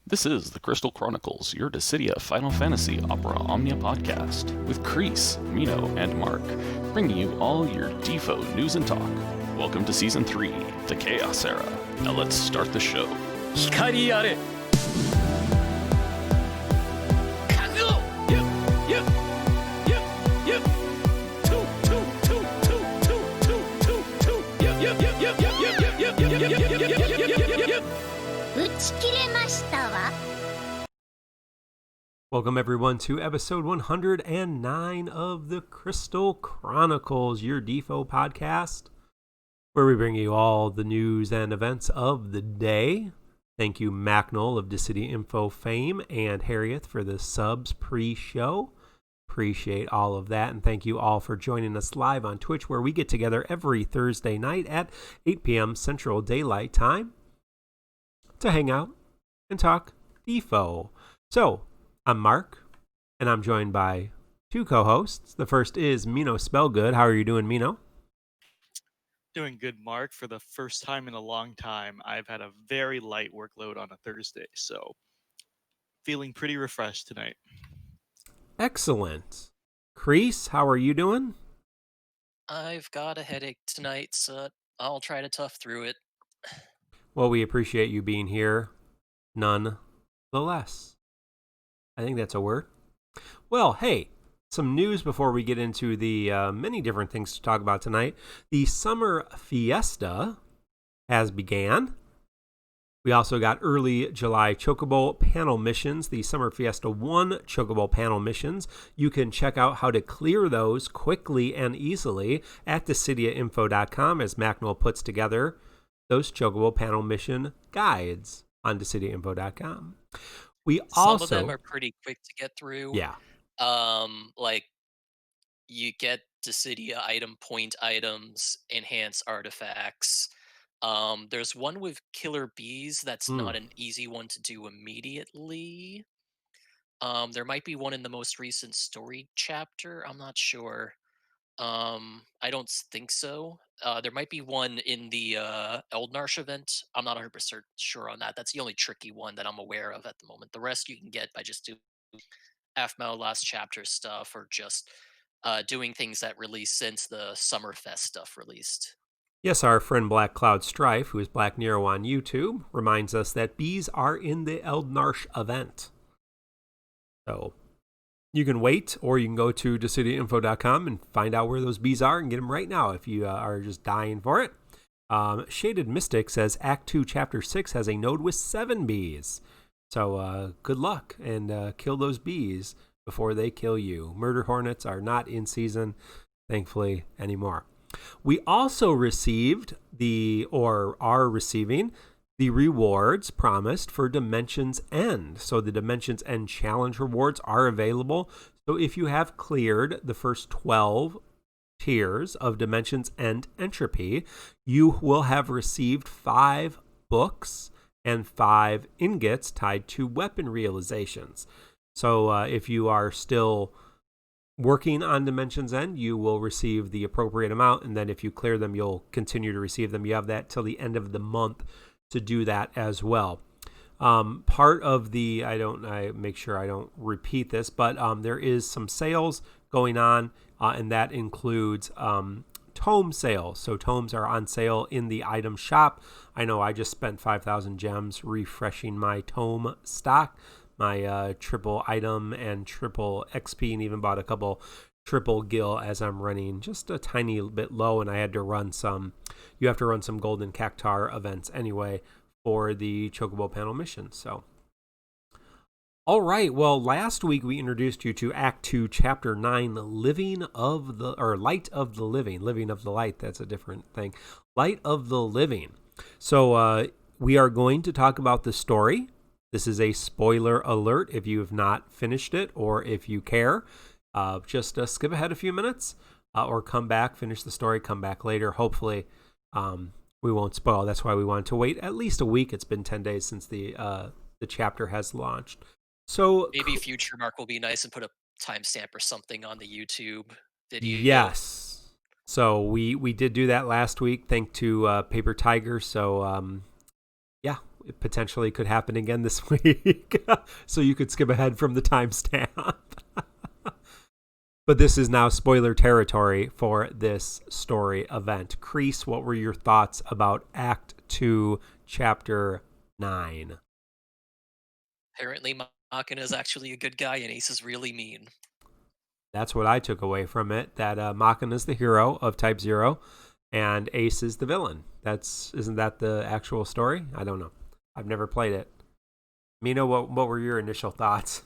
This is the Crystal Chronicles, your Dissidia Final Fantasy Opera Omnia podcast, with Kreese, Mino, and Mark, bringing you all your Defo news and talk. Welcome to Season 3, the Chaos Era. Now let's start the show. 光あれ Welcome everyone to episode 109 of the Crystal Chronicles, your Defo podcast, where we bring you all the news and events of the day. Thank you, Macnol of Dissidia Info fame and Harriet for the subs pre-show. Appreciate all of that, and thank you all for joining us live on Twitch, where we get together every Thursday night at 8 p.m. Central Daylight Time to hang out and talk Defo. So, I'm Mark, and I'm joined by two co-hosts. The first is Mino Spellgood. How are you doing, Mino? Doing good, Mark. For the first time in a long time, I've had a very light workload on a Thursday, so feeling pretty refreshed tonight. Excellent. Kreese, how are you doing? I've got a headache tonight, so I'll try to tough through it. Well, we appreciate you being here, nonetheless. I think that's a word. Well, hey, some news before we get into the many different things to talk about tonight. The summer Fiesta has began. We also got early July Chocobo panel missions, the Summer Fiesta 1 Chocobo panel missions. You can check out how to clear those quickly and easily at DissidiaInfo.com as Macnol puts together those Chocobo panel mission guides on DissidiaInfo.com. Some of them are pretty quick to get through. Yeah. Like, you get Dissidia item point items, enhance artifacts. There's one with killer bees that's not an easy one to do immediately. There might be one in the most recent story chapter. I'm not sure. I don't think so. There might be one in the Eldnarsh event. I'm not 100% sure on that. That's the only tricky one that I'm aware of at the moment. The rest you can get by just doing Aphmau last chapter stuff or just doing things that released since the Summerfest stuff released. Yes, our friend Black Cloud Strife, who is Black Nero on YouTube, reminds us that bees are in the Eldnarsh event. So you can wait, or you can go to DissidiaInfo.com and find out where those bees are and get them right now if you are just dying for it. Shaded Mystic says Act 2, Chapter 6 has a node with 7 bees. So good luck and kill those bees before they kill you. Murder Hornets are not in season, thankfully, anymore. We also received are receiving the rewards promised for Dimensions End. So the Dimensions End challenge rewards are available. So if you have cleared the first 12 tiers of Dimensions End Entropy, you will have received 5 books and 5 ingots tied to weapon realizations. So if you are still working on Dimensions End, you will receive the appropriate amount, and then if you clear them, you'll continue to receive them. You have that till the end of the month to do that as well. Part of the, I make sure I don't repeat this, but there is some sales going on, and that includes tome sales. So tomes are on sale in the item shop. I know I just spent 5,000 gems refreshing my tome stock, my triple item and triple XP, and even bought a couple triple gil as I'm running just a tiny bit low, and I had to run you have to run some golden cactar events anyway for the Chocobo panel mission. So all right, well, last week we introduced you to Act 2, Chapter 9, Light of the Light, that's a different thing. Light of the Living. So we are going to talk about the story. This is a spoiler alert if you have not finished it, or if you care. Just skip ahead a few minutes, or come back, finish the story, come back later. Hopefully we won't spoil. That's why we wanted to wait at least a week. It's been 10 days since the chapter has launched. So maybe future Mark will be nice and put a timestamp or something on the YouTube video. Yes. So we did do that last week, thanks to Paper Tiger. So yeah, it potentially could happen again this week. So you could skip ahead from the timestamp. But this is now spoiler territory for this story event. Kreese, what were your thoughts about Act 2, Chapter 9? Apparently, Machina is actually a good guy, and Ace is really mean. That's what I took away from it, that Machina is the hero of Type 0, and Ace is the villain. Isn't that the actual story? I don't know. I've never played it. Mino, what were your initial thoughts?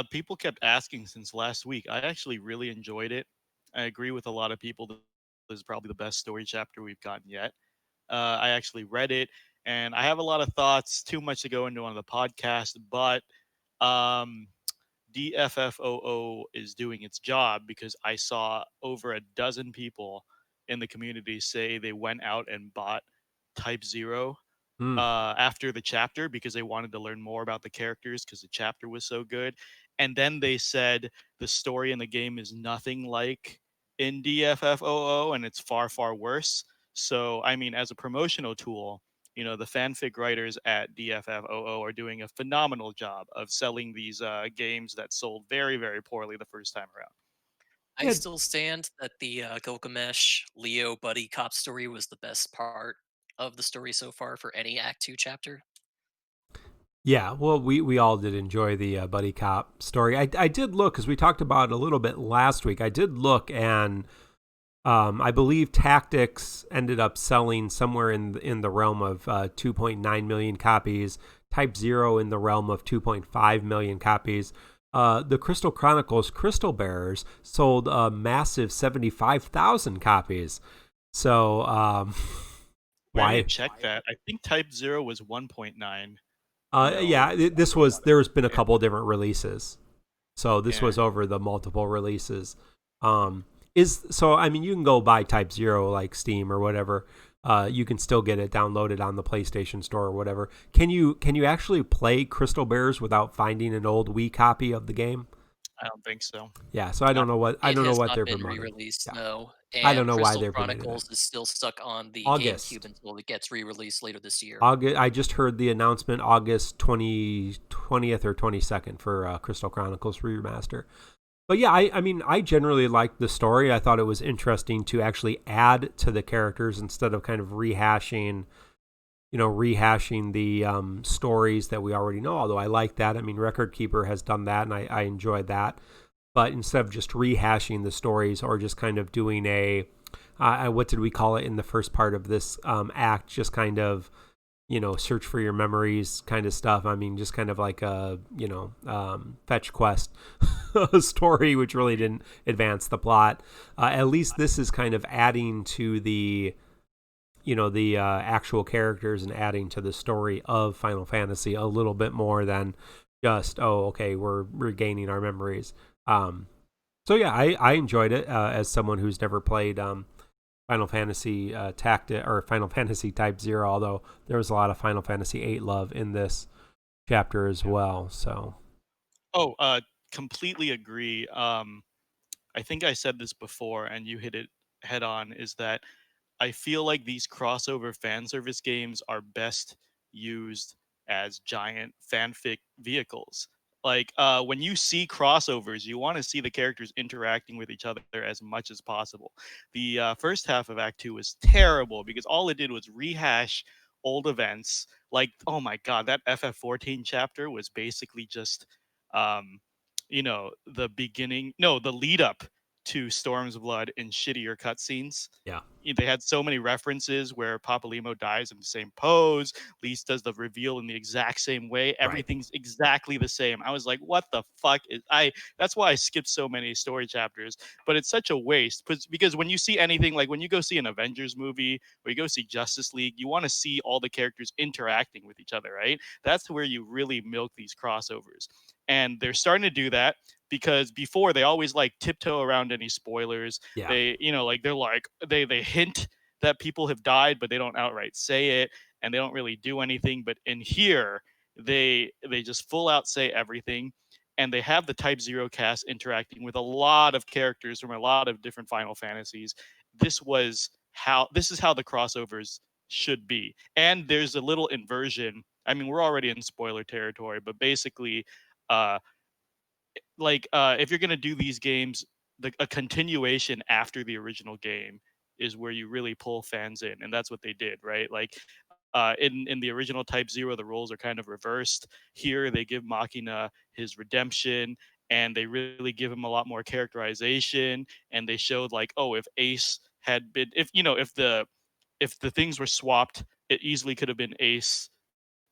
People kept asking since last week. I actually really enjoyed it. I agree with a lot of people that this is probably the best story chapter we've gotten yet. I actually read it, and I have a lot of thoughts. Too much to go into on the podcast, but DFFOO is doing its job, because I saw over a dozen people in the community say they went out and bought Type 0 after the chapter, because they wanted to learn more about the characters because the chapter was so good. And then they said the story in the game is nothing like in DFFOO, and it's far, far worse. So, I mean, as a promotional tool, the fanfic writers at DFFOO are doing a phenomenal job of selling these games that sold very, very poorly the first time around. I still stand that the Gilgamesh Leo buddy cop story was the best part of the story so far for any Act 2 chapter. Yeah, well, we all did enjoy the buddy cop story. I did look, because we talked about it a little bit last week. I did look, and I believe Tactics ended up selling somewhere in the realm of 2.9 million copies. Type 0 in the realm of 2.5 million copies. The Crystal Chronicles Crystal Bearers sold a massive 75,000 copies. So Why did check that? I think Type 0 was 1.9. Yeah, there's been a couple of different releases. So this was over the multiple releases. So I mean, you can go buy Type 0 like Steam or whatever. You can still get it downloaded on the PlayStation Store or whatever. Can you actually play Crystal Bears without finding an old Wii copy of the game? I don't think so. Yeah, so I don't know what they're promoting. Re-released, no. And I don't know Crystal why they're Chronicles is still stuck on the August. GameCube until it gets re-released later this year. I just heard the announcement August 20th or 22nd for Crystal Chronicles Remaster. But yeah, I mean, I generally liked the story. I thought it was interesting to actually add to the characters instead of kind of rehashing the stories that we already know, although I like that. I mean, Record Keeper has done that, and I enjoyed that. But instead of just rehashing the stories or just kind of doing what did we call it in the first part of this act, just kind of, search for your memories kind of stuff. I mean, just kind of like a, fetch quest story, which really didn't advance the plot. At least this is kind of adding to the actual characters and adding to the story of Final Fantasy a little bit more than just, we're regaining our memories. So yeah, I enjoyed it as someone who's never played Final Fantasy or Final Fantasy Type 0, although there was a lot of Final Fantasy 8 love in this chapter as well. So, completely agree. I think I said this before, and you hit it head on. Is that I feel like these crossover fan service games are best used as giant fanfic vehicles. Like when you see crossovers, you want to see the characters interacting with each other as much as possible. The first half of Act 2 was terrible because all it did was rehash old events. Like, oh my god, that FF14 chapter was basically just, the the lead up to Storm's Blood in shittier cutscenes. yeah. They had so many references where Papalimo dies in the same pose. Lise does the reveal in the exact same way. Everything's exactly the same. I was like, what the fuck is that's why I skipped so many story chapters. But it's such a waste because when you see anything, like when you go see an Avengers movie or you go see Justice League, you want to see all the characters interacting with each other, right? That's where you really milk these crossovers. And they're starting to do that because before they always like tiptoe around any spoilers. Yeah. They hint that people have died, but they don't outright say it, and they don't really do anything. But in here, they just full out say everything, and they have the Type 0 cast interacting with a lot of characters from a lot of different Final Fantasies. This is how the crossovers should be. And there's a little inversion. I mean, we're already in spoiler territory, but basically, if you're gonna do these games, a continuation after the original game is where you really pull fans in, and that's what they did, right? Like, in the original Type Zero, the roles are kind of reversed. Here, they give Machina his redemption, and they really give him a lot more characterization. And they showed like, oh, if Ace had been, if the things were swapped, it easily could have been Ace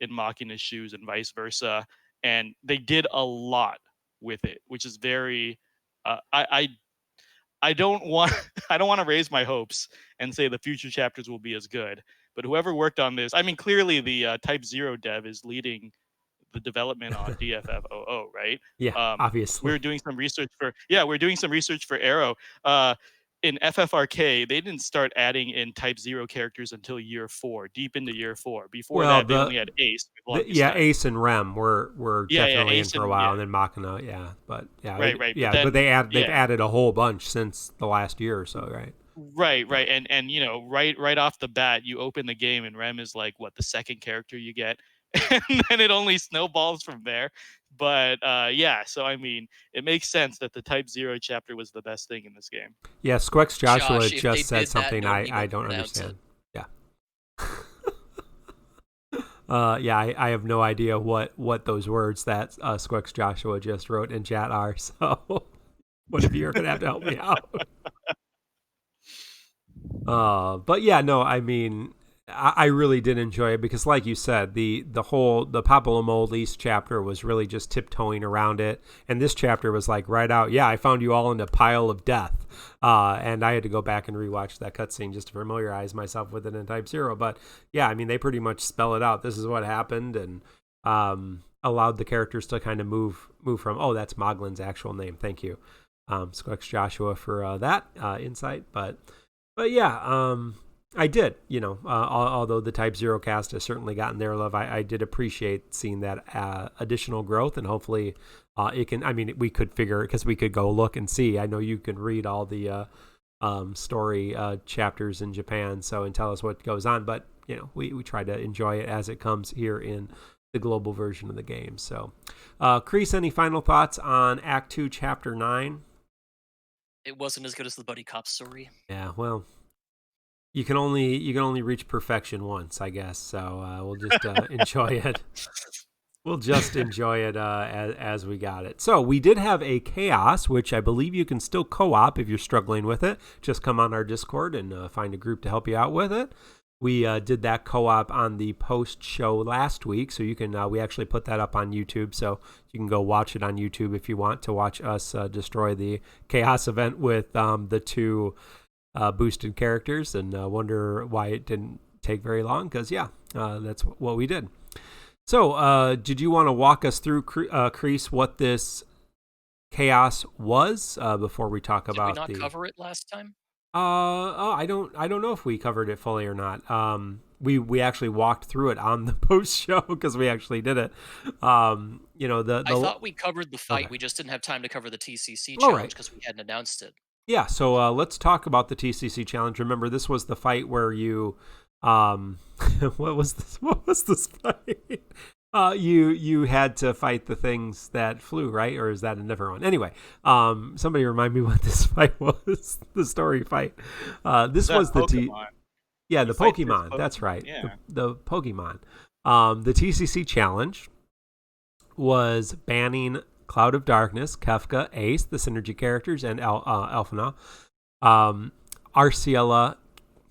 in Machina's shoes and vice versa. And they did a lot with it, which is very. I don't want I don't want to raise my hopes and say the future chapters will be as good. But whoever worked on this, I mean, clearly the Type Zero dev is leading the development on DFFOO, right? Yeah, obviously. We're doing some research for Arrow. In FFRK, they didn't start adding in Type Zero characters until year 4, deep into year 4. Before that, they only had Ace. Ace and Rem were definitely in for a while, and then Machina, but right. But they've added a whole bunch since the last year or so, right? Right, and right off the bat, you open the game and Rem is like the second character you get, and then it only snowballs from there. But so I mean, it makes sense that the Type Zero chapter was the best thing in this game. Yeah, SQEX Joshua Josh, just said something that, I don't understand. It. Yeah. I have no idea what those words that SQEX Joshua just wrote in chat are. So one of you are gonna have to help me out. But yeah, no, I mean, I really did enjoy it because, like you said, the Papillon Lease chapter was really just tiptoeing around it, and this chapter was like right out. Yeah, I found you all in a pile of death, and I had to go back and rewatch that cutscene just to familiarize myself with it in Type Zero. But yeah, I mean, they pretty much spell it out. This is what happened, and allowed the characters to kind of move from. Oh, that's Moglin's actual name. Thank you, SQEX Joshua, for that insight. But yeah, I did, although the Type Zero cast has certainly gotten their love, I did appreciate seeing that additional growth, and hopefully it can, I mean, we could figure, because we could go look and see. I know you can read all the story chapters in Japan, and tell us what goes on, but, we try to enjoy it as it comes here in the global version of the game. So, Kreese, any final thoughts on Act 2, Chapter 9? It wasn't as good as the Buddy Cop story. Yeah, well, you can only reach perfection once, I guess. So we'll just enjoy it. We'll just enjoy it as we got it. So we did have a chaos, which I believe you can still co-op if you're struggling with it. Just come on our Discord and find a group to help you out with it. We did that co-op on the post show last week, so you can. We actually put that up on YouTube, so you can go watch it on YouTube if you want to watch us destroy the chaos event with the two boosted characters, and wonder why it didn't take very long, because that's what we did. So did you want to walk us through, Kreese, what this chaos was before we talk about Did we not cover it last time? I don't know if we covered it fully or not. We actually walked through it on the post show because we actually did it. I thought we covered the fight. Okay. We just didn't have time to cover the TCC challenge because we hadn't announced it. Yeah, so let's talk about the TCC challenge. Remember, this was the fight where you, what was this fight? You had to fight the things that flew, right? Or is that a different one? Anyway, somebody remind me what this fight was. The story fight. This was the the Pokemon. That's right. Yeah. The Pokemon. The TCC challenge was banning Cloud of Darkness, Kefka, Ace, the synergy characters, and Aphmau, Arceala,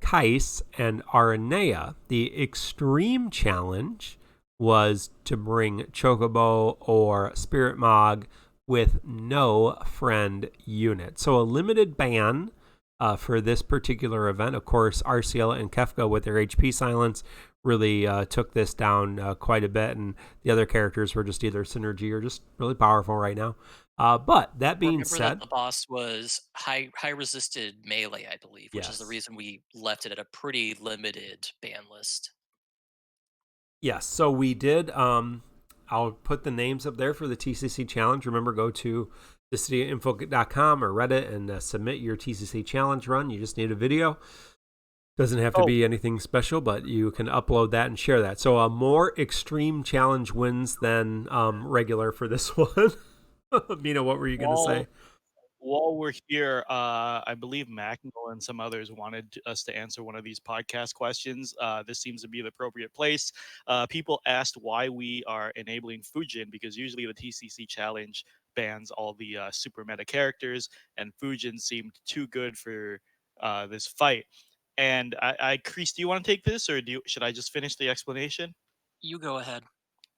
Kais, and Aranea. The X-Treme challenge was to bring Chocobo or Spirit Mog with no friend unit. So a limited ban for this particular event. Of course, Arceala and Kefka with their HP silence really took this down quite a bit, and the other characters were just either synergy or just really powerful right now. But that being said, that the boss was high resisted melee, I believe, which is the reason we left it at a pretty limited ban list. Yes, so we did. I'll put the names up there for the TCC challenge. Remember, go to thecityinfo.com or Reddit and submit your TCC challenge run. You just need a video. Doesn't have to Oh, be anything special, but you can upload that and share that. So more extreme challenge wins than regular for this one. Mina, what were you going to while say? while we're here, I believe Macknell and some others wanted us to answer one of these podcast questions. This seems to be the appropriate place. People asked why we are enabling Fujin, because usually the TCC challenge bans all the super meta characters, and Fujin seemed too good for this fight. And Kreese, do you want to take this, or should I just finish the explanation? You go ahead.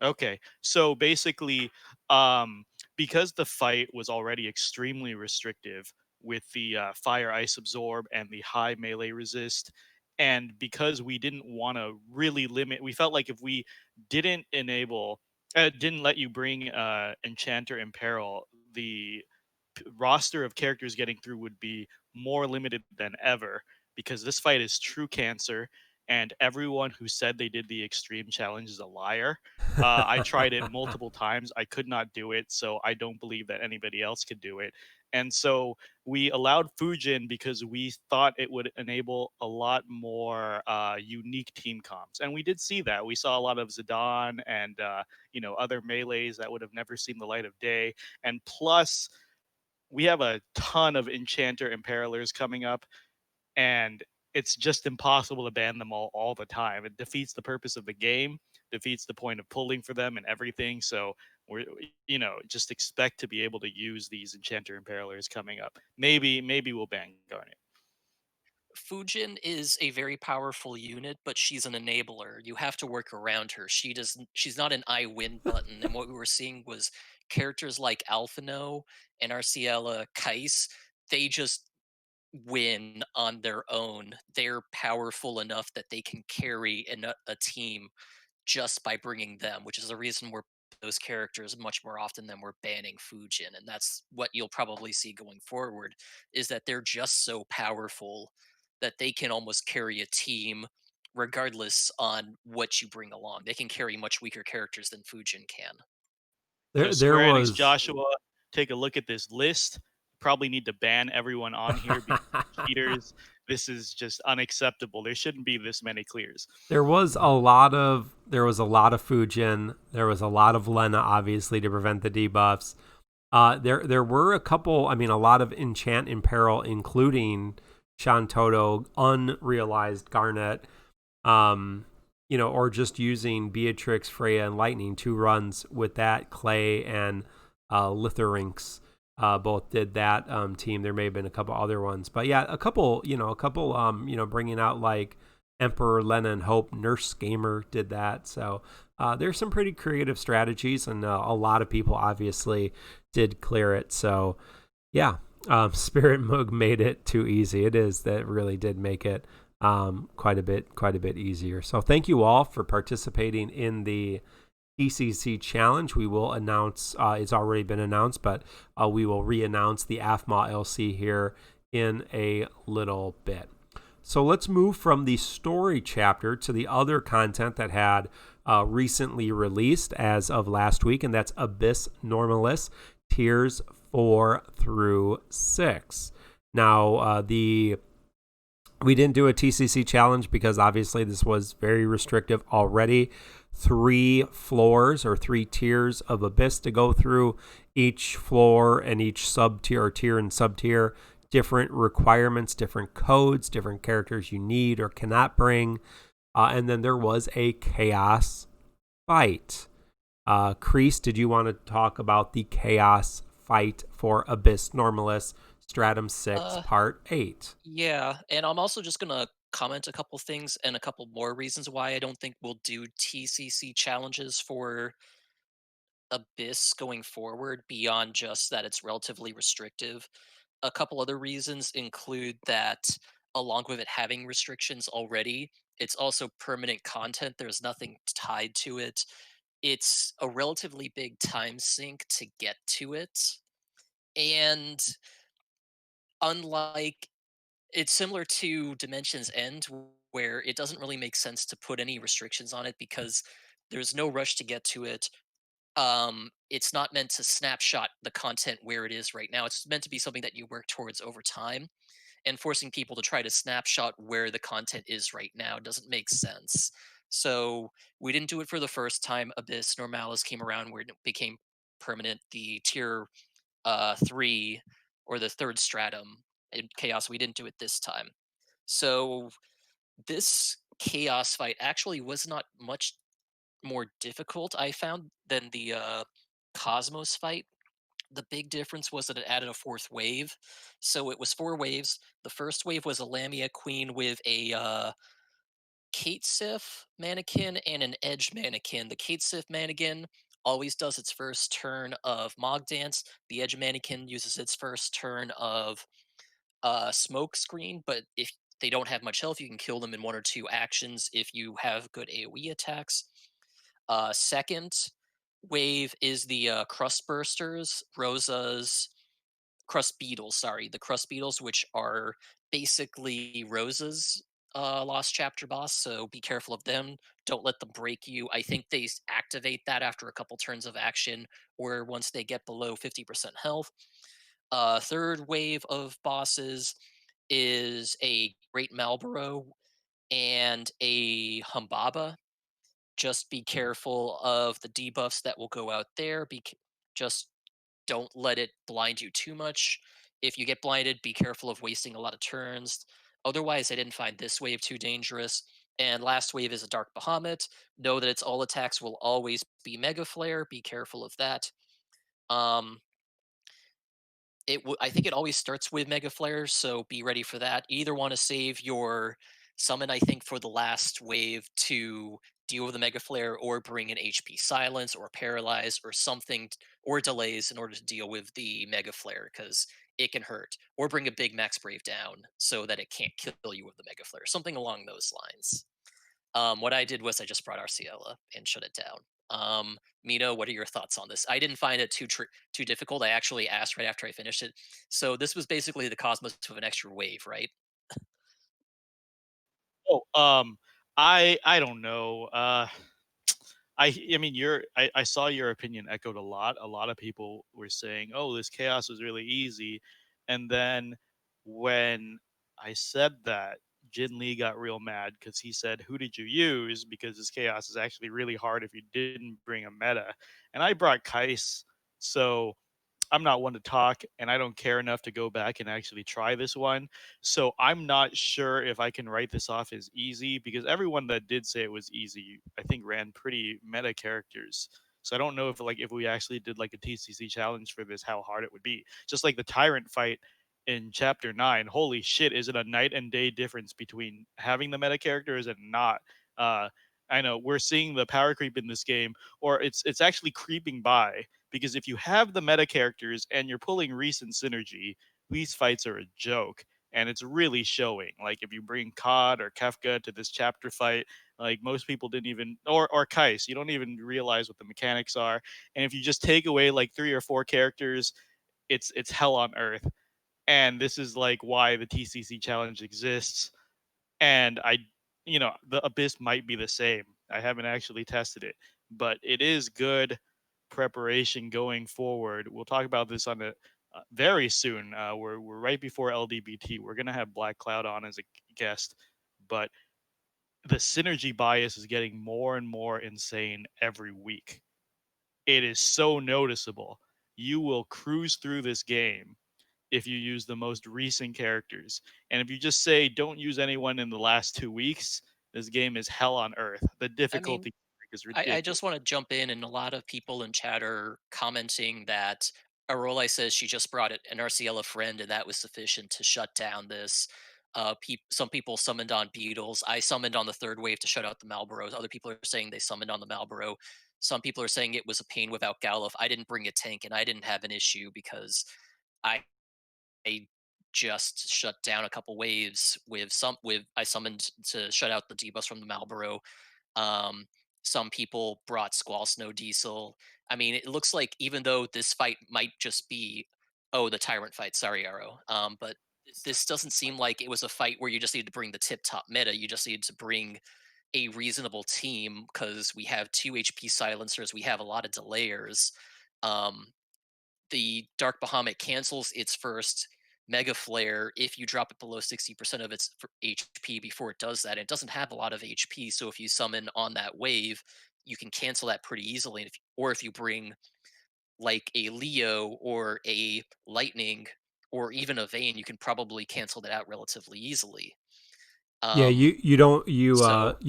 Okay, so basically, um, because the fight was already extremely restrictive with the fire ice absorb and the high melee resist, and because we didn't want to really limit, we felt like if we didn't enable, didn't let you bring Enchanter Imperil, the roster of characters getting through would be more limited than ever, because this fight is true cancer, and everyone who said they did the extreme challenge is a liar. I tried it multiple times. I could not do it, so I don't believe that anybody else could do it. And so we allowed Fujin because we thought it would enable a lot more unique team comps, and we did see that. We saw a lot of Zidane and other melees that would have never seen the light of day. And plus, we have a ton of Enchanter Imperilers coming up, and it's just impossible to ban them all the time. It defeats the purpose of the game, defeats the point of pulling for them and everything. So we're just expect to be able to use these Enchanter Imperilers coming up. Maybe we'll ban Garnet. Fujin is a very powerful unit, but she's an enabler. You have to work around her. She's not an I win button. And what we were seeing was characters like Alphino and Arciela Kais, they just win on their own. They're powerful enough that they can carry a team just by bringing them, which is the reason we're those characters much more often than we're banning Fujin. And that's what you'll probably see going forward, is that they're just so powerful that they can almost carry a team regardless on what you bring along. They can carry much weaker characters than Fujin can. So There Square Enix was. Joshua, take a look at this list. Probably need to ban everyone on here because cheaters. This is just unacceptable. There shouldn't be this many clears. There was a lot of Fujin. There was a lot of Lena, obviously, to prevent the debuffs. There were a couple. I mean, a lot of Enchant Imperil, including Shantoto, unrealized Garnet. Or just using Beatrix, Freya, and Lightning, 2 runs with that. Clay and Lithorinx both did that team. There may have been a couple other ones, but yeah, a couple, bringing out like Emperor, Lena, and Hope. Nurse Gamer did that. So there's some pretty creative strategies, and a lot of people obviously did clear it. So yeah, Spirit Moog made it too easy. It is that really did make it quite a bit easier. So thank you all for participating in the TCC challenge. We will announce, it's already been announced, but we will re-announce the Aphmau LC here in a little bit. So let's move from the story chapter to the other content that had recently released as of last week, and that's Abyss Normalis Tiers 4 through 6. Now, we didn't do a TCC challenge because obviously this was very restrictive already. 3 floors or 3 tiers of Abyss to go through. Each floor and each sub-tier or tier and sub-tier, different requirements, different codes, different characters you need or cannot bring. And then there was a chaos fight. Kreese, did you want to talk about the chaos fight for Abyss Normalis Stratum 6 Part 8? Yeah, and I'm also just going to comment a couple things and a couple more reasons why I don't think we'll do TCC challenges for Abyss going forward beyond just that it's relatively restrictive. A couple other reasons include that along with it having restrictions already, it's also permanent content. There's nothing tied to it. It's a relatively big time sink to get to it. And unlike it's similar to Dimension's End, where it doesn't really make sense to put any restrictions on it because there's no rush to get to it. It's not meant to snapshot the content where it is right now. It's meant to be something that you work towards over time. and forcing people to try to snapshot where the content is right now doesn't make sense. So we didn't do it for the first time. Abyss Normalis came around where it became permanent. The tier 3 or the third stratum in chaos, we didn't do it this time. So this chaos fight actually was not much more difficult, I found, than the Cosmos fight. The big difference was that it added a fourth wave. So it was 4 waves. The first wave was a Lamia Queen with a Kate Sif mannequin and an Edge mannequin. The Kate Sif mannequin always does its first turn of Mog Dance. The Edge mannequin uses its first turn of Smoke Screen, but if they don't have much health, you can kill them in 1 or 2 actions if you have good AoE attacks. Second wave is the Crust Bursters, Rosa's Crust Beetles, sorry, the Crust Beetles, which are basically Rosa's Lost Chapter boss, so be careful of them. Don't let them break you. I think they activate that after a couple turns of action, or once they get below 50% health. Third wave of bosses is a Great Malboro and a Humbaba. Just be careful of the debuffs that will go out there. Just don't let it blind you too much. If you get blinded, be careful of wasting a lot of turns. Otherwise, I didn't find this wave too dangerous. And last wave is a Dark Bahamut. Know that its all attacks will always be Mega Flare. Be careful of that. Um, I think it always starts with Mega Flare, so be ready for that. You either want to save your summon, I think, for the last wave to deal with the Mega Flare, or bring an HP Silence or Paralyze or something, or delays in order to deal with the Mega Flare, because it can hurt. Or bring a big Max Brave down so that it can't kill you with the Mega Flare. Something along those lines. What I did was I just brought Arciela and shut it down. Mino, what are your thoughts on this? I didn't find it too difficult. I actually asked right after I finished it. So this was basically the Cosmos with an extra wave, right? Oh, I don't know. I mean, I saw your opinion echoed a lot. A lot of people were saying, "Oh, this chaos was really easy," and then when I said that, Jin Lee got real mad because he said, "Who did you use? Because this chaos is actually really hard if you didn't bring a meta." And I brought Kais, so I'm not one to talk, and I don't care enough to go back and actually try this one. So I'm not sure if I can write this off as easy, because everyone that did say it was easy, I think, ran pretty meta characters. So I don't know if we actually did like a TCC challenge for this, how hard it would be. Just like the Tyrant fight in Chapter 9, holy shit, is it a night and day difference between having the meta characters and not? Uh, I know we're seeing the power creep in this game, or it's actually creeping by, because if you have the meta characters and you're pulling recent synergy, these fights are a joke. And it's really showing. Like if you bring Cod or Kefka to this chapter fight, like most people didn't even, or Kais, you don't even realize what the mechanics are. And if you just take away like 3 or 4 characters, it's hell on earth. And this is like why the TCC challenge exists. And the Abyss might be the same. I haven't actually tested it, but it is good preparation going forward. We'll talk about this on the very soon. We're right before LDBT. We're gonna have Black Cloud on as a guest, but the synergy bias is getting more and more insane every week. It is so noticeable. You will cruise through this game if you use the most recent characters. And if you just say don't use anyone in the last 2 weeks, this game is hell on earth. The I mean, difficulty is I ridiculous. just want to jump in, and a lot of people in chat are commenting that Arole says she just brought an Arciela friend, and that was sufficient to shut down this. Some people summoned on Beetles. I summoned on the third wave to shut out the Malboros. Other people are saying they summoned on the Malboro. Some people are saying it was a pain without Galuf. I didn't bring a tank, and I didn't have an issue because I I just shut down a couple waves with I summoned to shut out the debuffs from the Malboro. um, some people brought Squall Snow Diesel. I mean, it looks like even though this fight might just be, the Tyrant fight, sorry, Arrow, but this doesn't seem like it was a fight where you just need to bring the tip top meta. You just need to bring a reasonable team because we have 2 HP silencers, we have a lot of delayers. Um, the Dark Bahamut cancels its first Mega Flare, if you drop it below 60% of its HP before it does that, and it doesn't have a lot of HP, so if you summon on that wave, you can cancel that pretty easily. Or if you bring like a Leo or a Lightning or even a Vayne, you can probably cancel that out relatively easily. Yeah, you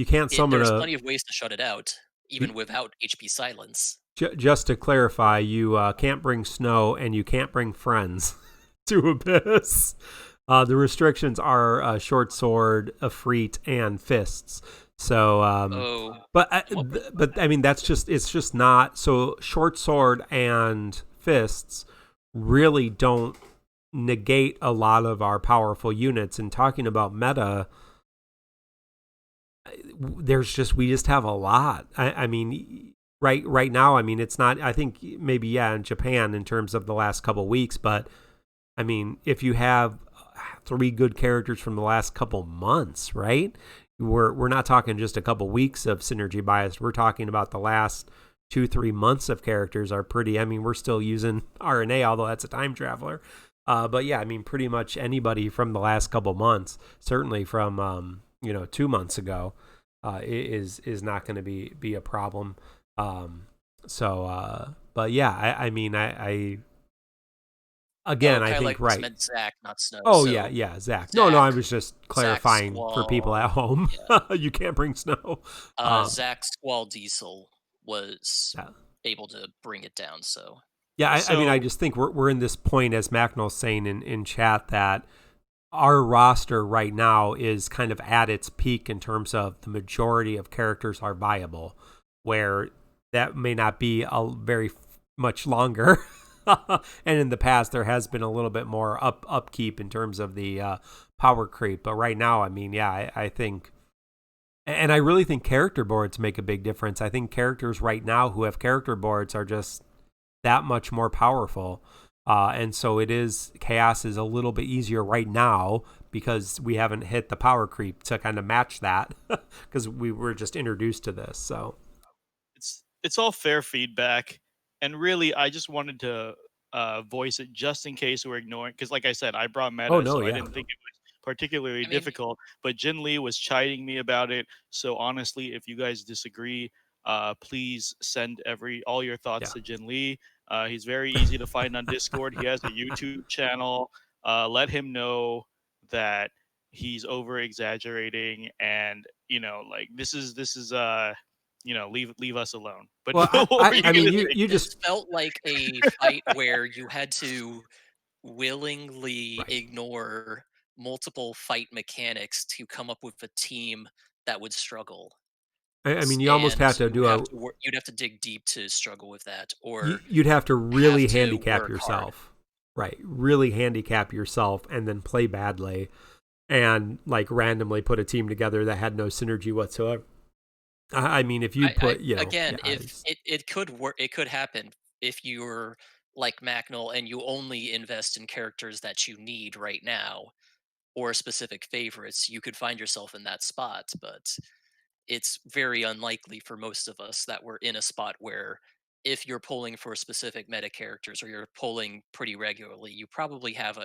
can't summon there's plenty of ways to shut it out, even without HP silence. Just to clarify, you can't bring Snow and you can't bring Friends to Abyss. The restrictions are Short Sword, Efreet, and Fists. So, but I mean, it's just not. So Short Sword and Fists really don't negate a lot of our powerful units. And talking about meta, we just have a lot. I mean, right now, I mean, it's not. I think maybe in Japan in terms of the last couple weeks, but I mean, if you have 3 good characters from the last couple months, right? We're not talking just a couple weeks of synergy bias. We're talking about the last 2-3 months of characters are pretty. I mean, we're still using RNA, although that's a time traveler. But yeah, I mean, pretty much anybody from the last couple months, certainly from 2 months ago, is not going to be a problem. But yeah, I mean, I again, I think right. Meant Zach, not Snow. Oh so yeah, Zach. No, I was just clarifying for people at home. Yeah. You can't bring Snow. Zach Squall Diesel was able to bring it down. So yeah, I mean, I just think we're in this point, as Macnell's saying in chat, that our roster right now is kind of at its peak in terms of the majority of characters are viable, where that may not be very much longer. And in the past, there has been a little bit more upkeep in terms of the power creep. But right now, I mean, yeah, I think, and I really think character boards make a big difference. I think characters right now who have character boards are just that much more powerful. And so chaos is a little bit easier right now because we haven't hit the power creep to kind of match that because we were just introduced to this. So it's all fair feedback. And really, I just wanted to voice it just in case we're ignoring, because like I said, I brought meta, I didn't think it was particularly difficult, but Jin Lee was chiding me about it. So honestly, if you guys disagree, please send all your thoughts to Jin Lee. He's very easy to find on Discord. He has a YouTube channel. Let him know that he's over exaggerating, and this is leave us alone. But I mean, you just felt like a fight where you had to willingly ignore multiple fight mechanics to come up with a team that would struggle. I mean, you almost have to you'd have to dig deep to struggle with that, or you'd have to really handicap yourself, right? Really handicap yourself, and then play badly, and like randomly put a team together that had no synergy whatsoever. I mean, if you put, if it could work, it could happen if you're like Macnell and you only invest in characters that you need right now or specific favorites, you could find yourself in that spot. But it's very unlikely for most of us that we're in a spot where if you're pulling for specific meta characters or you're pulling pretty regularly, you probably have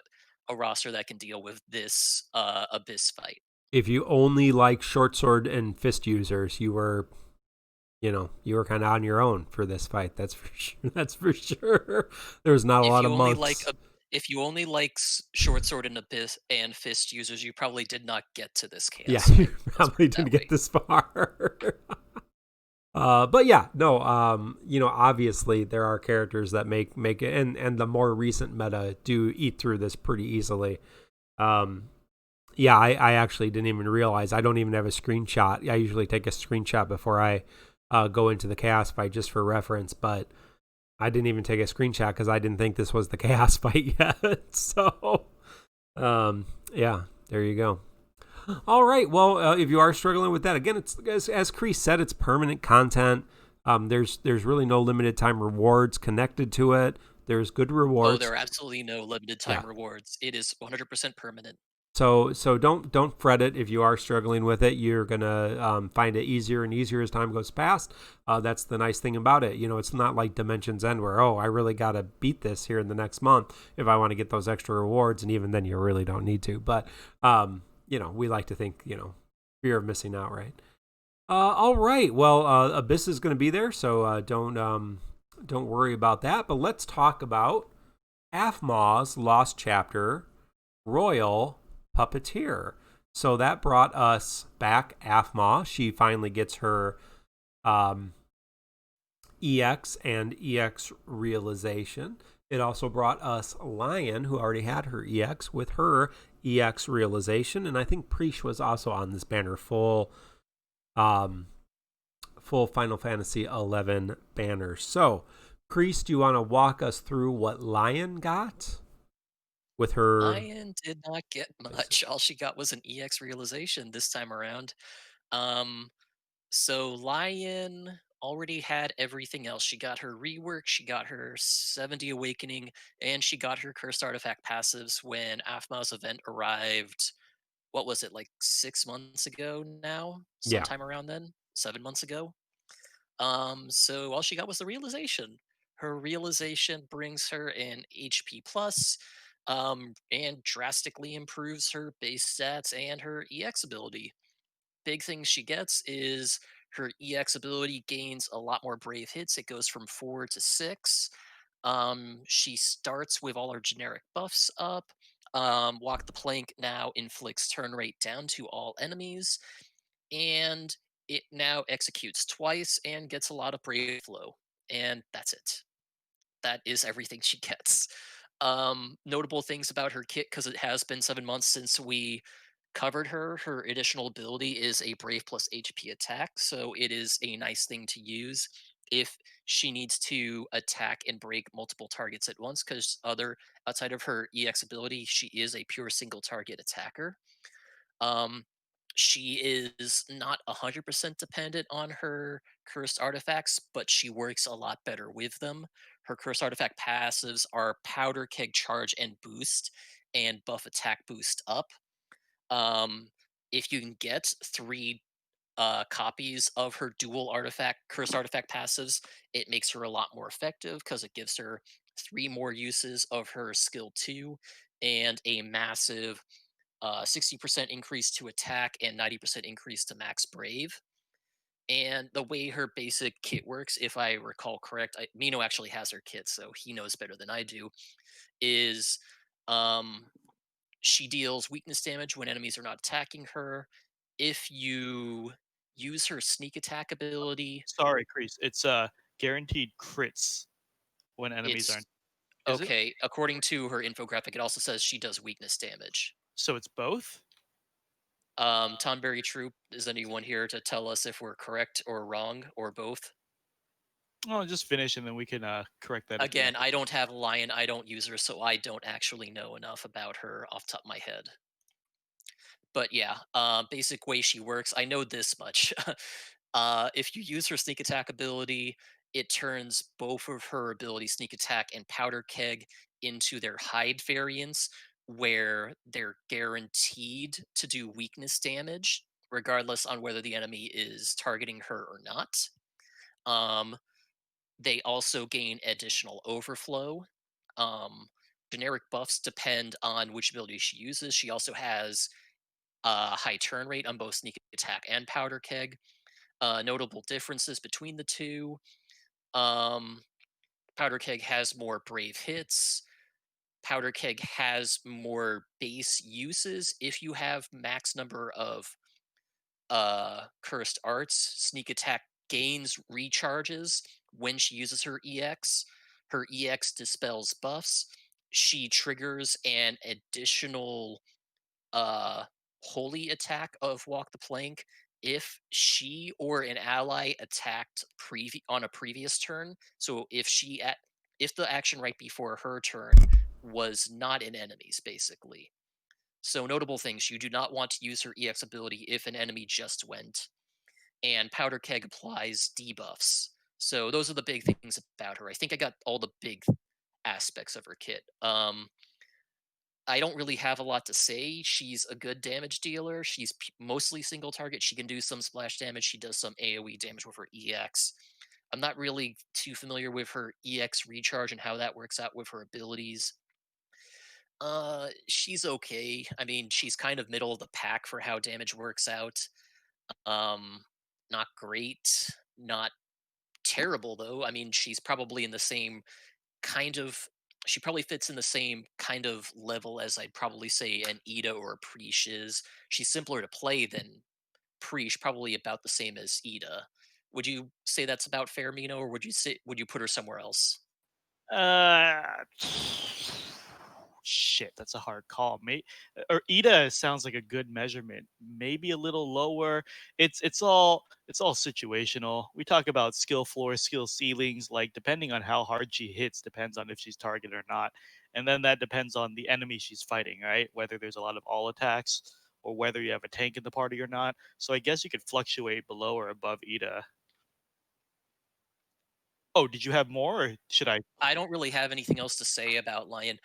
a roster that can deal with this Abyss fight. If you only like short sword and fist users, you were kind of on your own for this fight. That's for sure. There was not a lot of months. If you only like short sword and abyss and fist users, you probably did not get to this chaos. Yeah, you probably didn't get this far. But yeah, no. Obviously there are characters that make it, and the more recent meta do eat through this pretty easily. Yeah, I actually didn't even realize. I don't even have a screenshot. I usually take a screenshot before I go into the chaos fight just for reference, but I didn't even take a screenshot because I didn't think this was the chaos fight yet. So, yeah, there you go. All right. Well, if you are struggling with that, again, it's as Chris said, it's permanent content. There's really no limited time rewards connected to it. There's good rewards. Oh, there are absolutely no limited time rewards. It is 100% permanent. So don't fret it if you are struggling with it. You're gonna find it easier and easier as time goes past. That's the nice thing about it. It's not like Dimensions End where I really gotta beat this here in the next month if I want to get those extra rewards, and even then you really don't need to. But we like to think fear of missing out, right? All right. Well, Abyss is going to be there, so don't worry about that. But let's talk about Aphmau's Lost Chapter, Royal Puppeteer. So that brought us back Aphmau. She finally gets her EX and EX realization. It also brought us Lion, who already had her EX, with her EX realization. And I think Preesh was also on this banner, full Final Fantasy 11 banner. So, Kreese, do you want to walk us through what Lion got with her? Lion did not get much. All she got was an EX realization this time around. So Lion already had everything else. She got her rework, she got her 70 awakening, and she got her cursed artifact passives when Aphmau's event arrived. What was it, like 6 months ago now? Yeah. Sometime around then? 7 months ago? So all she got was the realization. Her realization brings her an HP plus, and drastically improves her base stats and her EX ability. Big thing she gets is her EX ability gains a lot more brave hits. It goes from 4 to 6. She starts with all her generic buffs up. Walk the plank now inflicts turn rate down to all enemies, and it now executes twice and gets a lot of brave flow. And that's it. That is everything she gets. Notable things about her kit, because it has been 7 months since we covered her. Her additional ability is a Brave plus HP attack, so it is a nice thing to use if she needs to attack and break multiple targets at once, because outside of her EX ability, she is a pure single target attacker. Um, she is not 100% dependent on her cursed artifacts, but she works a lot better with them. Her cursed artifact passives are Powder Keg Charge and Boost, and Buff Attack Boost up. Um, if you can get 3 copies of her dual cursed artifact passives, it makes her a lot more effective because it gives her 3 more uses of her skill 2 and a massive 60% increase to attack and 90% increase to max brave. And the way her basic kit works, if I recall correct, Mino actually has her kit, so he knows better than I do, is um, she deals weakness damage when enemies are not attacking her. If you use her sneak attack ability, Sorry, Kreese. It's guaranteed crits when enemies it's aren't. Is it? okay. According to her infographic, it also says she does weakness damage. So it's both? Tonberry Troupe, is anyone here to tell us if we're correct or wrong or both? Well, just finish and then we can correct that at the Again, end. I don't have Lion, I don't use her, so I don't actually know enough about her off the top of my head. But yeah, basic way she works, I know this much. If you use her sneak attack ability, it turns both of her abilities, sneak attack and powder keg, into their hide variants, where they're guaranteed to do weakness damage, regardless on whether the enemy is targeting her or not. Um, they also gain additional overflow. Um, Generic buffs depend on which ability she uses. She also has high turn rate on both sneak attack and powder keg. Notable differences between the two. Um, Powder keg has more brave hits. Powder keg has more base uses. If you have max number of cursed arts, sneak attack gains recharges when she uses her EX. Her EX dispels buffs. She triggers an additional holy attack of walk the plank if she or an ally attacked on a previous turn. So if the action right before her turn was not in enemies, basically. So notable things: you do not want to use her EX ability if an enemy just went, and powder keg applies debuffs. So those are the big things about her. I think I got all the big aspects of her kit. I don't really have a lot to say. She's a good damage dealer. She's mostly single target. She can do some splash damage. She does some AoE damage with her EX. I'm not really too familiar with her EX recharge and how that works out with her abilities. She's okay. I mean, she's kind of middle of the pack for how damage works out. Um, Not great, not terrible though. I mean, she's probably in the same kind of she probably fits in the same kind of level as I'd probably say an Ida or a Preesh is. She's simpler to play than Preesh, probably about the same as Ida. Would you say that's about fair, Mino, or would you put her somewhere else? Uh, shit, that's a hard call. Or Ida sounds like a good measurement. Maybe a little lower. It's all situational. We talk about skill floors, skill ceilings. Like depending on how hard she hits, depends on if she's targeted or not, and then that depends on the enemy she's fighting, right? Whether there's a lot of all attacks or whether you have a tank in the party or not. So I guess you could fluctuate below or above Ida. Oh, did you have more, or should I? I don't really have anything else to say about Lion.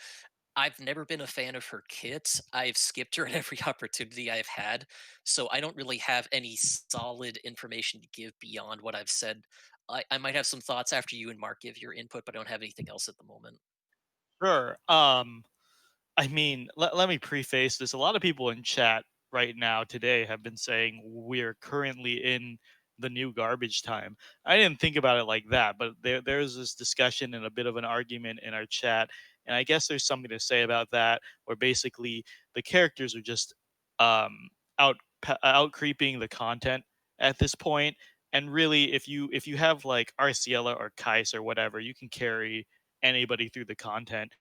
I've never been a fan of her kit. I've skipped her at every opportunity I've had, so I don't really have any solid information to give beyond what I've said. I might have some thoughts after you and Mark give your input, but I don't have anything else at the moment. Sure. I mean, let me preface this. A lot of people in chat right now today have been saying we're currently in the new garbage time. I didn't think about it like that, but there's this discussion and a bit of an argument in our chat, and I guess there's something to say about that, where basically the characters are just um, out creeping the content at this point. And really, if you have like Arciela or Kais or whatever, you can carry anybody through the content.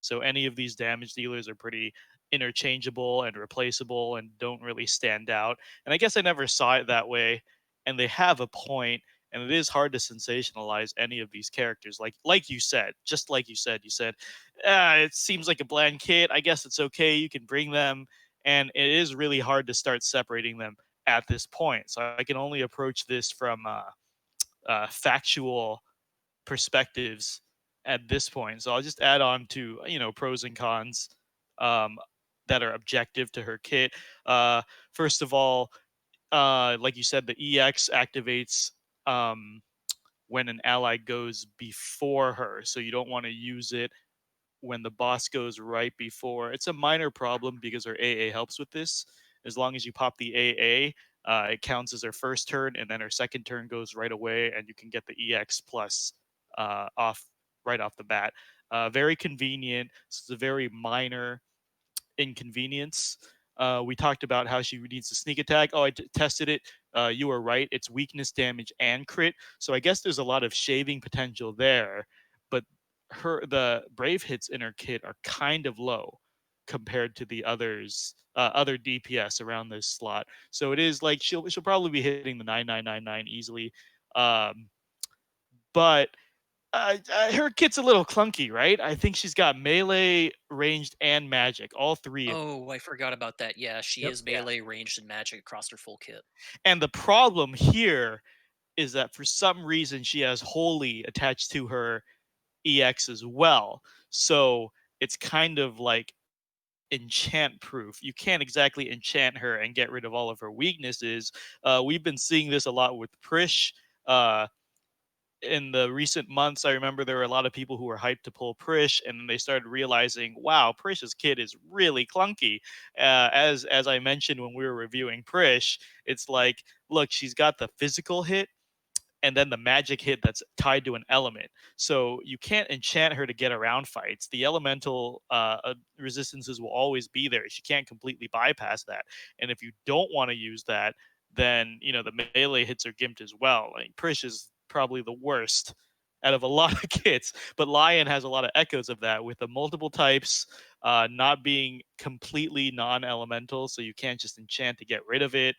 So any of these damage dealers are pretty interchangeable and replaceable and don't really stand out. And I guess I never saw it that way. And they have a point, and it is hard to sensationalize any of these characters. Like you said, just like you said, it seems like a bland kit. I guess it's okay. You can bring them, and it is really hard to start separating them at this point. So I can only approach this from factual perspectives at this point. So I'll just add on to pros and cons um, that are objective to her kit. First of all, like you said, the EX activates um, when an ally goes before her, so you don't want to use it when the boss goes right before. It's a minor problem because her AA helps with this. As long as you pop the AA, it counts as her first turn, and then her second turn goes right away, and you can get the EX plus off right off the bat. Very convenient. It's a very minor inconvenience. We talked about how she needs to sneak attack. Oh, tested it. You were right. It's weakness, damage, and crit. So I guess there's a lot of shaving potential there. But the brave hits in her kit are kind of low compared to the other DPS around this slot. So it is like she'll probably be hitting the 9999 easily. Um, but her kit's a little clunky, right? I think she's got melee, ranged, and magic, all three in. Oh, I forgot about that. Yeah, she Yep. is melee, ranged, and magic across her full kit. And the problem here is that for some reason she has holy attached to her EX as well. So it's kind of like enchant proof. You can't exactly enchant her and get rid of all of her weaknesses. We've been seeing this a lot with Prish. In the recent months, I remember there were a lot of people who were hyped to pull Prish, and then they started realizing, wow, Prish's kit is really clunky. As I mentioned when we were reviewing Prish, it's like, look, she's got the physical hit, and then the magic hit that's tied to an element. So you can't enchant her to get around fights. The elemental resistances will always be there. She can't completely bypass that. And if you don't want to use that, then the melee hits are gimped as well. Like Prish is probably the worst out of a lot of kits, but Lion has a lot of echoes of that with the multiple types not being completely non-elemental, so you can't just enchant to get rid of it.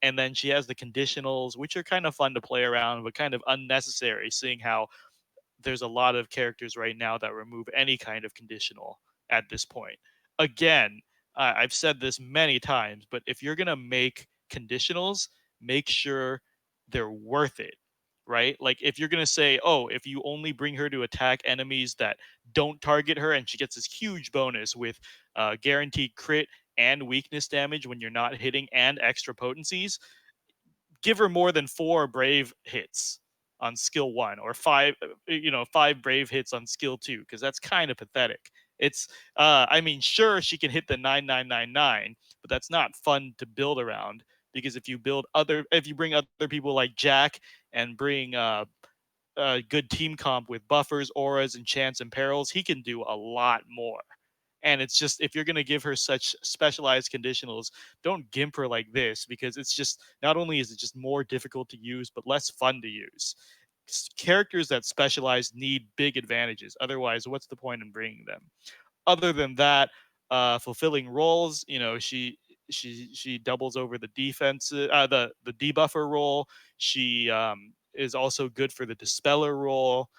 And then she has the conditionals, which are kind of fun to play around, but kind of unnecessary, seeing how there's a lot of characters right now that remove any kind of conditional at this point. Again, I've said this many times, but if you're going to make conditionals, make sure they're worth it, right? Like if you're going to say, oh, if you only bring her to attack enemies that don't target her and she gets this huge bonus with guaranteed crit and weakness damage when you're not hitting, and extra potencies. Give her more than 4 brave hits on skill 1, or 5, 5 brave hits on skill 2, because that's kind of pathetic. It's I mean, sure, she can hit the 9999, but that's not fun to build around, because if you bring other people like Jack, and bring a good team comp with buffers, auras, and chance and perils, he can do a lot more. And it's just, if you're going to give her such specialized conditionals, don't gimp her like this, because it's just, not only is it just more difficult to use, but less fun to use. Characters that specialize need big advantages. Otherwise, what's the point in bringing them? Other than that, fulfilling roles, she doubles over the defense, the debuffer role. She is also good for the dispeller role.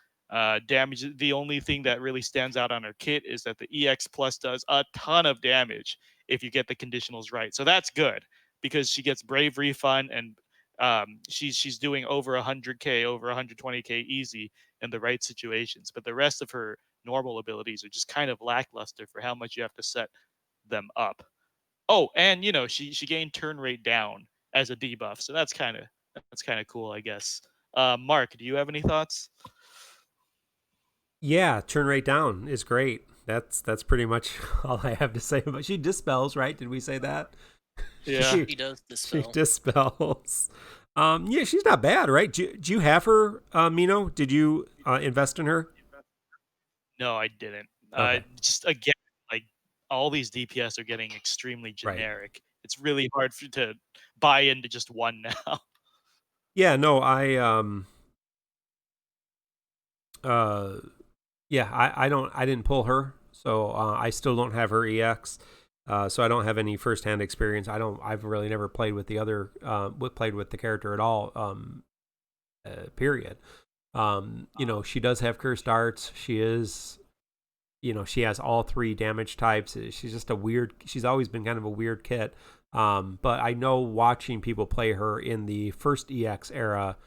Damage. The only thing that really stands out on her kit is that the EX plus does a ton of damage if you get the conditionals right. So that's good, because she gets brave refund, and she's doing over 100k, over 120k easy in the right situations. But the rest of her normal abilities are just kind of lackluster for how much you have to set them up. Oh, and she gained turn rate down as a debuff, so that's kind of cool, I guess. Mark, do you have any thoughts? Yeah, turn rate down is great. That's pretty much all I have to say about. She dispels, right? Did we say that? Yeah. She does She dispel. dispels. Yeah, she's not bad, right? Do you have her, Mino? Did you invest in her? No, I didn't. Okay, Just again, like, all these DPS are getting extremely right. generic. It's really hard to buy into just one now. Yeah, no, uh yeah, I didn't pull her, so I still don't have her EX. So I don't have any firsthand experience. I've really never played with the other played with the character at all. Period. She does have cursed arts. She is, she has all 3 damage types. She's just a weird. She's always been kind of a weird kit. But I know, watching people play her in the first EX era,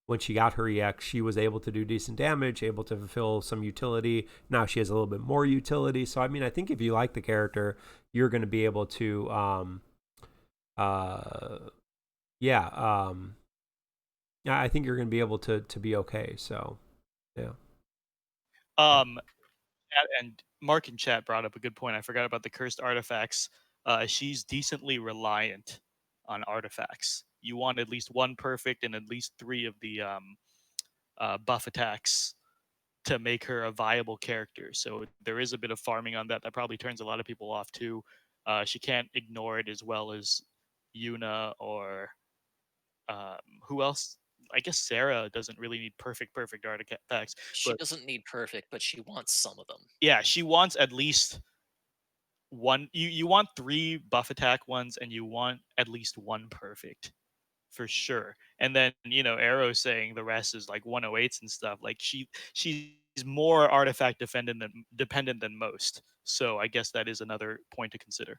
when she got her EX, she was able to do decent damage, able to fulfill some utility. Now she has a little bit more utility. So I mean, I think if you like the character, you're going to be able to, uh, yeah, I think you're going to be able to be okay. So yeah. Um, and Mark in chat brought up a good point. I forgot about the cursed artifacts. She's decently reliant on artifacts. You want at least 1 perfect and at least 3 of the buff attacks to make her a viable character. So there is a bit of farming on that. That probably turns a lot of people off too. She can't ignore it as well as Yuna, or who else? I guess Sarah doesn't really need perfect artifacts, She but doesn't need perfect, but she wants some of them. yeah, she wants at least one. You want 3 buff attack ones, and you want at least 1 perfect for sure. And then Arrow saying the rest is like 108s and stuff. Like, she's more artifact dependent than most. So I guess that is another point to consider.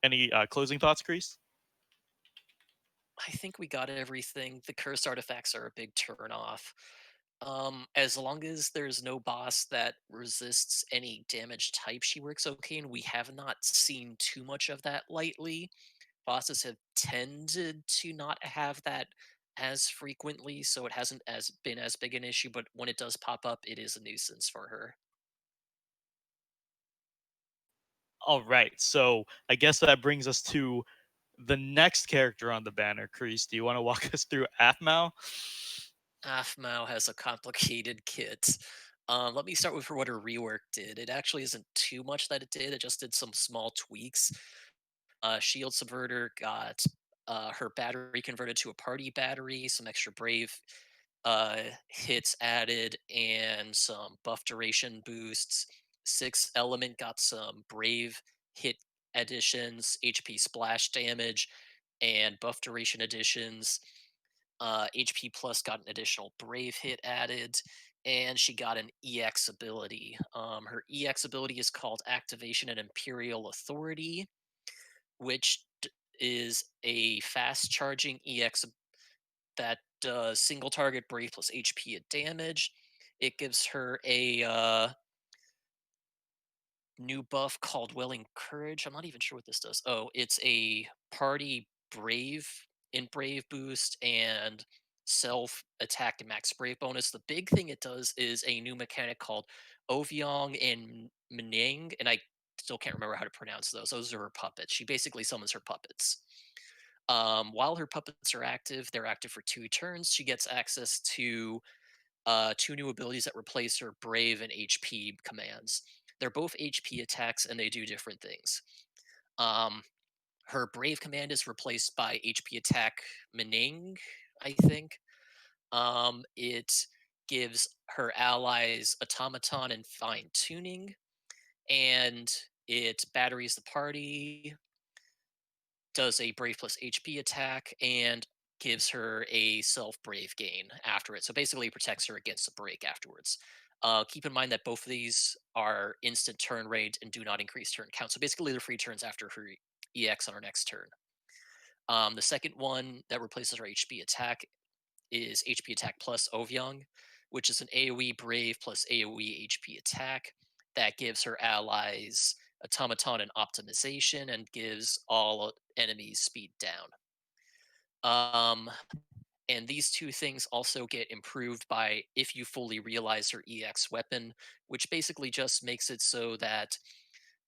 Any closing thoughts, Kreese? I think we got everything. The cursed artifacts are a big turnoff. As long as there's no boss that resists any damage type, she works okay, and we have not seen too much of that lately. Bosses have tended to not have that as frequently, so it hasn't been as big an issue, but when it does pop up, it is a nuisance for her. All right. So I guess that brings us to the next character on the banner. Kreese, do you want to walk us through Aphmau? Aphmau has a complicated kit. Let me start with what her rework did. It actually isn't too much that it did. It just did some small tweaks. Shield Subverter got her battery converted to a party battery, some extra brave hits added, and some buff duration boosts. Six Element got some brave hit additions, HP splash damage, and buff duration additions. HP Plus got an additional brave hit added, and she got an EX ability. Her EX ability is called Activation and Imperial Authority, which is a fast charging EX that does single target brave plus HP at damage. It gives her a new buff called Willing Courage. I'm not even sure what this does. Oh, it's a party brave in brave boost and self attack and max brave bonus. The big thing it does is a new mechanic called Ovyong and Mning, and I still can't remember how to pronounce those. Those are her puppets. She basically summons her puppets. While her puppets are active, they're active for 2 turns. She gets access to 2 new abilities that replace her Brave and HP commands. They're both HP attacks and they do different things. Um, her Brave command is replaced by HP attack Mening, I think. It gives her allies automaton and fine tuning, and it batteries the party, does a Brave plus HP attack, and gives her a self Brave gain after it. So basically, it protects her against a break afterwards. Keep in mind that both of these are instant turn rate and do not increase turn count. So basically, they're free turns after her EX on her next turn. The second one that replaces her HP attack is HP attack plus Ovyong, which is an AoE Brave plus AoE HP attack that gives her allies automaton and optimization and gives all enemies speed down. And these 2 things also get improved by if you fully realize her EX weapon, which basically just makes it so that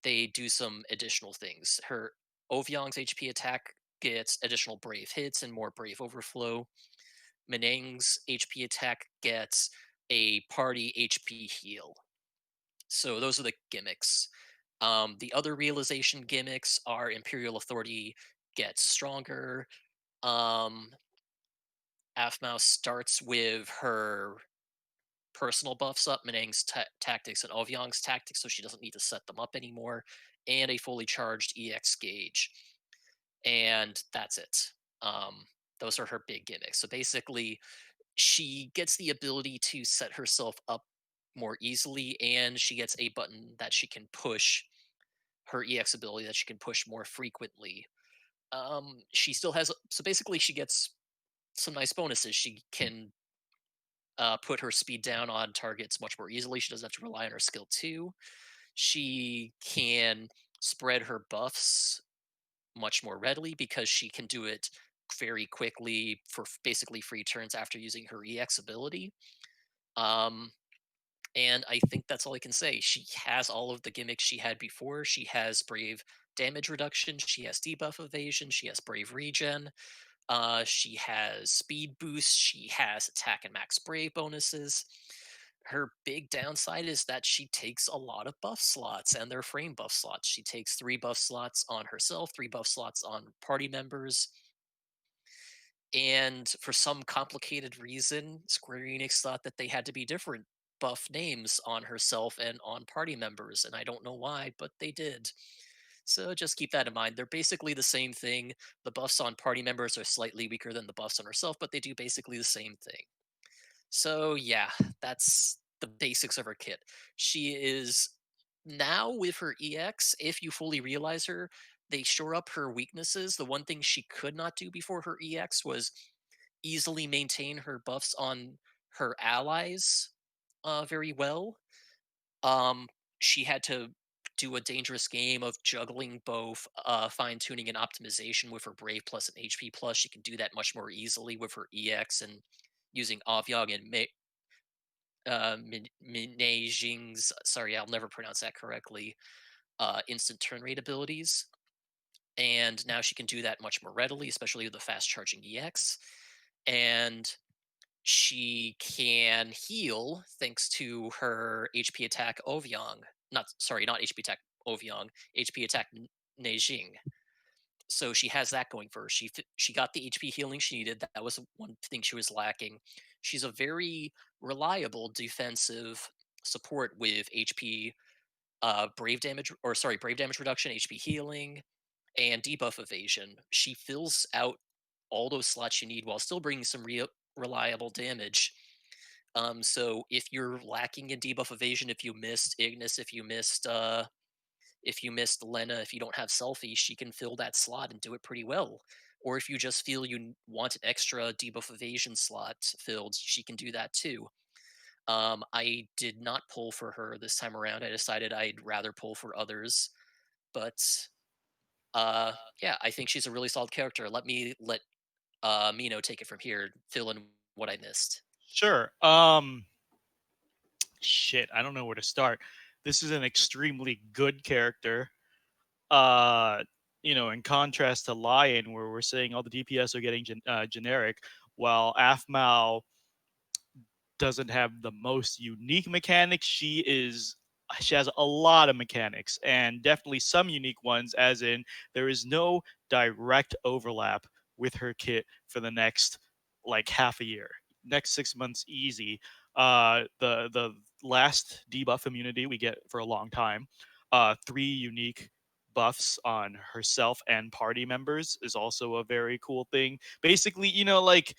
they do some additional things. Her Ovyong's HP attack gets additional brave hits and more brave overflow. Meneng's HP attack gets a party HP heal. So those are the gimmicks. The other realization gimmicks are Imperial Authority gets stronger. Aphmau starts with her personal buffs up, Meneng's tactics and Ovyong's tactics, so she doesn't need to set them up anymore, and a fully charged EX gauge. And that's it. Those are her big gimmicks. So basically, she gets the ability to set herself up more easily, and she gets a button that she can push, her EX ability that she can push more frequently. She still has, so basically, she gets some nice bonuses. She can put her speed down on targets much more easily. She doesn't have to rely on her skill 2. She can spread her buffs much more readily because she can do it very quickly for basically free turns after using her EX ability. And I think that's all I can say. She has all of the gimmicks she had before. She has Brave damage reduction. She has debuff evasion. She has Brave regen. She has speed boost. She has attack and max brave bonuses. Her big downside is that she takes a lot of buff slots, and they're frame buff slots. She takes 3 buff slots on herself, 3 buff slots on party members. And for some complicated reason, Square Enix thought that they had to be different buff names on herself and on party members, and I don't know why, but they did. So just keep that in mind. They're basically the same thing. The buffs on party members are slightly weaker than the buffs on herself, but they do basically the same thing. So yeah, that's the basics of her kit. She is now with her EX, if you fully realize her, they shore up her weaknesses. The one thing she could not do before her EX was easily maintain her buffs on her allies very well. She had to do a dangerous game of juggling both fine tuning and optimization with her Brave Plus and HP Plus. She can do that much more easily with her EX and using Ovyong and Minajing's, sorry, I'll never pronounce that correctly, instant turn rate abilities. And now she can do that much more readily, especially with the fast charging EX. And she can heal thanks to her HP attack Ovyong. Not HP attack Ovyong, HP attack Neijing. So she has that going for her. She got the HP healing she needed. That was one thing she was lacking. She's a very reliable defensive support with HP brave damage reduction, HP healing, and debuff evasion. She fills out all those slots you need while still bringing some reliable damage. So if you're lacking in debuff evasion, if you missed Ignis, if you missed Lena, if you don't have selfie, she can fill that slot and do it pretty well. Or if you just feel you want an extra debuff evasion slot filled, she can do that too. I did not pull for her this time around. I decided I'd rather pull for others, but yeah, I think she's a really solid character. Let Mino take it from here, fill in what I missed. Sure. Shit, I don't know where to start. This is an extremely good character. Uh, in contrast to Lion, where we're saying all the DPS are getting generic, while Aphmau doesn't have the most unique mechanics. She has a lot of mechanics and definitely some unique ones, as in there is no direct overlap with her kit for the next like half a year. Next 6 months easy. The last debuff immunity we get for a long time. Three unique buffs on herself and party members is also a very cool thing. Basically, like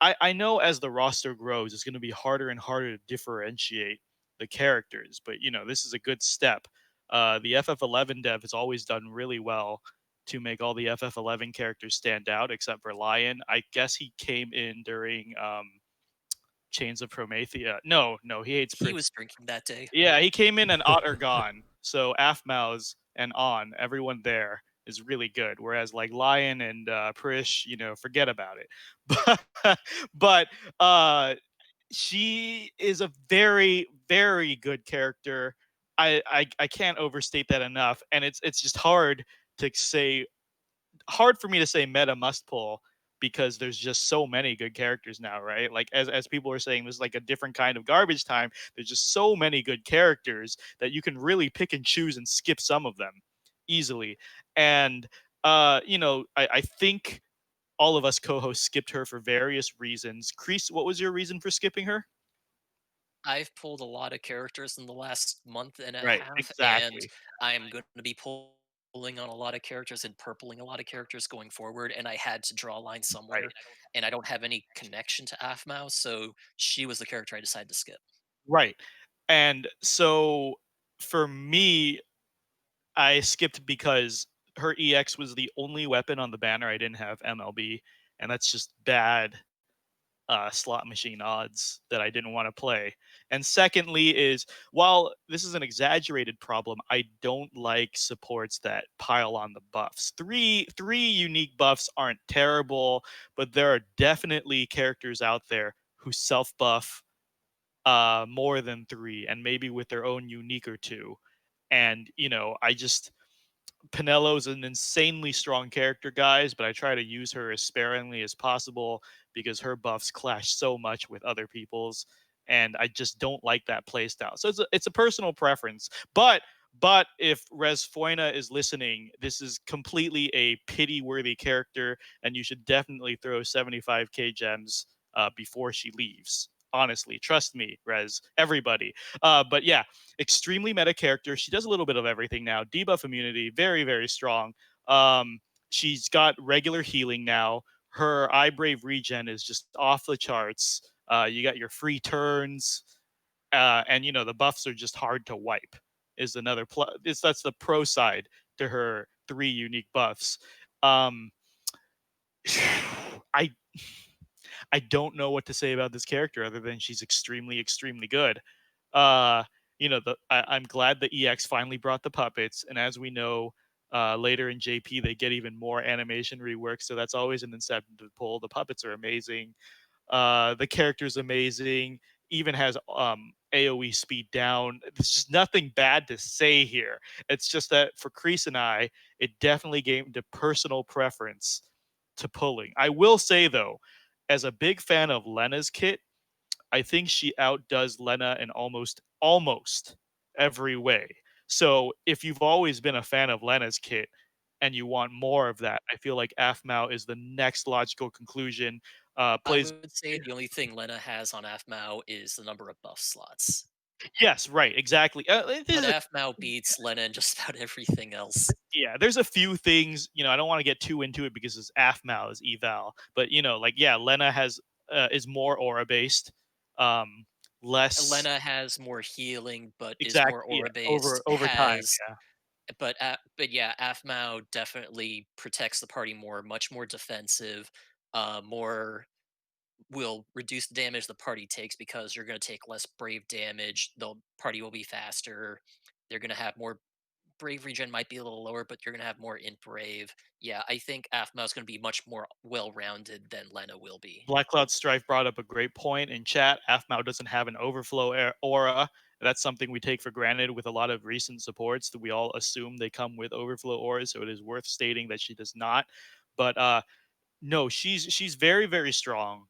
I know as the roster grows, it's going to be harder and harder to differentiate the characters, but this is a good step. The FF11 dev has always done really well to make all the FF11 characters stand out, except for Lion. I guess he came in during Chains of Promethea. No, he hates He was drinking that day. yeah, he came in and Ottergon. So Aphmau's and On, everyone there is really good. Whereas like Lion and Prish, forget about it. But she is a very, very good character. I can't overstate that enough. And it's just hard for me to say meta must pull because there's just so many good characters now, right? Like as people are saying, this is like a different kind of garbage time. There's just so many good characters that you can really pick and choose and skip some of them easily. And I think all of us co-hosts skipped her for various reasons. Kreese, what was your reason for skipping her? I've pulled a lot of characters in the last month and a Right, half, and exactly. I'm going to be pulling on a lot of characters and purpling a lot of characters going forward. And I had to draw a line Right. somewhere, and I don't have any connection to Aphmau, so she was the character I decided to skip. Right. And so for me, I skipped because her EX was the only weapon on the banner I didn't have MLB, and that's just bad slot machine odds that I didn't want to play. And secondly, is while this is an exaggerated problem, I don't like supports that pile on the buffs. Three unique buffs aren't terrible, but there are definitely characters out there who self buff more than three, and maybe with their own unique or two. And I just Pinello's an insanely strong character, guys, but I try to use her as sparingly as possible because her buffs clash so much with other people's, and I just don't like that playstyle. So it's a personal preference. But if Resfoina is listening, this is completely a pity-worthy character, and you should definitely throw 75k gems before she leaves. Honestly, trust me, Res. Everybody. But yeah, extremely meta character. She does a little bit of everything now. Debuff immunity, very, very strong. She's got regular healing now. Her Eye Brave regen is just off the charts. You got your free turns, and the buffs are just hard to wipe. Is another that's the pro side to her three unique buffs. I I don't know what to say about this character other than she's extremely, extremely good. Uh, I'm glad the EX finally brought the puppets, and as we know, later in JP they get even more animation rework, so that's always an incentive to pull. The puppets are amazing. The character's amazing. Even has AOE speed down. There's just nothing bad to say here. It's just that for Kreese and I, it definitely gave the personal preference to pulling. I will say though, as a big fan of Lena's kit, I think she outdoes Lena in almost every way. So if you've always been a fan of Lena's kit and you want more of that, I feel like Aphmau is the next logical conclusion. I Plays would say the only thing Lena has on Aphmau is the number of buff slots. yes, right, exactly. But Aphmau beats Lena in just about everything else. Yeah, there's a few things, I don't want to get too into it because it's Aphmau's eval, but like yeah, Lena has is more aura based, less Lena has more healing, but is more exactly, yeah, aura based. over time, Has yeah. but yeah, Aphmau definitely protects the party more, much more defensive, more will reduce the damage the party takes because you're going to take less brave damage. The party will be faster. They're going to have more brave regen, might be a little lower, but you're going to have more int brave. Yeah, I think Aphmau is going to be much more well rounded than Lena will be. Black Cloud Strife brought up a great point in chat. Aphmau doesn't have an overflow aura. That's something we take for granted with a lot of recent supports, that we all assume they come with overflow auras, so it is worth stating that she does not. But no, she's very, very strong.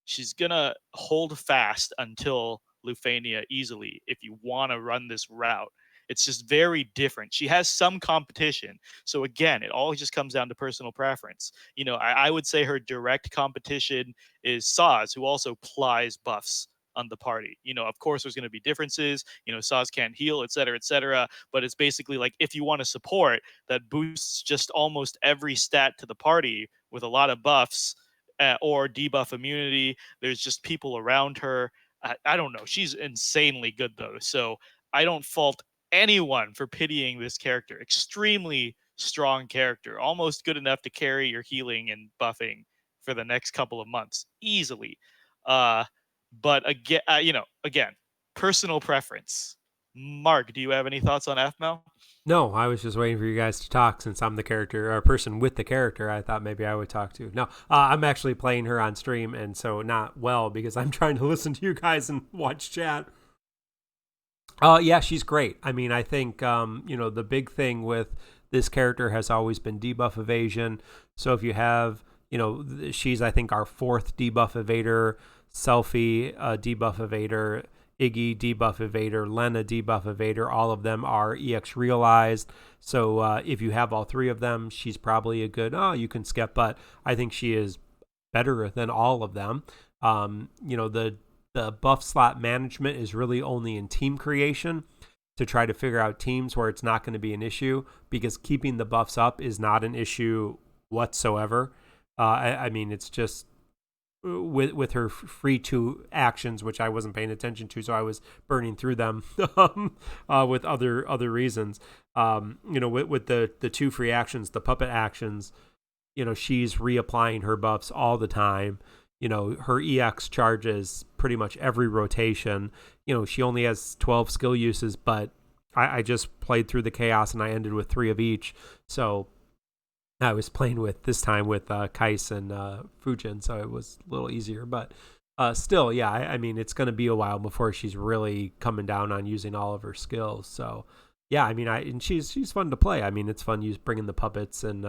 She's gonna hold fast until Lufania easily if you want to run this route. It's just very different. She has some competition. So again, it all just comes down to personal preference. You know, I would say her direct competition is Saz, who also plies buffs on the party. You know, of course there's going to be differences. You know, Saz can't heal, et cetera, but it's basically like, if you want to support that boosts just almost every stat to the party with a lot of buffs, or debuff immunity, there's just people around her. I don't know. She's insanely good though. So I don't fault anyone for pitying this character. Extremely strong character, almost good enough to carry your healing and buffing for the next couple of months easily. But again, again, personal preference. Mark, do you have any thoughts on Aphmau? No, I was just waiting for you guys to talk since I'm the character or person with the character. I thought maybe I would talk to. No, I'm actually playing her on stream, and so not well because I'm trying to listen to you guys and watch chat. Yeah, she's great. I mean, I think, the big thing with this character has always been debuff evasion. So if you have, she's, I think, our 4th debuff evader, Selfie, debuff evader, Iggy, debuff evader, Lena, debuff evader. All of them are EX realized. So if you have all 3 of them, she's probably a good, you can skip. But I think she is better than all of them. The buff slot management is really only in team creation to try to figure out teams where it's not going to be an issue, because keeping the buffs up is not an issue whatsoever. I mean, it's just with her free 2 actions, which I wasn't paying attention to, so I was burning through them with other reasons. With the 2 free actions, the puppet actions, she's reapplying her buffs all the time. Her EX charges pretty much every rotation. She only has 12 skill uses, but I just played through the chaos and I ended with 3 of each. So I was playing this time with Kais and Fujin, so it was a little easier. But still, yeah, I mean, it's going to be a while before she's really coming down on using all of her skills. So yeah, I mean, and she's fun to play. I mean, it's fun bringing the puppets and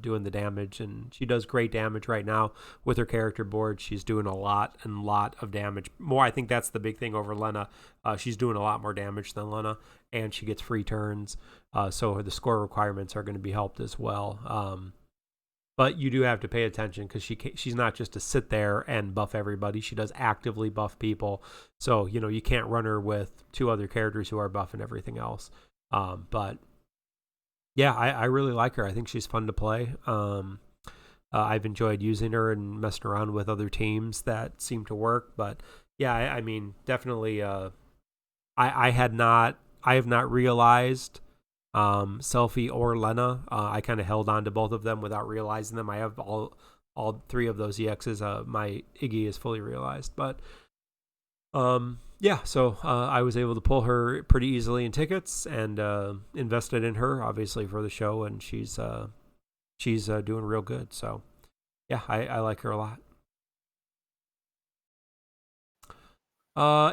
doing the damage, and she does great damage right now with her character board. She's doing a lot of damage. More, I think that's the big thing over Lena. She's doing a lot more damage than Lena, and she gets free turns. So the score requirements are going to be helped as well. But you do have to pay attention because she's not just to sit there and buff everybody. She does actively buff people. So, you can't run her with 2 other characters who are buffing everything else. But yeah, I really like her. I think she's fun to play. I've enjoyed using her and messing around with other teams that seem to work. But yeah, I mean, definitely, I have not realized Selfie or Lena. I kind of held on to both of them without realizing them. I have all 3 of those EXs. My Iggy is fully realized, but yeah, so I was able to pull her pretty easily in tickets and invested in her, obviously, for the show, and she's doing real good. So yeah, I like her a lot.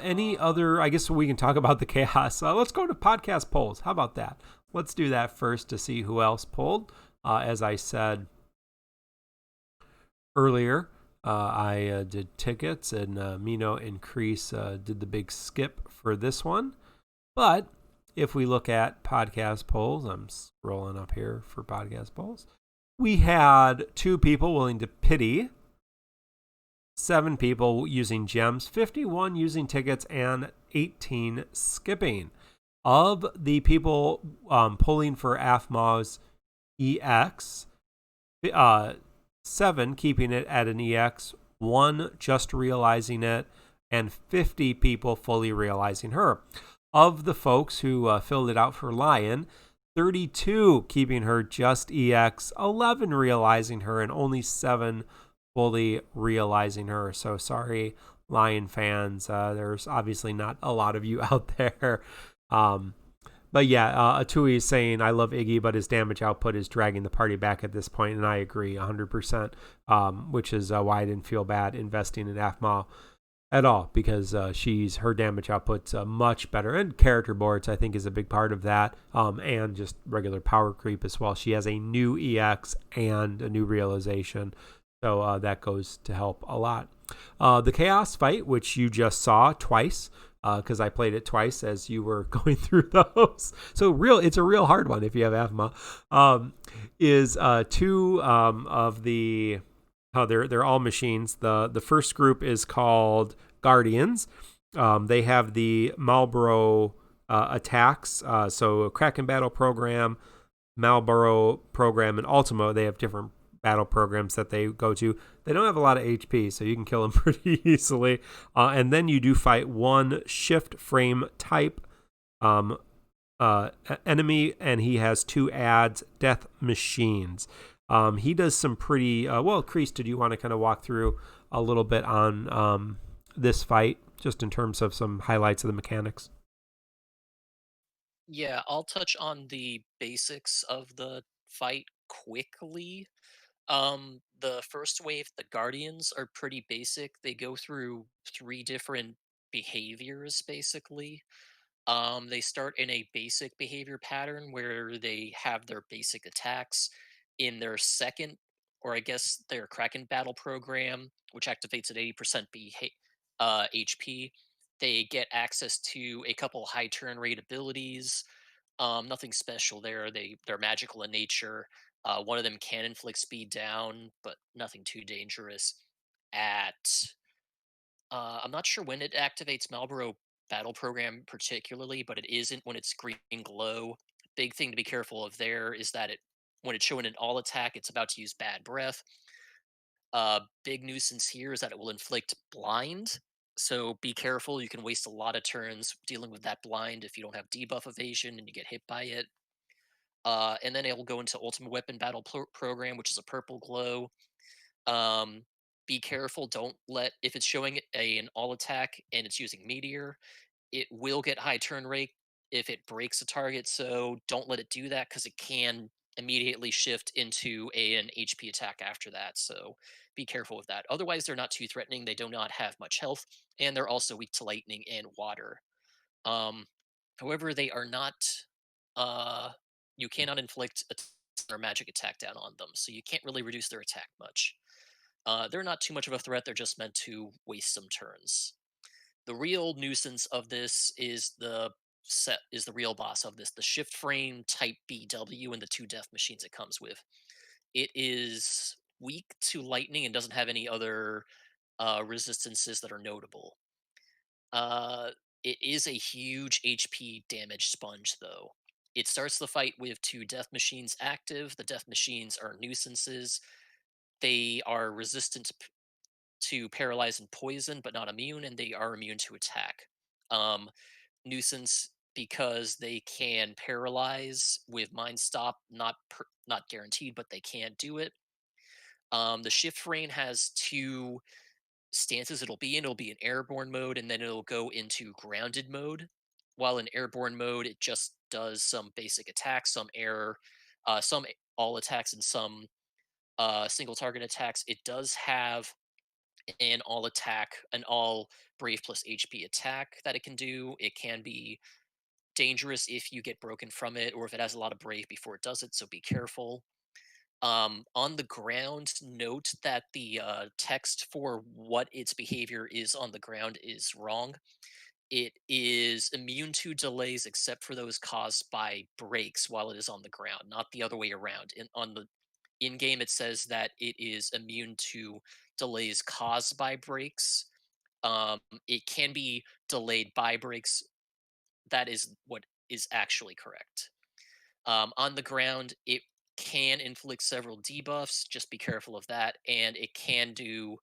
Any other, I guess we can talk about the chaos. Let's go to podcast polls. How about that? Let's do that first to see who else pulled. As I said earlier, I did tickets, and Mino and Crease did the big skip for this one. But if we look at podcast polls, I'm scrolling up here for podcast polls. We had 2 people willing to pity, 7 people using gems, 51 using tickets, and 18 skipping. Of the people pulling for Aphmau's EX, 7 keeping it at an EX, 1 just realizing it, and 50 people fully realizing her. Of the folks who filled it out for Lion, 32 keeping her just EX, 11 realizing her, and only 7 fully realizing her. So sorry, Lion fans. There's obviously not a lot of you out there. But yeah, Atui is saying, I love Iggy, but his damage output is dragging the party back at this point, and I agree 100%, which is why I didn't feel bad investing in Aphmau at all, because her damage output's much better, and character boards I think is a big part of that, and just regular power creep as well. She has a new EX and a new realization, so that goes to help a lot. The Chaos fight, which you just saw twice, because I played it twice as you were going through those. So it's a real hard one if you have Aphmau. Is two of the they're all machines. The first group is called Guardians. They have the Marlboro attacks. So Kraken Battle Program, Marlboro Program, and Ultimo. They have different battle programs that they go to. They don't have a lot of HP, so you can kill them pretty easily. And then you do fight one shift frame type enemy, and he has 2 adds, Death Machines. He does some pretty well. Kreese, did you want to kind of walk through a little bit on this fight, just in terms of some highlights of the mechanics? Yeah, I'll touch on the basics of the fight quickly. The first wave, the Guardians, are pretty basic. They go through 3 different behaviors, basically. They start in a basic behavior pattern where they have their basic attacks. In their second, or I guess their Kraken battle program, which activates at 80% HP, they get access to a couple high turn rate abilities. Nothing special there. They're magical in nature. One of them can inflict speed down, but nothing too dangerous. At I'm not sure when it activates Marlboro Battle Program particularly, but it isn't when it's green glow. Big thing to be careful of there is that when it's showing an all attack, it's about to use bad breath. Big nuisance here is that it will inflict blind. So be careful. You can waste a lot of turns dealing with that blind if you don't have debuff evasion and you get hit by it. And then it will go into Ultimate Weapon Battle Program, which is a purple glow. Um, be careful. Don't let, if it's showing an all attack and it's using Meteor, it will get high turn rate if it breaks a target. So don't let it do that because it can immediately shift into an HP attack after that. So be careful with that. Otherwise, they're not too threatening. They do not have much health, and they're also weak to lightning and water. Um, However, they are not. Uh, you cannot inflict or magic attack down on them, so you can't really reduce their attack much. They're not too much of a threat. They're just meant to waste some turns. The real nuisance of this is the real boss of this, the shift frame type BW and the 2 death machines it comes with. It is weak to lightning and doesn't have any other resistances that are notable. Uh, it is a huge HP damage sponge, though. It starts the fight with 2 death machines active. The death machines are nuisances. They are resistant to paralyze and poison, but not immune, and they are immune to attack. Nuisance because they can paralyze with Mind Stop, not guaranteed, but they can do it. The Shift Rain has 2 stances it'll be in. It'll be in airborne mode, and then it'll go into grounded mode. While in airborne mode, it just does some basic attacks, some air, some all attacks, and some single target attacks. It does have an all brave plus HP attack that it can do. It can be dangerous if you get broken from it or if it has a lot of brave before it does it, so be careful. On the ground, note that the text for what its behavior is on the ground is wrong. It is immune to delays except for those caused by breaks while it is on the ground, not the other way around. On the in game, it says that it is immune to delays caused by breaks. It can be delayed by breaks. That is what is actually correct. On the ground, it can inflict several debuffs. Just be careful of that, and it can do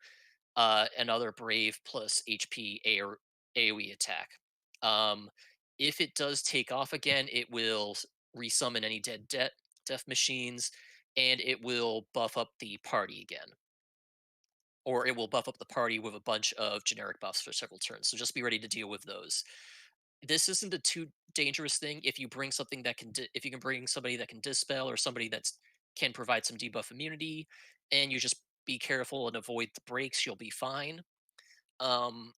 another Brave plus HP AOE attack. Um, if it does take off again, it will resummon any death machines, and it will buff up the party again. or it will buff up the party with a bunch of generic buffs for several turns. So just be ready to deal with those. This isn't a too dangerous thing if you bring something that can if you can bring somebody that can dispel, or somebody that's can provide some debuff immunity, and you just be careful and avoid the breaks, you'll be fine.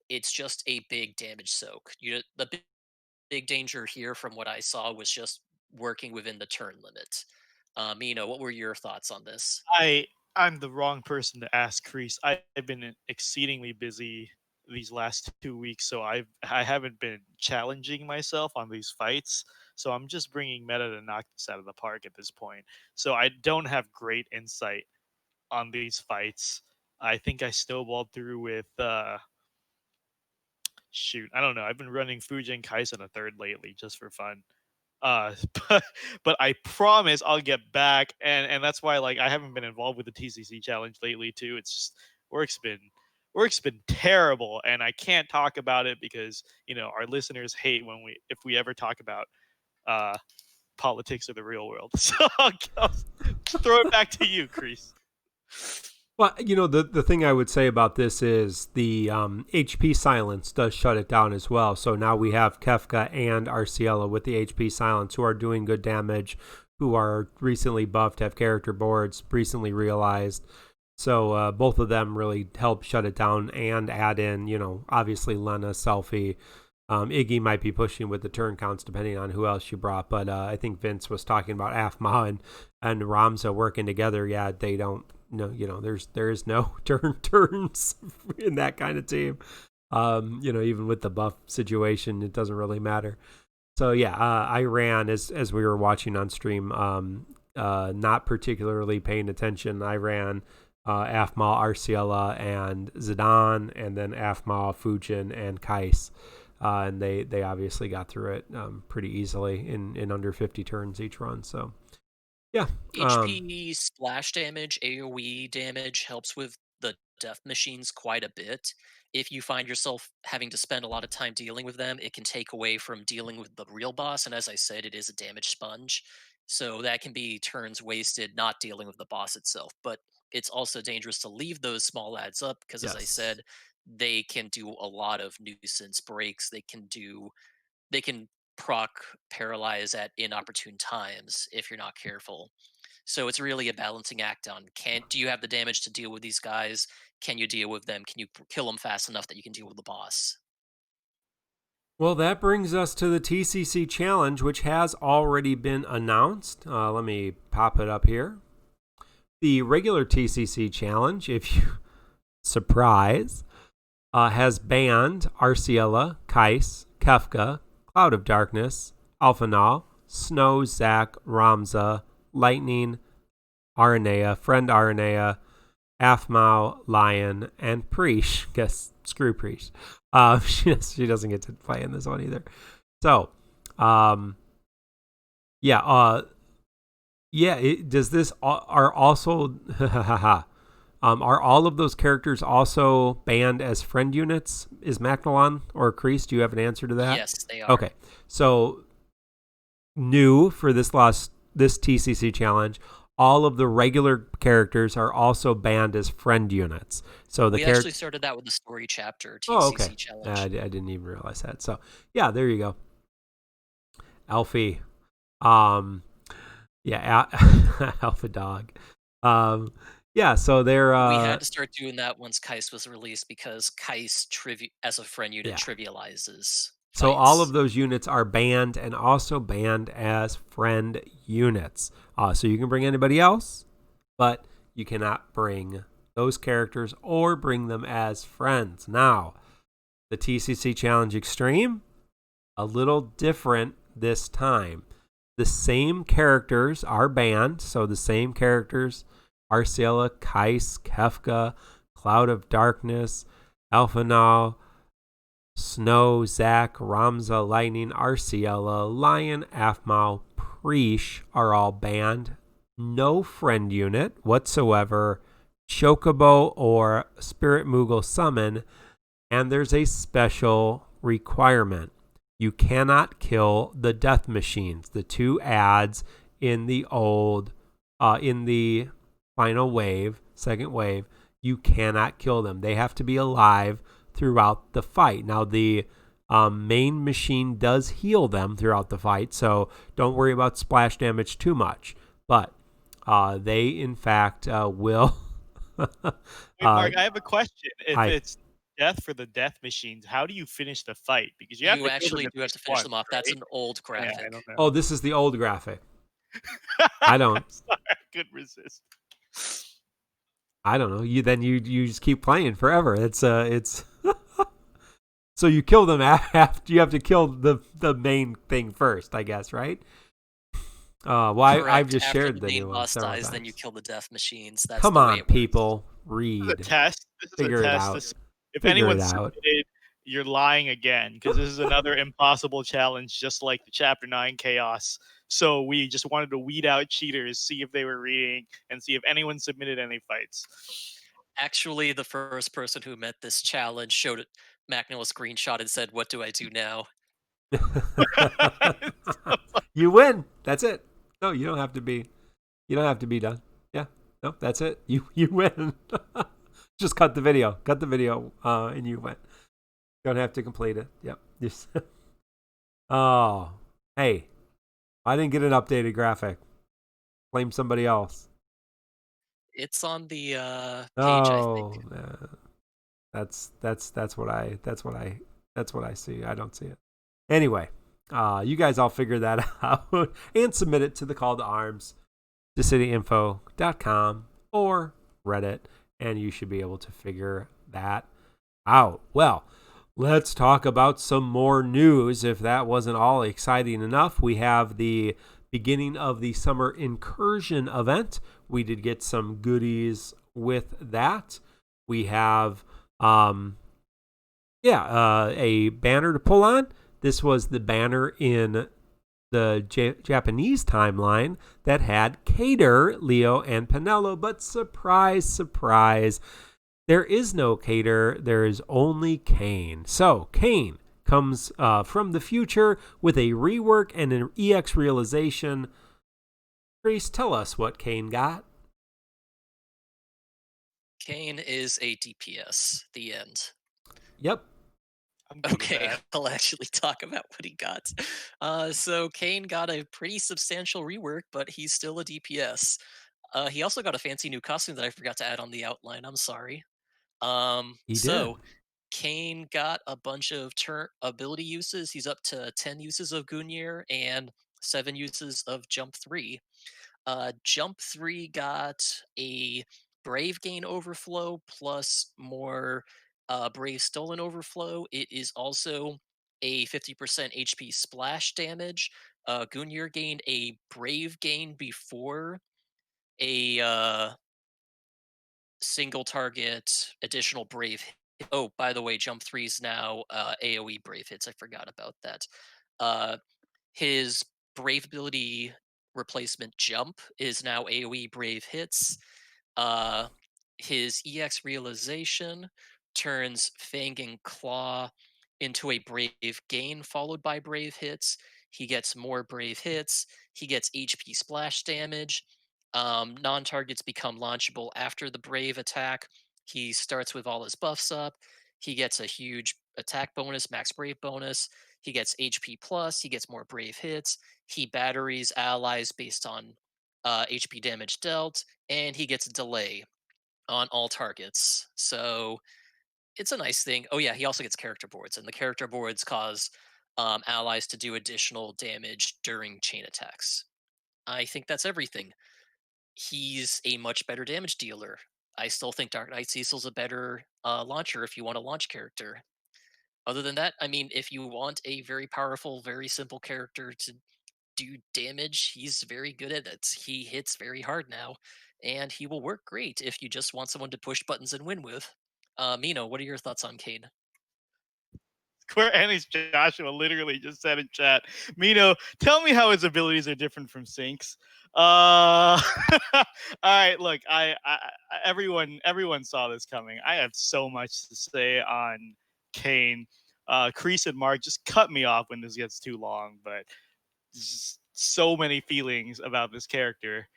It's just a big damage soak. The big danger here from what I saw was just working within the turn limit. Mino, what were your thoughts on this? I'm the wrong person to ask, Kreese. I've been exceedingly busy these last 2 weeks, so I haven't been challenging myself on these fights. So I'm just bringing meta to knock this out of the park at this point. So I don't have great insight on these fights. I think I snowballed through with shoot, I don't know. I've been running Fujin Kaisen a third lately just for fun. Uh, but I promise I'll get back, and that's why like I haven't been involved with the TCC challenge lately too. It's just work's been terrible, and I can't talk about it because our listeners hate when if we ever talk about politics of the real world. So I'll throw it back to you, Kreese. Well, the thing I would say about this is the HP silence does shut it down as well. So now we have Kefka and Arciela with the HP silence who are doing good damage, who are recently buffed, have character boards, recently realized. So both of them really help shut it down and add in, obviously Lena, Selfie. Iggy might be pushing with the turn counts depending on who else you brought. But I think Vince was talking about Aphmau and Ramza working together. Yeah, they don't. No, there's no turns in that kind of team. Even with the buff situation, it doesn't really matter. So yeah, I ran as we were watching on stream, not particularly paying attention. I ran Aphmau, Arciela, and Zidane, and then Aphmau, Fujin, and Kais. And they obviously got through it pretty easily in under 50 turns each run. So. Yeah. HP splash damage, AoE damage helps with the death machines quite a bit. If you find yourself having to spend a lot of time dealing with them, it can take away from dealing with the real boss. And as I said, it is a damage sponge. So that can be turns wasted not dealing with the boss itself. But it's also dangerous to leave those small adds up because, as I said, they can do a lot of nuisance breaks. They can proc paralyze at inopportune times if you're not careful. So it's really a balancing act on do you have the damage to deal with these guys? Can you deal with them? Can you kill them fast enough that you can deal with the boss? Well, that brings us to the TCC Challenge, which has already been announced. Let me pop it up here. The regular TCC Challenge, if you surprise, has banned Arciela, Kais, Kefka, Cloud of Darkness, Aphmau, Snow, Zac, Ramza, Lightning, Aranea, Friend Aranea, Aphmau, Lion, and Preesh. Guess screw Preesh. She doesn't get to play in this one either. So, does this are also are all of those characters also banned as friend units? Is Macnalon or Kreese? Do you have an answer to that? Yes, they are. Okay. So new for this TCC challenge, all of the regular characters are also banned as friend units. So we actually started that with the story chapter TCC challenge. I didn't even realize that. So yeah, there you go. Alfie. Alpha dog. Yeah, so they're... we had to start doing that once Kais was released because Kais, as a friend unit, trivializes fights. So all of those units are banned and also banned as friend units. So you can bring anybody else, but you cannot bring those characters or bring them as friends. Now, the TCC Challenge X-Treme, a little different this time. The same characters are banned, so the same characters... Arciela, Kais, Kefka, Cloud of Darkness, Aphmau, Snow, Zac, Ramza, Lightning, Arciela, Lion, Aphmau, Preesh are all banned. No friend unit whatsoever, Chocobo or Spirit Moogle Summon, and there's a special requirement. You cannot kill the death machines, the two ads in the final wave, second wave. you cannot kill them. They have to be alive throughout the fight. Now, the main machine does heal them throughout the fight, so don't worry about splash damage too much. But they, in fact, will... Wait, Mark, I have a question. If it's death for the death machines, how do you finish the fight? Because you actually do have to finish them off. Right? That's an old graphic. Yeah, I don't know. Oh, this is the old graphic. I don't. I'm sorry, I couldn't resist. I don't know. You just keep playing forever. It's so you kill them after you have to kill the main thing first, I guess, right? Well, I've just after shared the new main one boss several dies, times. then you kill the death machines. That's Come the way on, it works. people, read. This is a test. Figure it out. If Figure anyone it out. submitted, you're lying again, because this is another impossible challenge, just like the Chapter 9 Chaos. So we just wanted to weed out cheaters, see if they were reading, and see if anyone submitted any fights. Actually, the first person who met this challenge showed it Macnil a screenshot and said, "What do I do now?" You win. That's it. No, you don't have to be. You don't have to be done. Yeah. No, that's it. You win. Just cut the video. Cut the video, and you win. Don't have to complete it. Yep. Just oh, hey, I didn't get an updated graphic. Blame somebody else. It's on the page, Oh, I think. That's what I see. I don't see it. Anyway, you guys all figure that out and submit it to the call to arms, thecityinfo.com or Reddit, and you should be able to figure that out. Well, let's talk about some more news. If that wasn't all exciting enough, we have the beginning of the summer Incursion event. We did get some goodies with that. We have a banner to pull on. This was the banner in the Japanese timeline that had Kater, Leo, and Penelo, but surprise, there is no Kater, there is only Kain. So Kain comes from the future with a rework and an EX realization. Grace, tell us what Kain got. Kain is a DPS. The end. Yep. Okay, I'll actually talk about what he got. So Kain got a pretty substantial rework, but he's still a DPS. He also got a fancy new costume that I forgot to add on the outline. I'm sorry. He did. Kain got a bunch of ability uses. He's up to 10 uses of Gungnir and 7 uses of Jump 3. Jump 3 got a Brave Gain Overflow plus more Brave Stolen Overflow. It is also a 50% HP splash damage. Gungnir gained a Brave Gain before a single target additional Brave hit. Oh, by the way, Jump 3 is now AoE Brave hits. I forgot about that. His Brave ability replacement Jump is now AoE Brave hits. His EX realization turns Fang and Claw into a Brave Gain followed by Brave hits. He gets more Brave hits. He gets HP splash damage. Non-targets become launchable after the Brave attack. He starts with all his buffs up. He gets a huge attack bonus, max Brave bonus. He gets HP plus. He gets more Brave hits. He batteries allies based on HP damage dealt, and he gets a delay on all targets. So it's a nice thing. Oh yeah, he also gets character boards, and the character boards cause allies to do additional damage during chain attacks. I think that's everything. He's a much better damage dealer. I still think Dark Knight Cecil's a better launcher if you want a launch character. Other than that, I mean, if you want a very powerful, very simple character to do damage, he's very good at it. He hits very hard now, and he will work great if you just want someone to push buttons and win with. Mino, what are your thoughts on Kain? Square Enix Joshua literally just said in chat, Mino, tell me how his abilities are different from Sync's. All right, look, I everyone saw this coming. I have so much to say on Kain. Kreese and Mark, just cut me off when this gets too long, but just so many feelings about this character.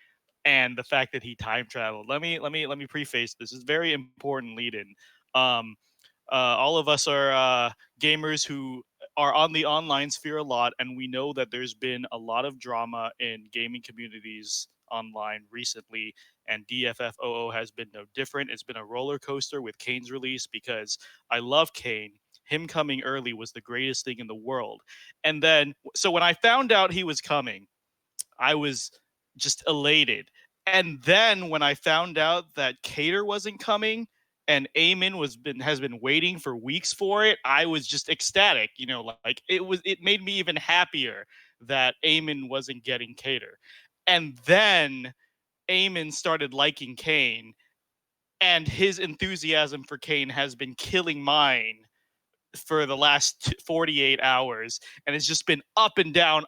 and the fact that he time traveled. Let me preface this. Is very important lead in. All of us are gamers who are on the online sphere a lot, and we know that there's been a lot of drama in gaming communities online recently, and DFFOO has been no different. It's been a roller coaster with Kain's release, because I love Kain. Him coming early was the greatest thing in the world. And then, so when I found out he was coming, I was just elated. And then when I found out that Cater wasn't coming and Eamon has been waiting for weeks for it, I was just ecstatic. You know, like it made me even happier that Eamon wasn't getting Cater. And then Eamon started liking Kain, and his enthusiasm for Kain has been killing mine for the last 48 hours, and it's just been up and down,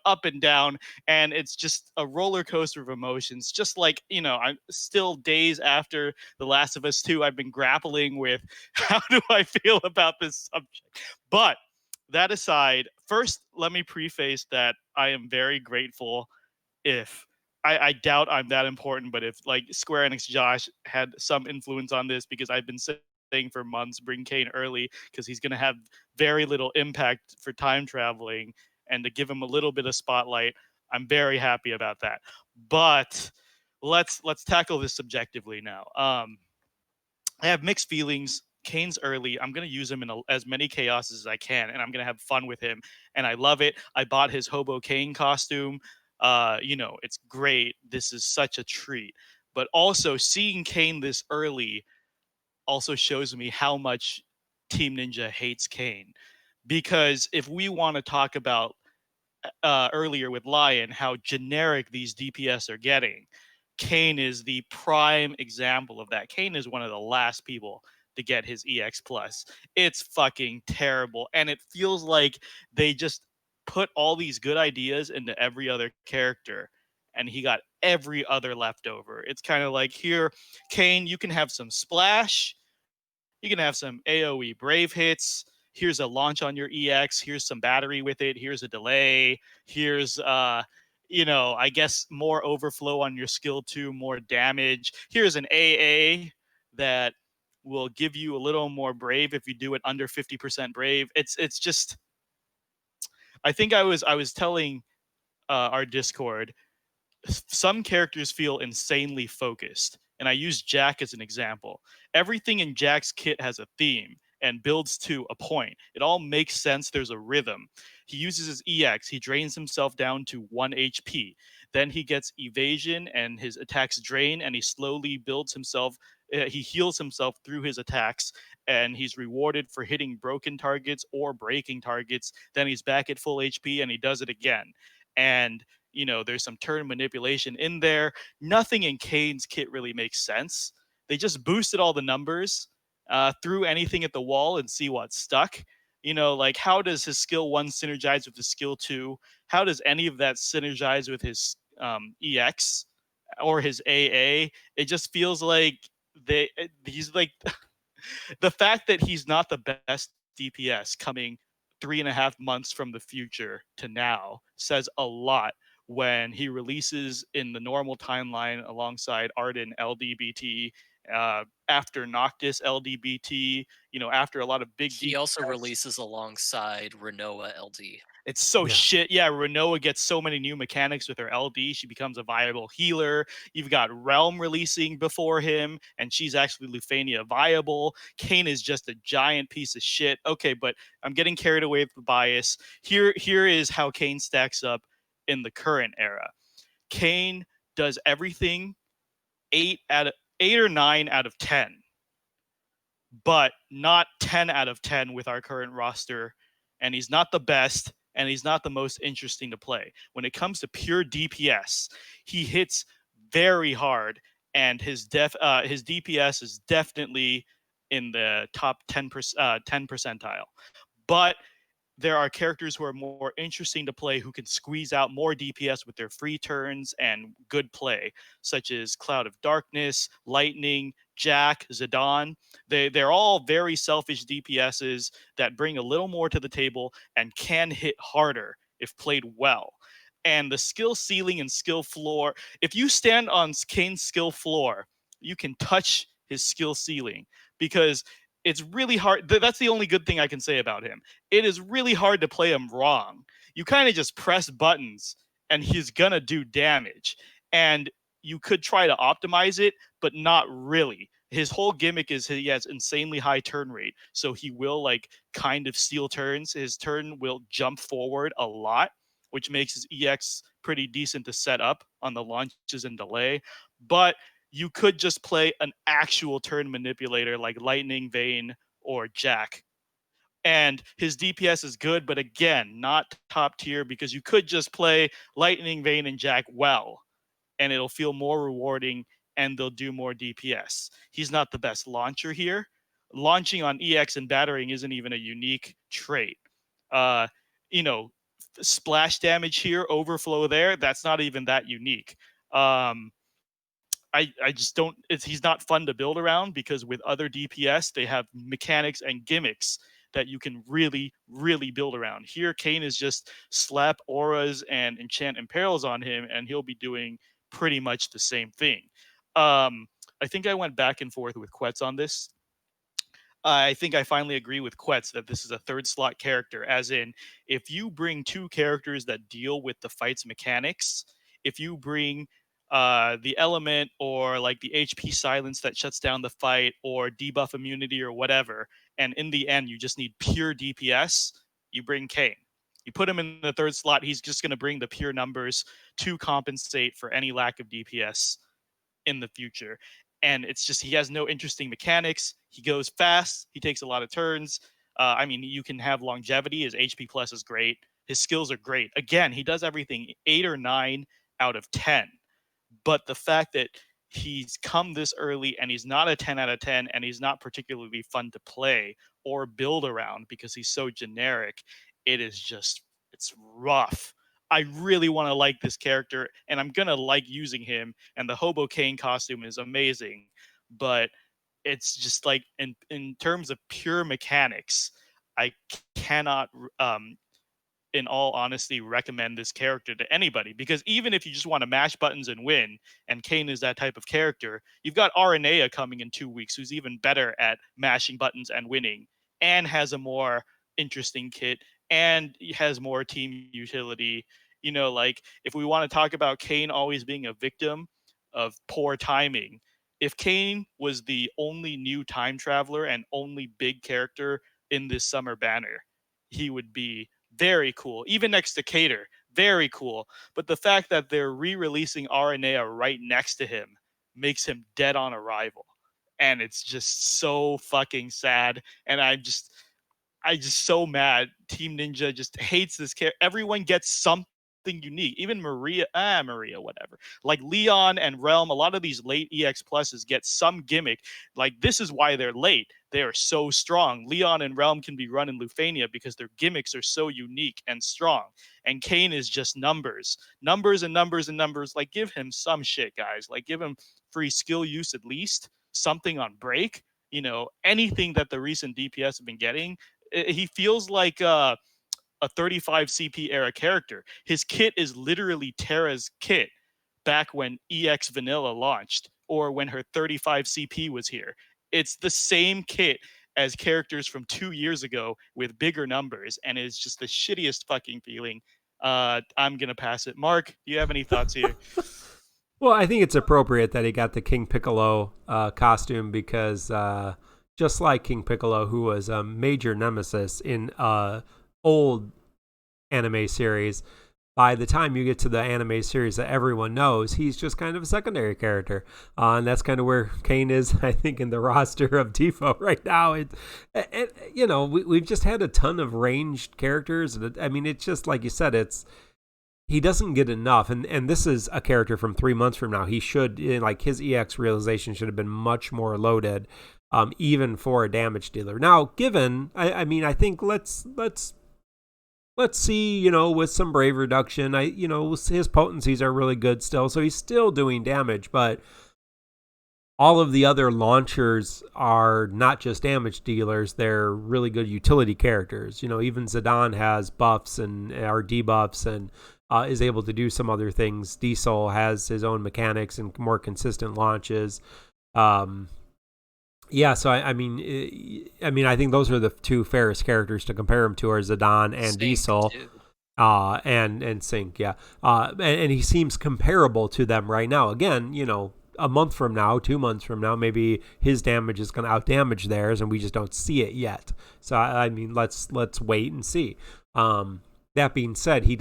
and it's just a roller coaster of emotions. Just like, you know, I'm still days after The Last of Us 2, I've been grappling with how do I feel about this subject. But that aside, first let me preface that I am very grateful. If I doubt I'm that important, but if like Square Enix Josh had some influence on this, because I've been saying for months, bring Kain early, because he's going to have very little impact for time traveling, and to give him a little bit of spotlight, I'm very happy about that. But let's tackle this subjectively now. I have mixed feelings. Kain's early. I'm going to use him in as many chaoses as I can, and I'm going to have fun with him, and I love it. I bought his Hobo Kain costume. You know, it's great. This is such a treat. But also, seeing Kain this early also shows me how much Team Ninja hates Kain. Because if we want to talk about earlier with Lion, how generic these DPS are getting, Kain is the prime example of that. Kain is one of the last people to get his EX plus. It's fucking terrible, and it feels like they just put all these good ideas into every other character, and he got every other leftover. It's kind of like, here, Kain, you can have some splash, you can have some AoE brave hits. Here's a launch on your EX. Here's some battery with it. Here's a delay. Here's you know, I guess more overflow on your skill 2, more damage. Here's an AA that will give you a little more brave if you do it under 50% brave. It's just, I think I was telling our Discord, some characters feel insanely focused, and I use Jack as an example. Everything in Jack's kit has a theme and builds to a point. It all makes sense. There's a rhythm. He uses his EX. He drains himself down to 1 HP. Then he gets evasion and his attacks drain, and he slowly builds himself. He heals himself through his attacks, and he's rewarded for hitting broken targets or breaking targets. Then he's back at full HP, and he does it again. And you know, there's some turn manipulation in there. Nothing in Kain's kit really makes sense. They just boosted all the numbers, threw anything at the wall and see what stuck. You know, like, how does his skill 1 synergize with his skill 2? How does any of that synergize with his EX or his AA? It just feels like he's like the fact that he's not the best DPS coming 3.5 months from the future to now says a lot, when he releases in the normal timeline alongside Arden LDBT, after Noctis LDBT, you know, after a lot of big He DPS. also releases alongside Renoa LD. It's so shit. Yeah, Renoa gets so many new mechanics with her LD. She becomes a viable healer. You've got Realm releasing before him, and she's actually Lufania viable. Kain is just a giant piece of shit. Okay, but I'm getting carried away with the bias. Here is how Kain stacks up in the current era. Kain does everything 8 or 9 out of 10, but not 10 out of 10 with our current roster. And he's not the best, and he's not the most interesting to play. When it comes to pure DPS, he hits very hard, and his DPS is definitely in the top 10 percentile. But there are characters who are more interesting to play, who can squeeze out more DPS with their free turns and good play, such as Cloud of Darkness, Lightning, Jack, Zidane. They're all very selfish DPSs that bring a little more to the table and can hit harder if played well. And the skill ceiling and skill floor, if you stand on Kain's skill floor, you can touch his skill ceiling, because it's really hard. That's the only good thing I can say about him. It is really hard to play him wrong. You kind of just press buttons and he's going to do damage. And you could try to optimize it, but not really. His whole gimmick is he has insanely high turn rate. So he will like kind of steal turns. His turn will jump forward a lot, which makes his EX pretty decent to set up on the launches and delay. But you could just play an actual turn manipulator like Lightning, Vayne, or Jack. And his DPS is good, but again, not top tier, because you could just play Lightning, Vayne, and Jack well, and it'll feel more rewarding and they'll do more DPS. He's not the best launcher here. Launching on EX and battering isn't even a unique trait. You know, splash damage here, overflow there, that's not even that unique. I just don't. He's not fun to build around, because with other DPS, they have mechanics and gimmicks that you can really, really build around. Here, Kain is just slap auras and enchant imperils on him, and he'll be doing pretty much the same thing. I think I went back and forth with Quetz on this. I think I finally agree with Quetz that this is a third slot character, as in, if you bring two characters that deal with the fight's mechanics, if you bring the element or like the HP silence that shuts down the fight, or debuff immunity or whatever, and in the end you just need pure DPS, you bring Kain. You put him in the third slot, he's just going to bring the pure numbers to compensate for any lack of DPS in the future. And it's just, he has no interesting mechanics. He goes fast. He takes a lot of turns. I mean, you can have longevity. His HP plus is great. His skills are great. Again, he does everything 8 or 9 out of 10. But the fact that he's come this early and he's not a 10 out of 10, and he's not particularly fun to play or build around because he's so generic, it's rough. I really want to like this character, and I'm going to like using him, and the Hobo Kain costume is amazing, but it's just like, in terms of pure mechanics, I cannot, in all honesty, recommend this character to anybody, because even if you just want to mash buttons and win, and Kain is that type of character, you've got Aranea coming in 2 weeks, who's even better at mashing buttons and winning, and has a more interesting kit, and has more team utility. You know, like, if we want to talk about Kain always being a victim of poor timing, if Kain was the only new time traveler and only big character in this summer banner, he would be very cool, even next to Cater, very cool. But the fact that they're re-releasing Aranea right next to him makes him dead on arrival, and it's just so fucking sad. And I just so mad. Team Ninja just hates this character. Everyone gets something unique. Even Maria, whatever. Like Leon and Realm, a lot of these late EX pluses get some gimmick. Like, this is why they're late. They are so strong. Leon and Realm can be run in Lufania because their gimmicks are so unique and strong. And Kain is just numbers. Numbers and numbers and numbers. Like, give him some shit, guys. Like, give him free skill use at least. Something on break. You know, anything that the recent DPS have been getting. He feels like a 35 CP era character. His kit is literally Terra's kit back when EX Vanilla launched, or when her 35 CP was here. It's the same kit as characters from 2 years ago with bigger numbers, and it's just the shittiest fucking feeling. I'm gonna pass it. Mark, do you have any thoughts here? Well, I think it's appropriate that he got the King Piccolo costume, because just like King Piccolo, who was a major nemesis in old anime series, by the time you get to the anime series that everyone knows, he's just kind of a secondary character. And that's kind of where Kain is, I think, in the roster of Defo right now. You know, we've just had a ton of ranged characters. I mean, it's just like you said, he doesn't get enough. And this is a character from 3 months from now. He should, like, his EX realization should have been much more loaded, even for a damage dealer. Now, given, I mean, I think let's see, you know, with some brave reduction, his potencies are really good still, so he's still doing damage, but all of the other launchers are not just damage dealers, they're really good utility characters. You know, even Zidane has buffs or debuffs, and is able to do some other things. Diesel has his own mechanics and more consistent launches. Yeah, so I mean, I think those are the two fairest characters to compare him to are Zidane and Sync, Diesel, too. and Sync, yeah. And he seems comparable to them right now. Again, a month from now, 2 months from now, maybe his damage is going to outdamage theirs, and we just don't see it yet. So I mean, let's wait and see. That being said, he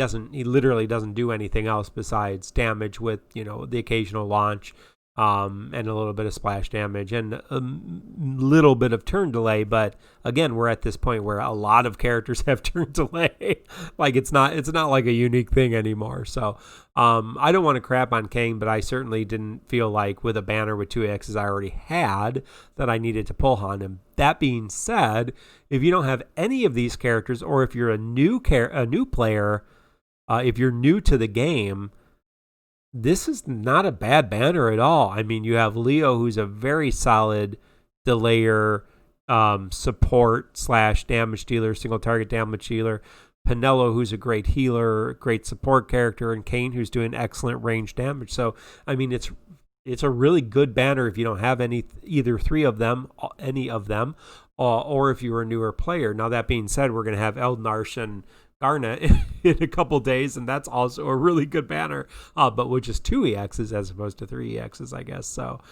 literally doesn't do anything else besides damage with the occasional launch. And a little bit of splash damage and a little bit of turn delay, but again, we're at this point where a lot of characters have turn delay. Like it's not like a unique thing anymore. So I don't want to crap on Kain, but I certainly didn't feel like with a banner with 2EXs I already had that I needed to pull on him. That being said, if you don't have any of these characters, or if you're a new player, if you're new to the game, this is not a bad banner at all. I mean, you have Leo, who's a very solid delayer, support / damage dealer, single target damage dealer. Penelo, who's a great healer, great support character, and Kain, who's doing excellent range damage. So, I mean, it's a really good banner if you don't have either any of them, or if you're a newer player. Now, that being said, we're going to have Eldnarsh and Garnet in a couple days, and that's also a really good banner, but with just 2 EXs as opposed to 3 EXs, I guess. So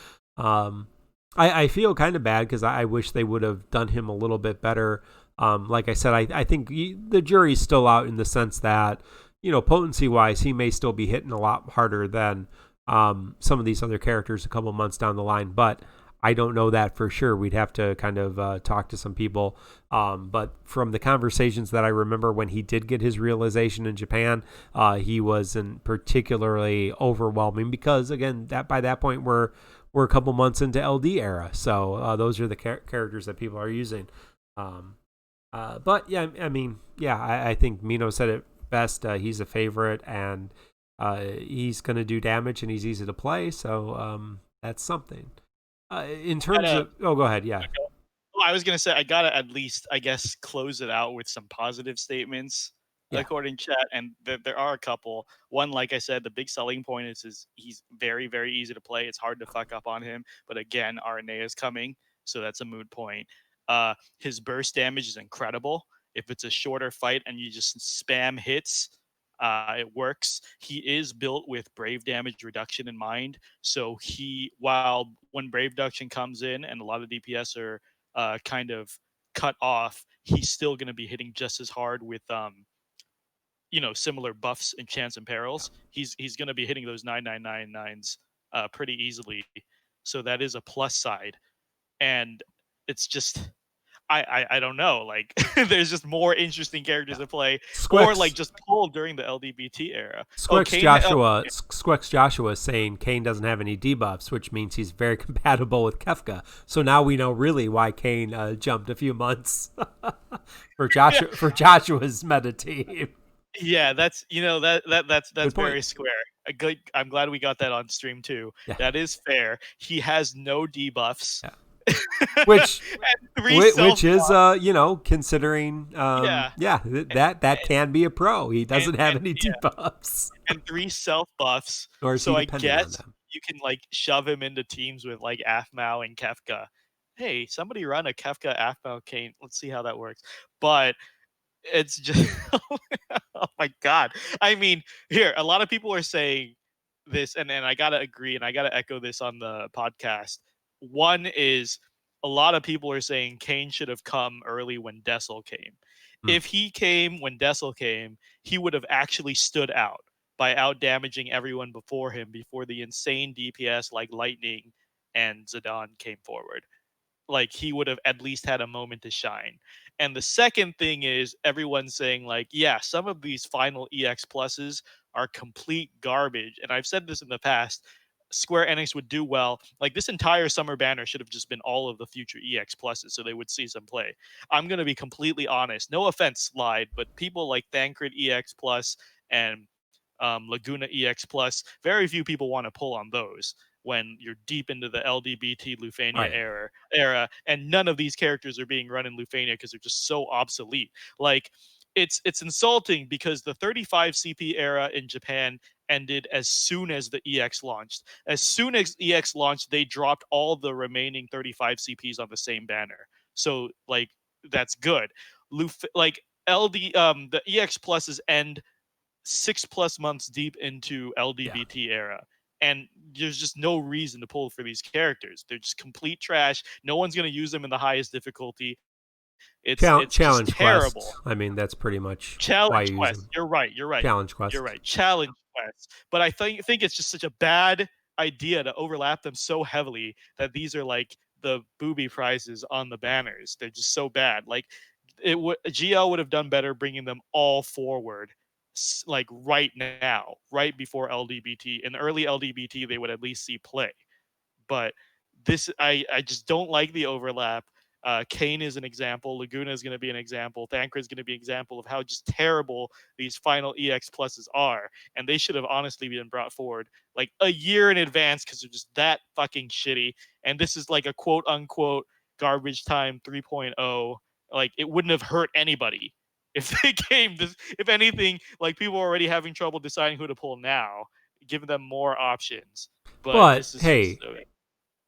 I feel kind of bad because I wish they would have done him a little bit better. Like I said, I think the jury's still out in the sense that, potency-wise, he may still be hitting a lot harder than some of these other characters a couple months down the line, but I don't know that for sure. We'd have to kind of talk to some people. But from the conversations that I remember when he did get his realization in Japan, he wasn't particularly overwhelming because, again, by that point we're a couple months into LD era. So those are the characters that people are using. But yeah, I mean, I think Mino said it best. He's a favorite, and he's going to do damage, and he's easy to play. So that's something. In terms of, go ahead, yeah. Well, I was gonna say I gotta at least, I guess, close it out with some positive statements, according to chat, and there are a couple. One, like I said, the big selling point is he's very, very easy to play. It's hard to fuck up on him, but again, RNA is coming, so that's a moot point. His burst damage is incredible. If it's a shorter fight and you just spam hits, it works. He is built with brave damage reduction in mind. So when brave reduction comes in and a lot of DPS are kind of cut off, he's still going to be hitting just as hard with similar buffs and chance and perils. He's going to be hitting those 9999s pretty easily. So that is a plus side. And it's just I don't know. Like, there's just more interesting characters to play, or like just pull during the LDBT era. SQEX Joshua is saying Kain doesn't have any debuffs, which means he's very compatible with Kefka. So now we know really why Kain jumped a few months for Joshua's meta team. Yeah, that's that's very square. I'm glad we got that on stream too. Yeah. That is fair. He has no debuffs. Yeah. which is considering that can be a pro. He doesn't have any debuffs and 3 self buffs, so I guess you can like shove him into teams with like Aphmau and Kefka. Hey, somebody run a Kefka Aphmau Kain, let's see how that works. But it's just oh my god. I mean, here a lot of people are saying this, and I gotta agree, and I gotta echo this on the podcast. One is a lot of people are saying Kain should have come early when Dessel came. If he came when Dessel came, he would have actually stood out by out damaging everyone before him, before the insane DPS like Lightning and Zidane came forward. Like, he would have at least had a moment to shine. And the second thing is everyone's saying like, yeah, some of these final EX pluses are complete garbage. And I've said this in the past. Square Enix would do well. Like, this entire summer banner should have just been all of the future EX pluses so they would see some play. I'm going to be completely honest. No offense, Slide, but people like Thancred EX Plus and Laguna EX Plus, very few people want to pull on those when you're deep into the LDBT Lufania era, and none of these characters are being run in Lufania because they're just so obsolete. Like, it's insulting because the 35 CP era in Japan ended as soon as the EX launched. As soon as EX launched, they dropped all the remaining 35 CPs on the same banner. So like that's good. Like LD the EX pluses end 6+ months deep into LDBT era. And there's just no reason to pull for these characters. They're just complete trash. No one's going to use them in the highest difficulty. It's just challenge terrible. quests. I mean, that's pretty much why Challenge you use quests. them. You're right. Challenge quests. You're right. Challenge quests. But I think it's just such a bad idea to overlap them so heavily that these are like the booby prizes on the banners. They're just so bad. Like GL would have done better bringing them all forward, like right now, right before LDBT. In early LDBT, they would at least see play. But this, I just don't like the overlap. Kain is an example. Laguna is going to be an example. Thancred is going to be an example of how just terrible these final EX pluses are. And they should have honestly been brought forward like a year in advance because they're just that fucking shitty. And this is like a quote unquote garbage time 3.0. Like it wouldn't have hurt anybody if they came. If anything, like people are already having trouble deciding who to pull now. Give them more options. But this is hey. just,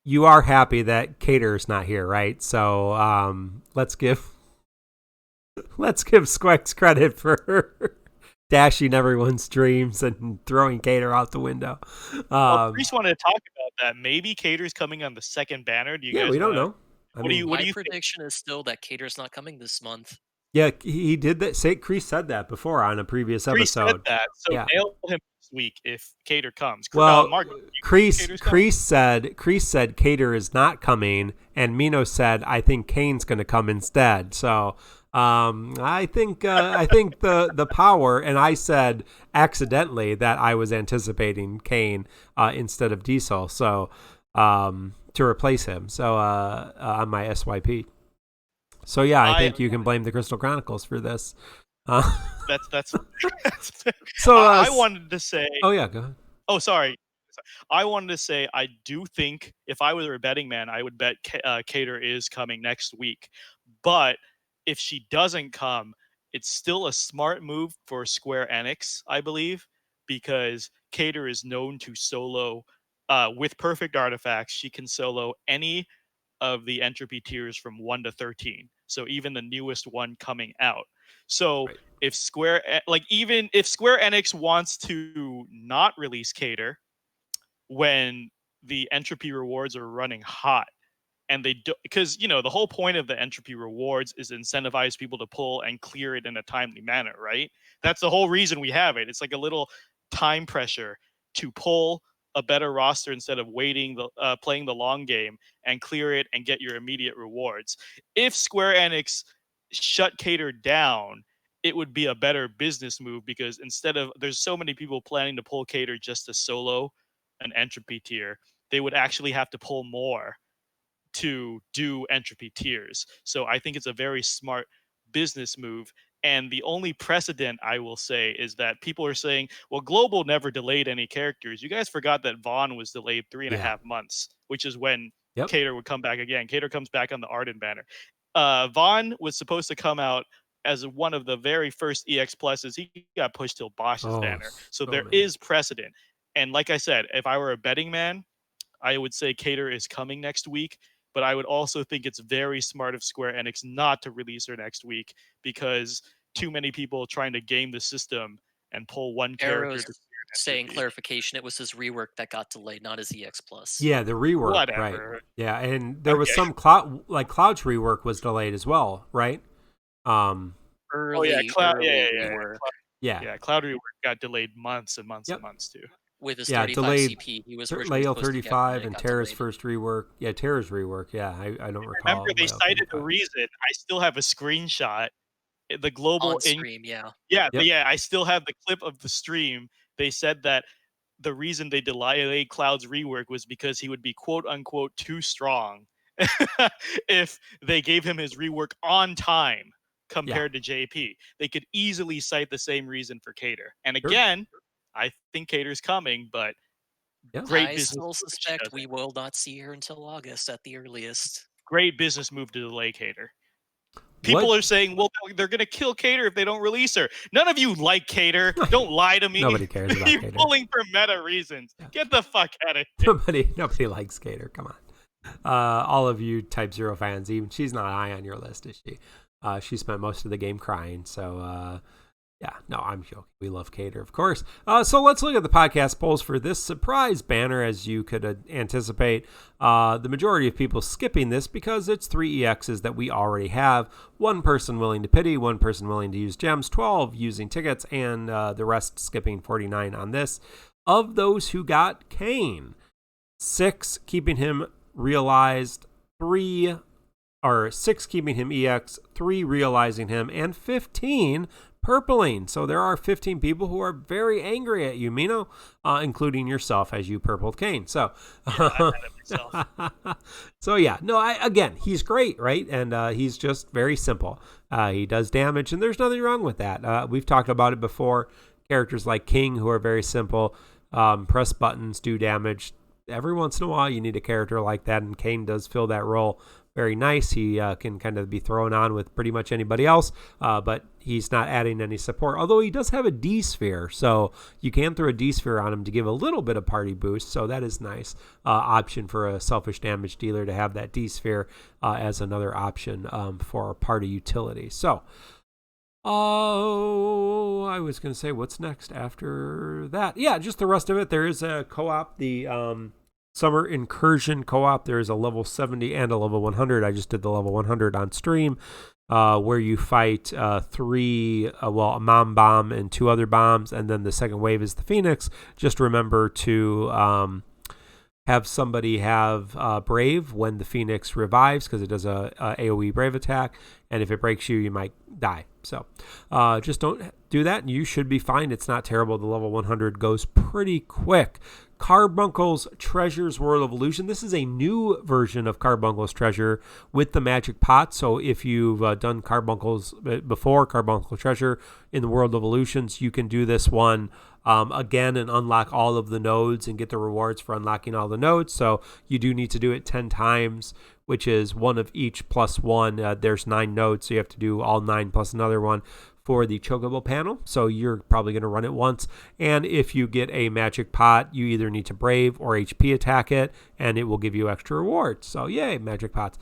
you are happy that Cater's not here, right? So let's give SQEX credit for dashing everyone's dreams and throwing Cater out the window. Priest wanted to talk about that. Maybe Cater's coming on the second banner. Do you guys? We don't know. What do you My prediction is still that Cater's not coming this month. Yeah, he did that. Chris said that before on a previous episode. Said that. So nail him this week if Cater comes. Well, Mark, Chris said Cater is not coming, and Mino said I think Kane's going to come instead. So I think the power, and I said accidentally that I was anticipating Kain instead of Diesel, so to replace him. So on my SYP. So yeah, I think you can blame the Crystal Chronicles for this. That's so. I wanted to say. Oh yeah, go ahead. Oh, sorry. I wanted to say I do think if I was a betting man, I would bet Cater is coming next week. But if she doesn't come, it's still a smart move for Square Enix, I believe, because Cater is known to solo with perfect artifacts. She can solo any of the entropy tiers from 1 to 13. So even the newest one coming out. So if Square Enix wants to not release Cater when the entropy rewards are running hot, and they do, because the whole point of the entropy rewards is to incentivize people to pull and clear it in a timely manner, right? That's the whole reason we have it. It's like a little time pressure to pull a better roster instead of waiting, playing the long game and clear it and get your immediate rewards. If Square Enix shut Cater down, it would be a better business move because instead of there's so many people planning to pull Cater just to solo an entropy tier, they would actually have to pull more to do entropy tiers. So I think it's a very smart business move. And the only precedent I will say is that people are saying, well, Global never delayed any characters. You guys forgot that Vaughn was delayed 3.5 months, which is when Cater would come back again. Cater comes back on the Arden banner. Vaughn was supposed to come out as one of the very first EX pluses. He got pushed till Bosch's banner. So there is precedent. And like I said, if I were a betting man, I would say Cater is coming next week. But I would also think it's very smart of Square Enix not to release her next week because too many people trying to game the system and pull one character. Saying clarification, it was his rework that got delayed, not his EX plus. Yeah, the rework. Whatever. Right. Yeah, and there was some Cloud's rework was delayed as well, right? Cloud rework got delayed months and months and months too. With his 35 CP, he was originally supposed 35 and Terra's first rework. Yeah, Terra's rework. Yeah, I don't recall. Remember, they cited the reason. I still have a screenshot. The global stream, I still have the clip of the stream. They said that the reason they delayed Cloud's rework was because he would be quote unquote too strong if they gave him his rework on time compared to JP. They could easily cite the same reason for Cater. And again, I think Cater's coming, but great I business. still suspect we will not see her until August at the earliest. Great business move to delay Cater. People are saying, well, they're going to kill Cater if they don't release her. None of you like Cater. Don't lie to me. Nobody cares about You're Cater. pulling for meta reasons. Get the fuck out of here. Nobody likes Cater. Come on. All of you Type 0 fans, even she's not high on your list, is she? She spent most of the game crying, so yeah, no, I'm joking. We love Cater, of course. So let's look at the podcast polls for this surprise banner, as you could anticipate. The majority of people skipping this because it's 3 EXs that we already have. One person willing to pity, one person willing to use gems, 12 using tickets, and the rest skipping 49 on this. Of those who got Kain, 6 keeping him realized, 6 keeping him EX, 3 realizing him, and 15 purpling. So there are 15 people who are very angry at you, Mino, including yourself as you purpled Kain. So, yeah, I had it myself. So yeah, no, again, he's great, right? And he's just very simple. He does damage, and there's nothing wrong with that. We've talked about it before. Characters like King, who are very simple, press buttons, do damage. Every once in a while, you need a character like that, and Kain does fill that role very nice. He can kind of be thrown on with pretty much anybody else, but he's not adding any support, although he does have a D-Sphere, so you can throw a D-Sphere on him to give a little bit of party boost, so that is nice option for a selfish damage dealer to have that D-Sphere as another option for party utility. So, I was going to say, what's next after that? Yeah, just the rest of it. There is a co-op, the Summer Incursion co-op. There is a level 70 and a level 100. I just did the level 100 on stream, where you fight 3, a mom bomb and 2 other bombs, and then the second wave is the Phoenix. Just remember to have somebody have Brave when the Phoenix revives, because it does a AoE Brave attack, and if it breaks you, you might die. So just don't do that, and you should be fine. It's not terrible. The level 100 goes pretty quick. Carbuncle's Treasure's World of Illusion. This is a new version of Carbuncle's Treasure with the magic pot. So if you've done Carbuncle's before, Carbuncle Treasure in the World of Illusions, you can do this one again and unlock all of the nodes and get the rewards for unlocking all the nodes. So you do need to do it 10 times, which is 1 of each plus 1. There's 9 nodes, so you have to do all 9 plus another one for the Chocobo panel. So you're probably going to run it once. And if you get a magic pot, you either need to Brave or HP attack it, and it will give you extra rewards. So yay, magic pots.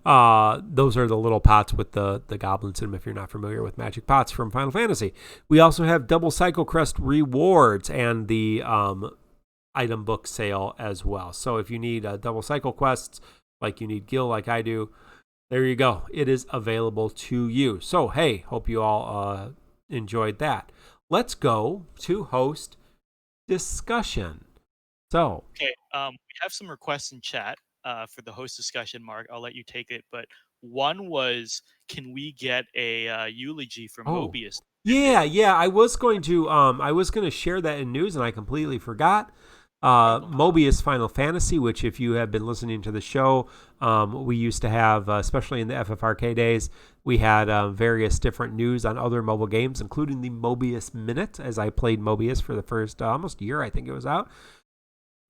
Those are the little pots with the goblins in them, if you're not familiar with magic pots from Final Fantasy. We also have double Cycle Crest rewards and the item book sale as well. So if you need double cycle quests, like you need Gil like I do, there you go. It is available to you. So, hey, hope you all enjoyed that. Let's go to host discussion. So, okay, we have some requests in chat for the host discussion, Mark. I'll let you take it. But one was, can we get a eulogy from Mobius? Yeah. I was going to share that in news, and I completely forgot. Mobius Final Fantasy, which if you have been listening to the show, we used to have, especially in the FFRK days, we had various different news on other mobile games, including the Mobius Minute, as I played Mobius for the first almost year, I think it was out.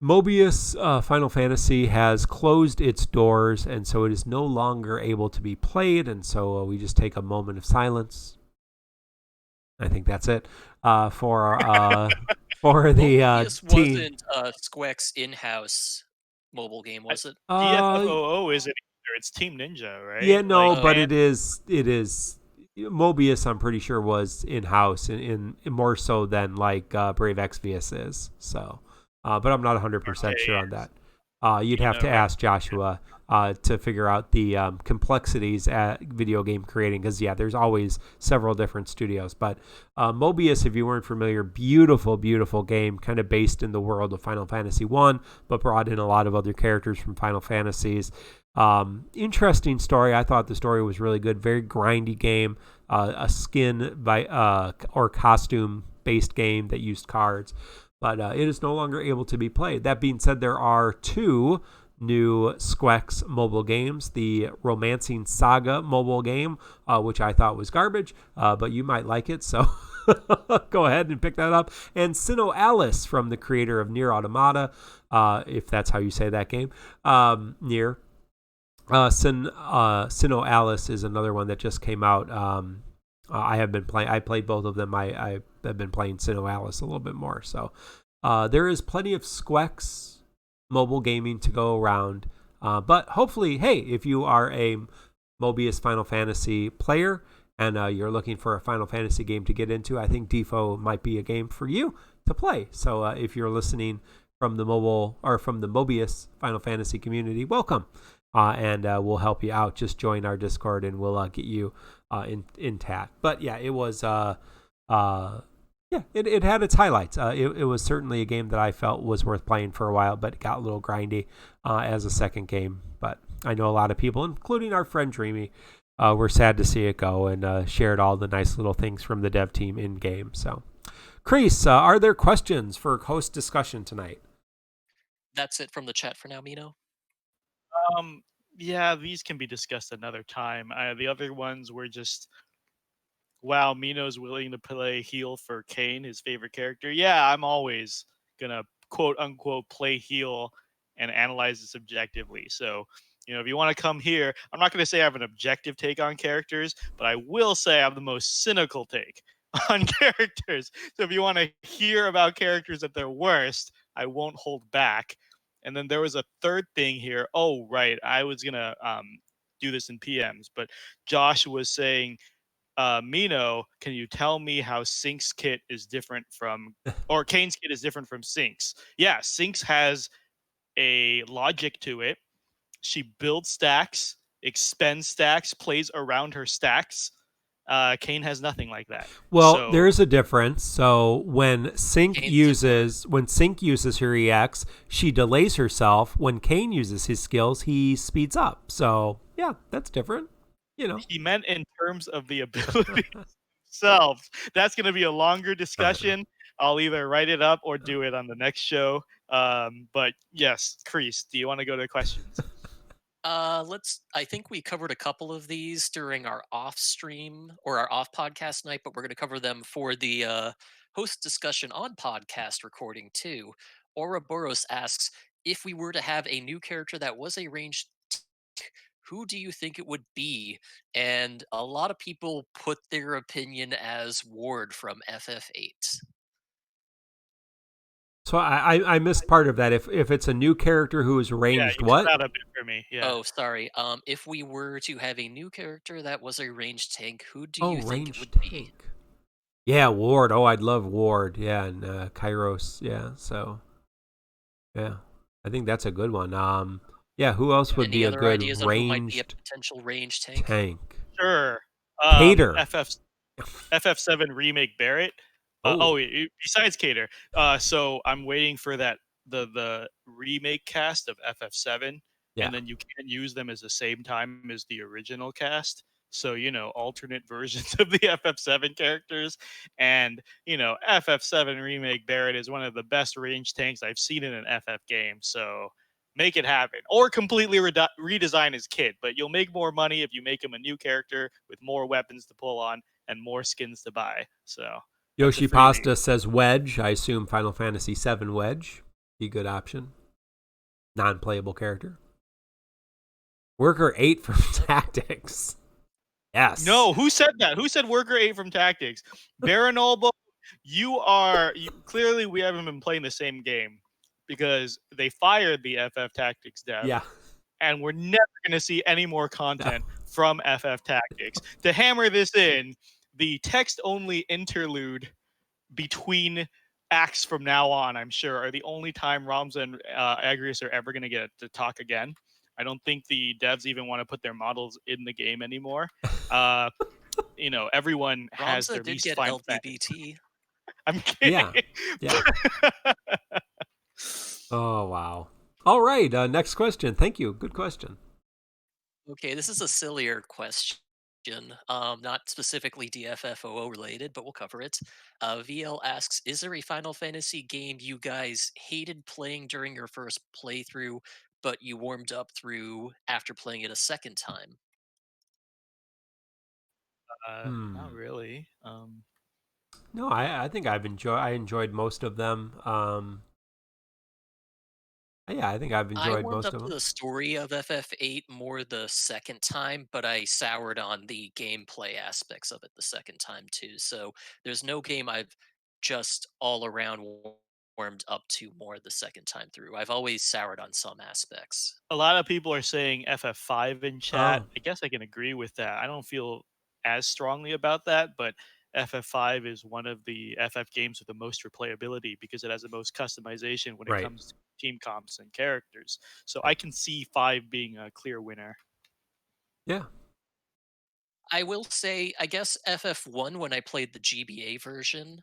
Mobius Final Fantasy has closed its doors, and so it is no longer able to be played, and so we just take a moment of silence. I think that's it for the This wasn't SQEX in-house mobile game, was it? TFOO isn't either. It's Team Ninja, right? Yeah, no, but it is. Mobius, I'm pretty sure, was in-house in more so than like Brave Exvius is. So, but I'm not 100% sure on that. You'd have to ask Joshua to figure out the complexities at video game creating, because there's always several different studios. But Mobius, if you weren't familiar, beautiful game, kind of based in the world of Final Fantasy 1, but brought in a lot of other characters from Final Fantasies. Interesting story. I thought the story was really good. Very grindy game, a skin or costume based game that used cards, but it is no longer able to be played. That being said, there are 2 new SQEX mobile games. The Romancing Saga mobile game, which I thought was garbage, but you might like it, so go ahead and pick that up. And Sino Alice, from the creator of Nier Automata, if that's how you say that game, Nier. Sino Alice is another one that just came out. I have been playing. I played both of them. I have been playing Sino Alice a little bit more. So there is plenty of SQEX mobile gaming to go around. But hopefully, hey, if you are a Mobius Final Fantasy player and you're looking for a Final Fantasy game to get into, I think Defo might be a game for you to play. So if you're listening from the mobile or from the Mobius Final Fantasy community, welcome. And we'll help you out. Just join our Discord and we'll get you intact. But yeah, it was it had its highlights. It was certainly a game that I felt was worth playing for a while, but it got a little grindy as a second game. But I know a lot of people, including our friend Dreamy, were sad to see it go and shared all the nice little things from the dev team in game. So, Chris, are there questions for host discussion tonight? That's it from the chat for now, Mino. Yeah, these can be discussed another time. The other ones were just, wow, Mino's willing to play heel for Kain, his favorite character. Yeah, I'm always gonna quote unquote play heel and analyze this objectively. So, if you want to come here, I'm not going to say I have an objective take on characters, but I will say I have the most cynical take on characters. So if you want to hear about characters at their worst, I won't hold back. And then there was a third thing here. Oh, right. I was going to do this in PMs, but Josh was saying, Mino, can you tell me how Sync's kit is different from, or Kain's kit is different from Sync's? Yeah, Sync's has a logic to it. She builds stacks, expends stacks, plays around her stacks. Kain has nothing like that. Well, there is a difference. So when Sync Kain's uses her EX, she delays herself. When Kain uses his skills, he speeds up. So yeah, that's different. He meant in terms of the abilities themselves. That's going to be a longer discussion. I'll either write it up or do it on the next show. But yes, Chris, do you want to go to questions? I think we covered a couple of these during our off stream or our off podcast night, but we're going to cover them for the host discussion on podcast recording too. Ouroboros asks, if we were to have a new character that was a ranged tank, who do you think it would be? And a lot of people put their opinion as Ward from FF8. So I missed part of that. If it's a new character who is ranged, you what? cut out a bit for me. Yeah. Oh, sorry. If we were to have a new character that was a ranged tank, who do you think it would be? Yeah, Ward. Oh, I'd love Ward. Yeah, and Kairos. Yeah, so yeah, I think that's a good one. Yeah, who else would Any be a other good ideas on who might be a ranged potential ranged tank? Sure. Cater. FF7 remake Barrett. Besides Cater. So I'm waiting for that the remake cast of FF7, and then you can't use them as the same time as the original cast. So alternate versions of the FF7 characters, and FF7 remake Barrett is one of the best ranged tanks I've seen in an FF game. So make it happen, or completely redesign his kit. But you'll make more money if you make him a new character with more weapons to pull on and more skins to buy. So. Yoshi Pasta says Wedge. I assume Final Fantasy VII Wedge be a good option. Non-playable character. Worker 8 from Tactics. Yes. No, who said that? Who said Worker 8 from Tactics? Baronolbo, clearly we haven't been playing the same game because they fired the FF Tactics dev. Yeah. And we're never going to see any more content from FF Tactics. To hammer this in, the text-only interlude between acts from now on, I'm sure, are the only time Ramza and Agrius are ever going to get to talk again. I don't think the devs even want to put their models in the game anymore. Everyone has their least Final Fantasy. I'm kidding. Yeah. Oh, wow. All right. Next question. Thank you. Good question. Okay, this is a sillier question. Not specifically DFFOO related, but we'll cover it. VL asks, is there a Final Fantasy game you guys hated playing during your first playthrough, but you warmed up through after playing it a second time? Not really. No, I think I enjoyed most of them. Yeah, I think I've I enjoyed warmed most up of to them. the story of FF8 more the second time, but I soured on the gameplay aspects of it the second time too. So there's no game I've just all around warmed up to more the second time through. I've always soured on some aspects. A lot of people are saying FF5 in chat. Oh, I guess I can agree with that. I don't feel as strongly about that, but FF5 is one of the FF games with the most replayability because it has the most customization when it right. comes to team comps and characters. So I can see 5 being a clear winner. Yeah. I will say, I guess FF1, when I played the GBA version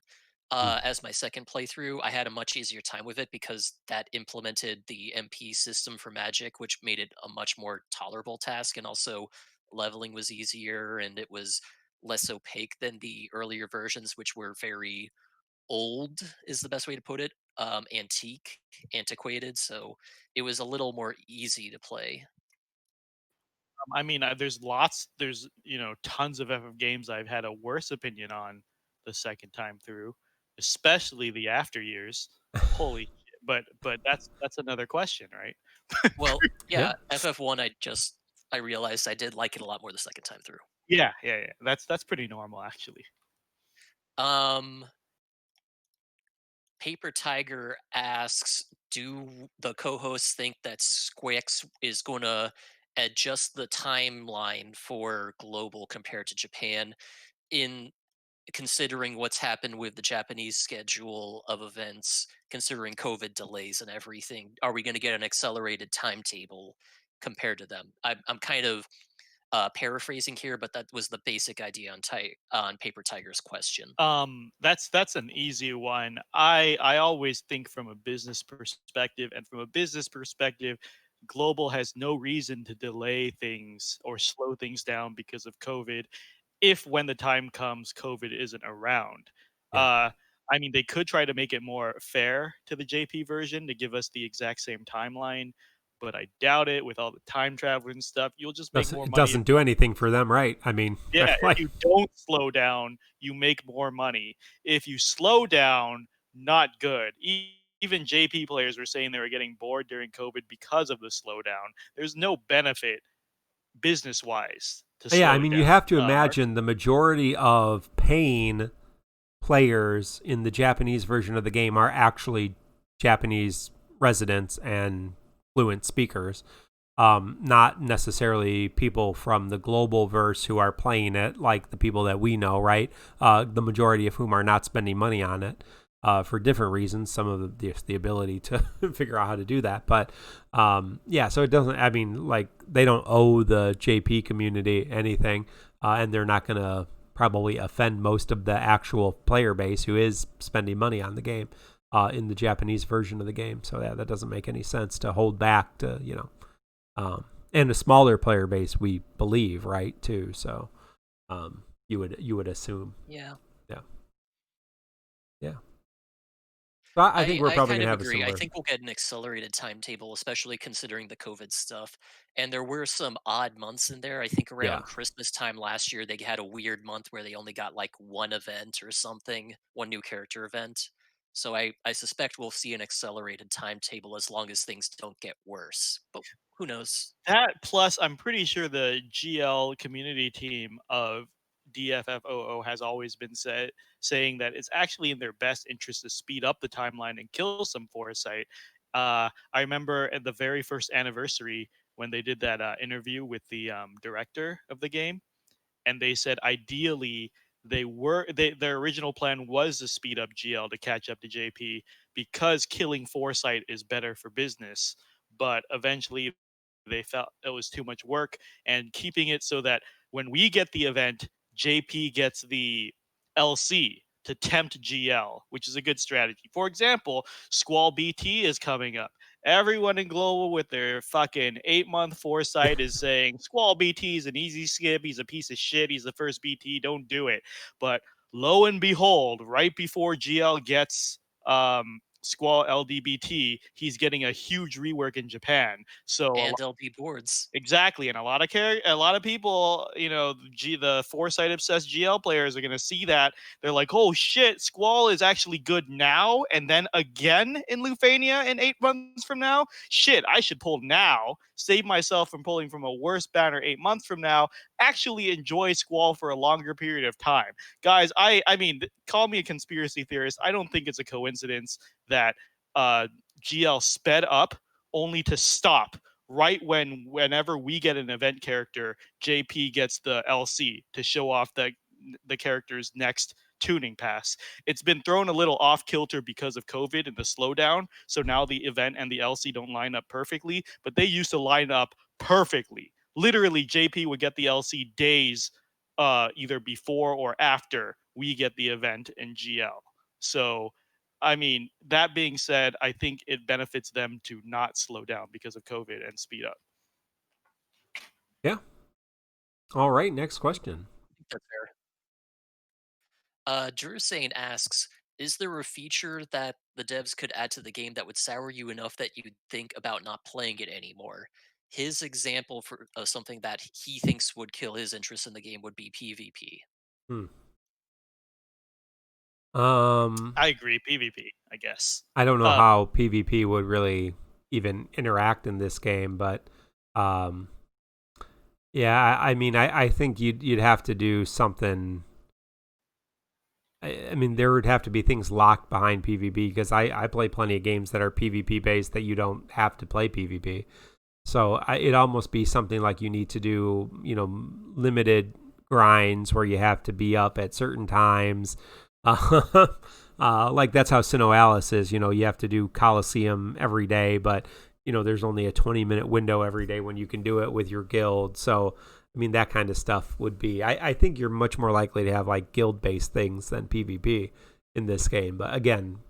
Mm. as my second playthrough, I had a much easier time with it because that implemented the MP system for magic, which made it a much more tolerable task. And also, leveling was easier and it was less opaque than the earlier versions, which were very old, is the best way to put it. Antiquated. So it was a little more easy to play. I mean, there's tons of FF games I've had a worse opinion on the second time through, especially the after years. Holy shit. But that's another question, right? Well, Yeah. yeah, FF1, I realized I did like it a lot more the second time through. Yeah, yeah, yeah. That's pretty normal actually. Um, Paper Tiger asks, do the co-hosts think that SQEX is going to adjust the timeline for global compared to Japan in considering what's happened with the Japanese schedule of events, considering COVID delays and everything? Are we going to get an accelerated timetable compared to them? I'm kind of paraphrasing here, but that was the basic idea on Paper Tiger's question. That's an easy one. I always think from a business perspective, and from a business perspective, global has no reason to delay things or slow things down because of COVID. If when the time comes, COVID isn't around. Yeah. Uh, I mean, they could try to make it more fair to the JP version to give us the exact same timeline, but I doubt it. With all the time travel and stuff, you'll just make more It money if doesn't do anything for them, right? I mean, yeah, if like, you don't slow down, you make more money. If you slow down, not good. Even JP players were saying they were getting bored during COVID because of the slowdown. There's no benefit business wise to yeah, I slowing mean, you down. have to Mark? imagine the majority of paying players in the Japanese version of the game are actually Japanese residents and fluent speakers, not necessarily people from the global verse who are playing it, like the people that we know, right? The majority of whom are not spending money on it for different reasons. Some of the ability to figure out how to do that, but yeah. So it doesn't. I mean, like they don't owe the JP community anything, and they're not going to probably offend most of the actual player base who is spending money on the game in the Japanese version of the game. So yeah, that doesn't make any sense to hold back to, and a smaller player base, we believe, right, too. So you would assume. Yeah. Yeah. Yeah. So I think we're I probably kind going to of have a agree. I similar. think we'll get an accelerated timetable, especially considering the COVID stuff. And there were some odd months in there. I think Yeah. around Christmas time last year, they had a weird month where they only got like one event or something, one new character event. So I suspect we'll see an accelerated timetable as long as things don't get worse. But who knows? That plus, I'm pretty sure the GL community team of DFFOO has always been saying that it's actually in their best interest to speed up the timeline and kill some foresight. I remember at the very first anniversary when they did that interview with the director of the game, and they said ideally their original plan was to speed up GL to catch up to JP because killing foresight is better for business, but eventually they felt it was too much work, and keeping it so that when we get the event, JP gets the LC to tempt GL, which is a good strategy. For example, Squall BT is coming up. Everyone in Global with their fucking 8-month foresight is saying Squall BT is an easy skip. He's a piece of shit. He's the first BT. Don't do it. But lo and behold, right before GL gets Squall LDBT, he's getting a huge rework in Japan. So and LP boards. Exactly, and a lot of people, the foresight obsessed GL players are going to see that. They're like, oh shit, Squall is actually good now, and then again in Lufania in 8 months from now. Shit, I should pull now, save myself from pulling from a worse banner 8 months from now. Actually enjoy Squall for a longer period of time, guys. I mean, call me a conspiracy theorist. I don't think it's a coincidence that GL sped up only to stop right whenever we get an event character, JP gets the LC to show off the character's next tuning pass. It's been thrown a little off kilter because of COVID and the slowdown. So now the event and the LC don't line up perfectly, but they used to line up perfectly. Literally, JP would get the LC days either before or after we get the event in GL. So I mean, that being said, I think it benefits them to not slow down because of COVID and speed up. Yeah. All right, next question. That's fair. Drew Sane asks, is there a feature that the devs could add to the game that would sour you enough that you'd think about not playing it anymore? His example for something that he thinks would kill his interest in the game would be PvP. I agree. PvP, I guess. I don't know how PvP would really even interact in this game, but yeah, I mean, I think you'd have to do something. I mean, there would have to be things locked behind PvP, because I play plenty of games that are PvP based that you don't have to play PvP. So it'd almost be something like you need to do, limited grinds where you have to be up at certain times. Like that's how Sinnoh is. You have to do Coliseum every day, but there's only a 20-minute window every day when you can do it with your guild. So I mean, that kind of stuff would be. I think you're much more likely to have like guild-based things than PvP in this game. But again,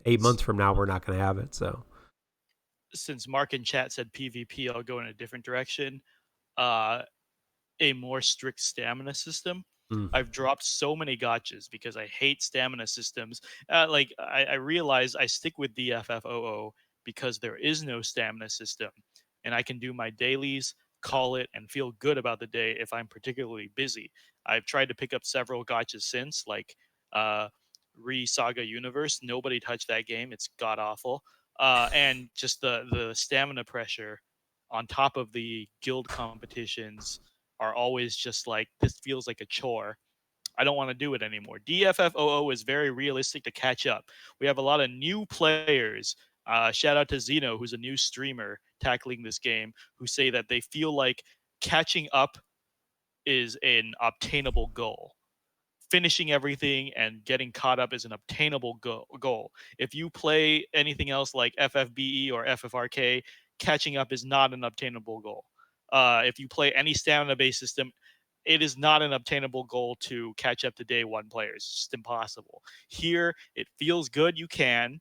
8 months from now, we're not going to have it. So since Mark in chat said PvP, I'll go in a different direction. A more strict stamina system. I've dropped so many gotchas because I hate stamina systems. I realize I stick with DFFOO because there is no stamina system, and I can do my dailies, call it, and feel good about the day if I'm particularly busy. I've tried to pick up several gotchas since, like Saga Universe. Nobody touched that game. It's god awful. And just the stamina pressure on top of the guild competitions are always just like, this feels like a chore. I don't want to do it anymore. DFFOO is very realistic to catch up. We have a lot of new players. Shout out to Zeno, who's a new streamer tackling this game, who say that they feel like catching up is an obtainable goal. Finishing everything and getting caught up is an obtainable goal. If you play anything else like FFBE or FFRK, catching up is not an obtainable goal. If you play any stamina-based system, it is not an obtainable goal to catch up to day one players. It's just impossible. Here, it feels good. You can,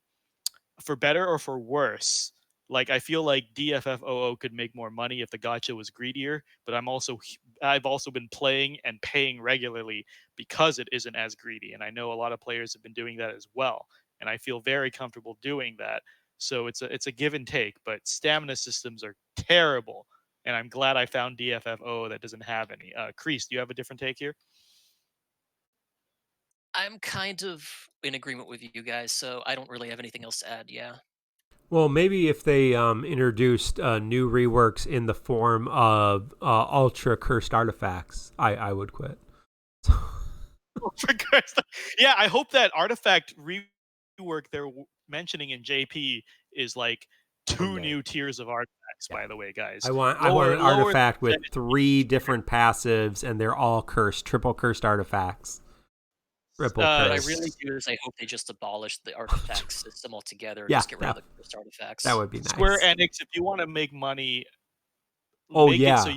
for better or for worse. Like, I feel like DFFOO could make more money if the gacha was greedier, but I've also been playing and paying regularly because it isn't as greedy. And I know a lot of players have been doing that as well. And I feel very comfortable doing that. So it's a give and take, but stamina systems are terrible. And I'm glad I found DFFO that doesn't have any. Kreese, do you have a different take here? I'm kind of in agreement with you guys, so I don't really have anything else to add, yeah. Well, maybe if they introduced new reworks in the form of ultra cursed artifacts, I would quit. Yeah, I hope that artifact rework they're mentioning in JP is like two new tiers of artifacts. Yeah. By the way, guys, I want an artifact with 3 different passives, and they're all cursed, triple cursed artifacts. What I really do is I hope they just abolish the artifact system altogether and just get rid of the cursed artifacts. That would be nice. Square Enix, if you want to make money, make it so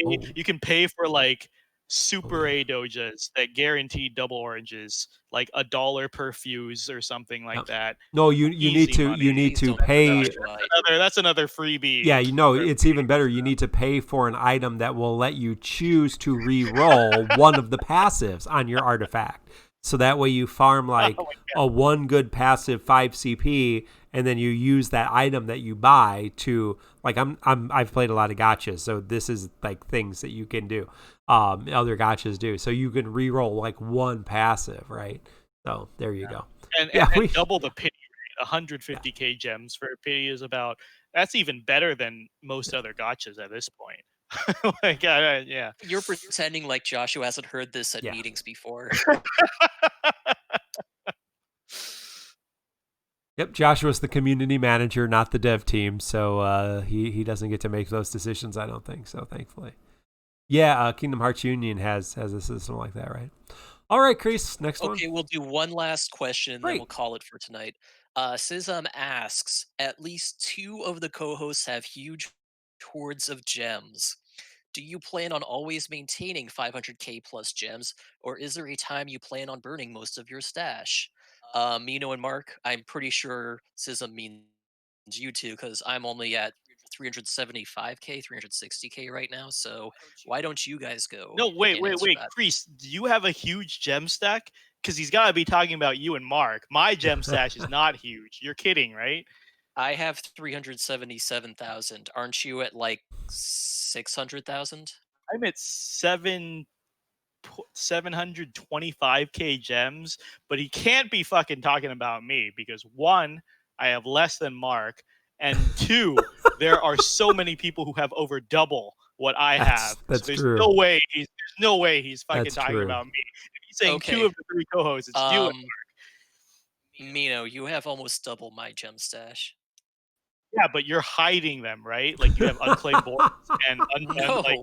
you can pay for like Super A dojas that guarantee double oranges, like $1 per fuse or something like that. No, you need to pay. That's another freebie. Yeah, it's even better. You need to pay for an item that will let you choose to re-roll one of the passives on your artifact. So that way you farm like Oh a 1 good passive 5 CP, and then you use that item that you buy to like I've played a lot of gotchas, so this is like things that you can do. Other gotchas do. So you can reroll like 1 passive, right? So there you go. And double the pity rate. 150k gems for a pity is about, that's even better than most other gotchas at this point. Like, yeah. You're pretending like Joshua hasn't heard this at meetings before. Yep, Joshua's the community manager, not the dev team, so he doesn't get to make those decisions, I don't think, so thankfully. Yeah, Kingdom Hearts Union has a system like that, right? All right, Chris, next one. Okay, we'll do one last question, then we'll call it for tonight. Sism asks, at least 2 of the co-hosts have huge hoards of gems. Do you plan on always maintaining 500k plus gems, or is there a time you plan on burning most of your stash? Mino and Mark, I'm pretty sure Sism means you two, because I'm only at 375k, 360k right now, so why don't you guys go? No, wait, Chris, do you have a huge gem stack? Because he's got to be talking about you and Mark. My gem stash is not huge. You're kidding, right? I have 377,000. Aren't you at like 600,000? I'm at 725k gems, but he can't be fucking talking about me because 1, I have less than Mark, and 2, there are so many people who have over double what I have. That's so there's true. no way he's fucking talking about me. If he's saying 2 of the 3 co-hosts, it's you and Mark. Mino, you have almost double my gem stash. Yeah, but you're hiding them, right? Like you have unclaimed boards and No, like,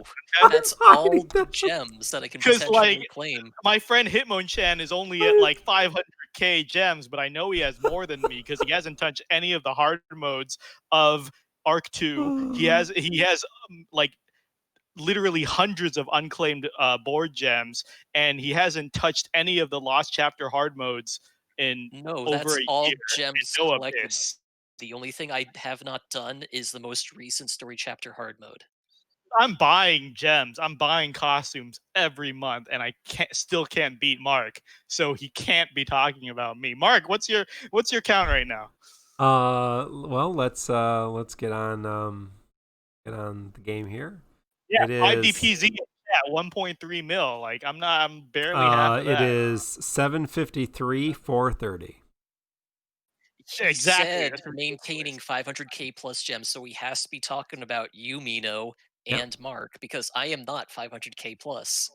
that's all the gems that I can potentially claim. My friend Hitmonchan is only at like 500k gems, but I know he has more than me because he hasn't touched any of the hard modes of Arc 2. He has like literally hundreds of unclaimed board gems, and he hasn't touched any of the Lost Chapter hard modes in over a all year. Gems collected. The only thing I have not done is the most recent story chapter hard mode. I'm buying gems. I'm buying costumes every month, and I still can't beat Mark. So he can't be talking about me. Mark, what's your count right now? Well, let's get on the game here. Yeah, 5DPZ at 1.3 mil. Like I'm barely half of that. It is 753, 430. Exactly. Said maintaining 500k plus gems, so he has to be talking about you, Mino, and Mark, because I am not 500k plus.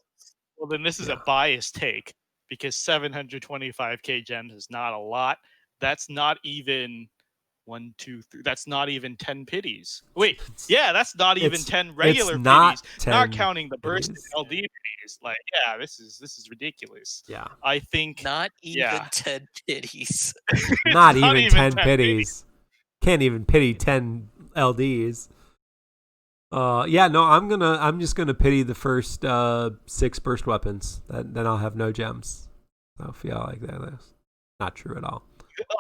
Well, then this is a biased take, because 725k gems is not a lot. That's not even 1, 2, 3. That's not even 10 pities. Wait, that's not even 10 regular pities. Not counting the burst LD pities. Like, yeah, this is ridiculous. Yeah, I think not even 10 pities. not even 10 pities. Can't even pity 10 LDs. I'm just gonna pity the first 6 burst weapons. Then I'll have no gems. I feel like that's not true at all.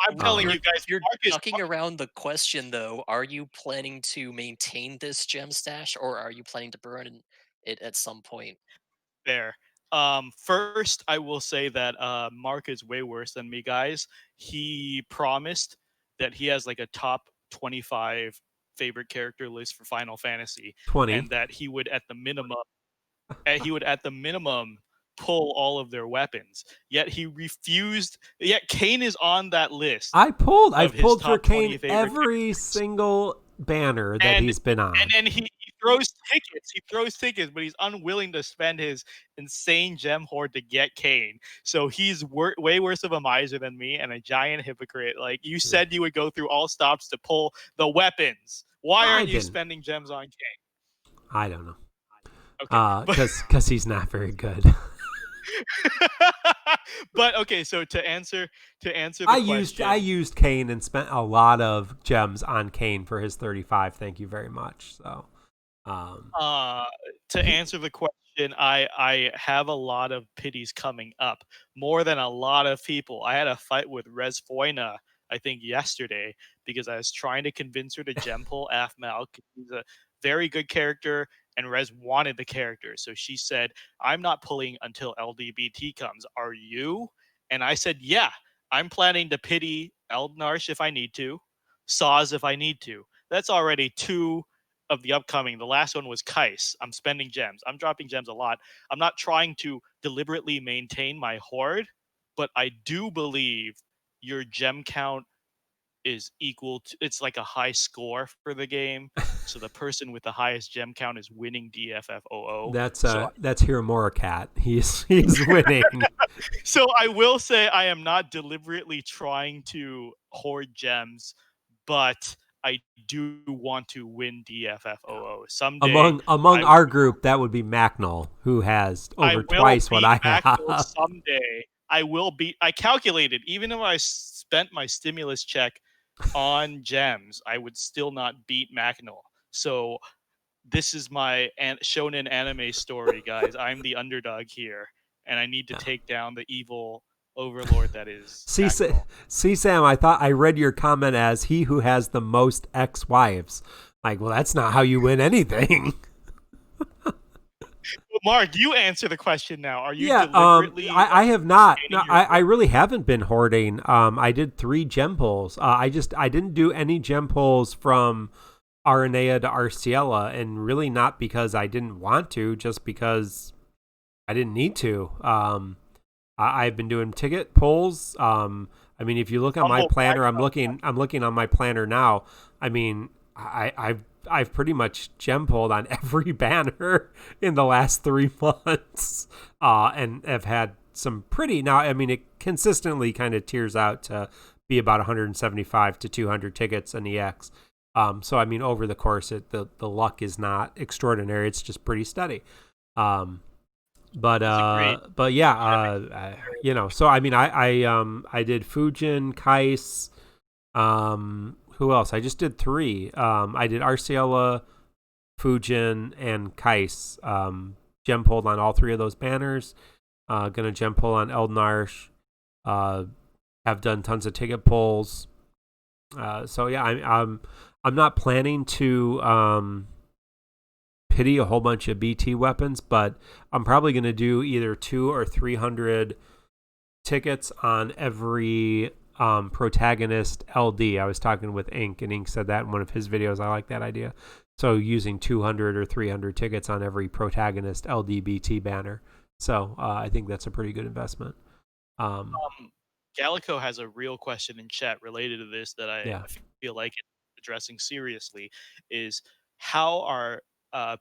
I'm telling you guys, you're talking around the question though. Are you planning to maintain this gem stash, or are you planning to burn it at some point? There. First, I will say that Mark is way worse than me, guys. He promised that he has like a top 25 favorite character list for Final Fantasy, 20, and that he would at the minimum pull all of their weapons. Yet he refused. Yet Kain is on that list. I've pulled for Kain every single banner that he's been on. And then he throws tickets. He throws tickets, but he's unwilling to spend his insane gem hoard to get Kain. So he's way worse of a miser than me and a giant hypocrite. Like you said, you would go through all stops to pull the weapons. Why aren't you spending gems on Kain? I don't know. Okay, because he's not very good. But okay, so to answer the question, I used Kain and spent a lot of gems on Kain for his 35. Thank you very much. So, to answer the question, I have a lot of pities coming up, more than a lot of people. I had a fight with Resfoina, I think yesterday, because I was trying to convince her to gem pull Aphmau. He's a very good character, and Rez wanted the character. So she said, I'm not pulling until LDBT comes. Are you? And I said, yeah, I'm planning to pity Eldnarsh if I need to, Saws if I need to. That's already 2 of the upcoming. The last one was Kais. I'm spending gems. I'm dropping gems a lot. I'm not trying to deliberately maintain my horde, but I do believe your gem count is equal to, it's like a high score for the game. So the person with the highest gem count is winning DFFOO. That's So Hiramura Cat. He's winning. So I will say I am not deliberately trying to hoard gems, but I do want to win DFFOO someday. Among our group, that would be Macnol, who has over twice what I have. Someday I will beat. I calculated, even if I spent my stimulus check on gems, I would still not beat Macnol. So this is my shonen anime story, guys. I'm the underdog here, and I need to take down the evil overlord that is. See, Sam, I thought I read your comment as he who has the most ex-wives. Like, well, that's not how you win anything. Mark, you answer the question now. Are you deliberately? I have not. No, I really haven't been hoarding. I did 3 gem pulls. I didn't do any gem pulls from Aranea to Arciela, and really not because I didn't want to, just because I didn't need to. I've been doing ticket pulls. I mean, if you look on my planner, I'm looking on my planner now. I mean, I've pretty much gem pulled on every banner in the last 3 months, and have had some pretty. Now, I mean, it consistently kind of tiers out to be about 175 to 200 tickets an EX. So I mean, over the course, the luck is not extraordinary. It's just pretty steady. But yeah, you know. So I mean, I did Fujin, Kais. Who else? I just did 3. I did Arciela, Fujin, and Kais. Gem pulled on all 3 of those banners. Gonna gem pull on Eldnarsh. Have done tons of ticket pulls. So yeah, I'm not planning to pity a whole bunch of BT weapons, but I'm probably going to do either 200 or 300 tickets on every protagonist LD. I was talking with Ink, and Ink said that in one of his videos. I like that idea. So using 200 or 300 tickets on every protagonist LD BT banner. So I think that's a pretty good investment. Gallico has a real question in chat related to this that I feel like addressing seriously, is how are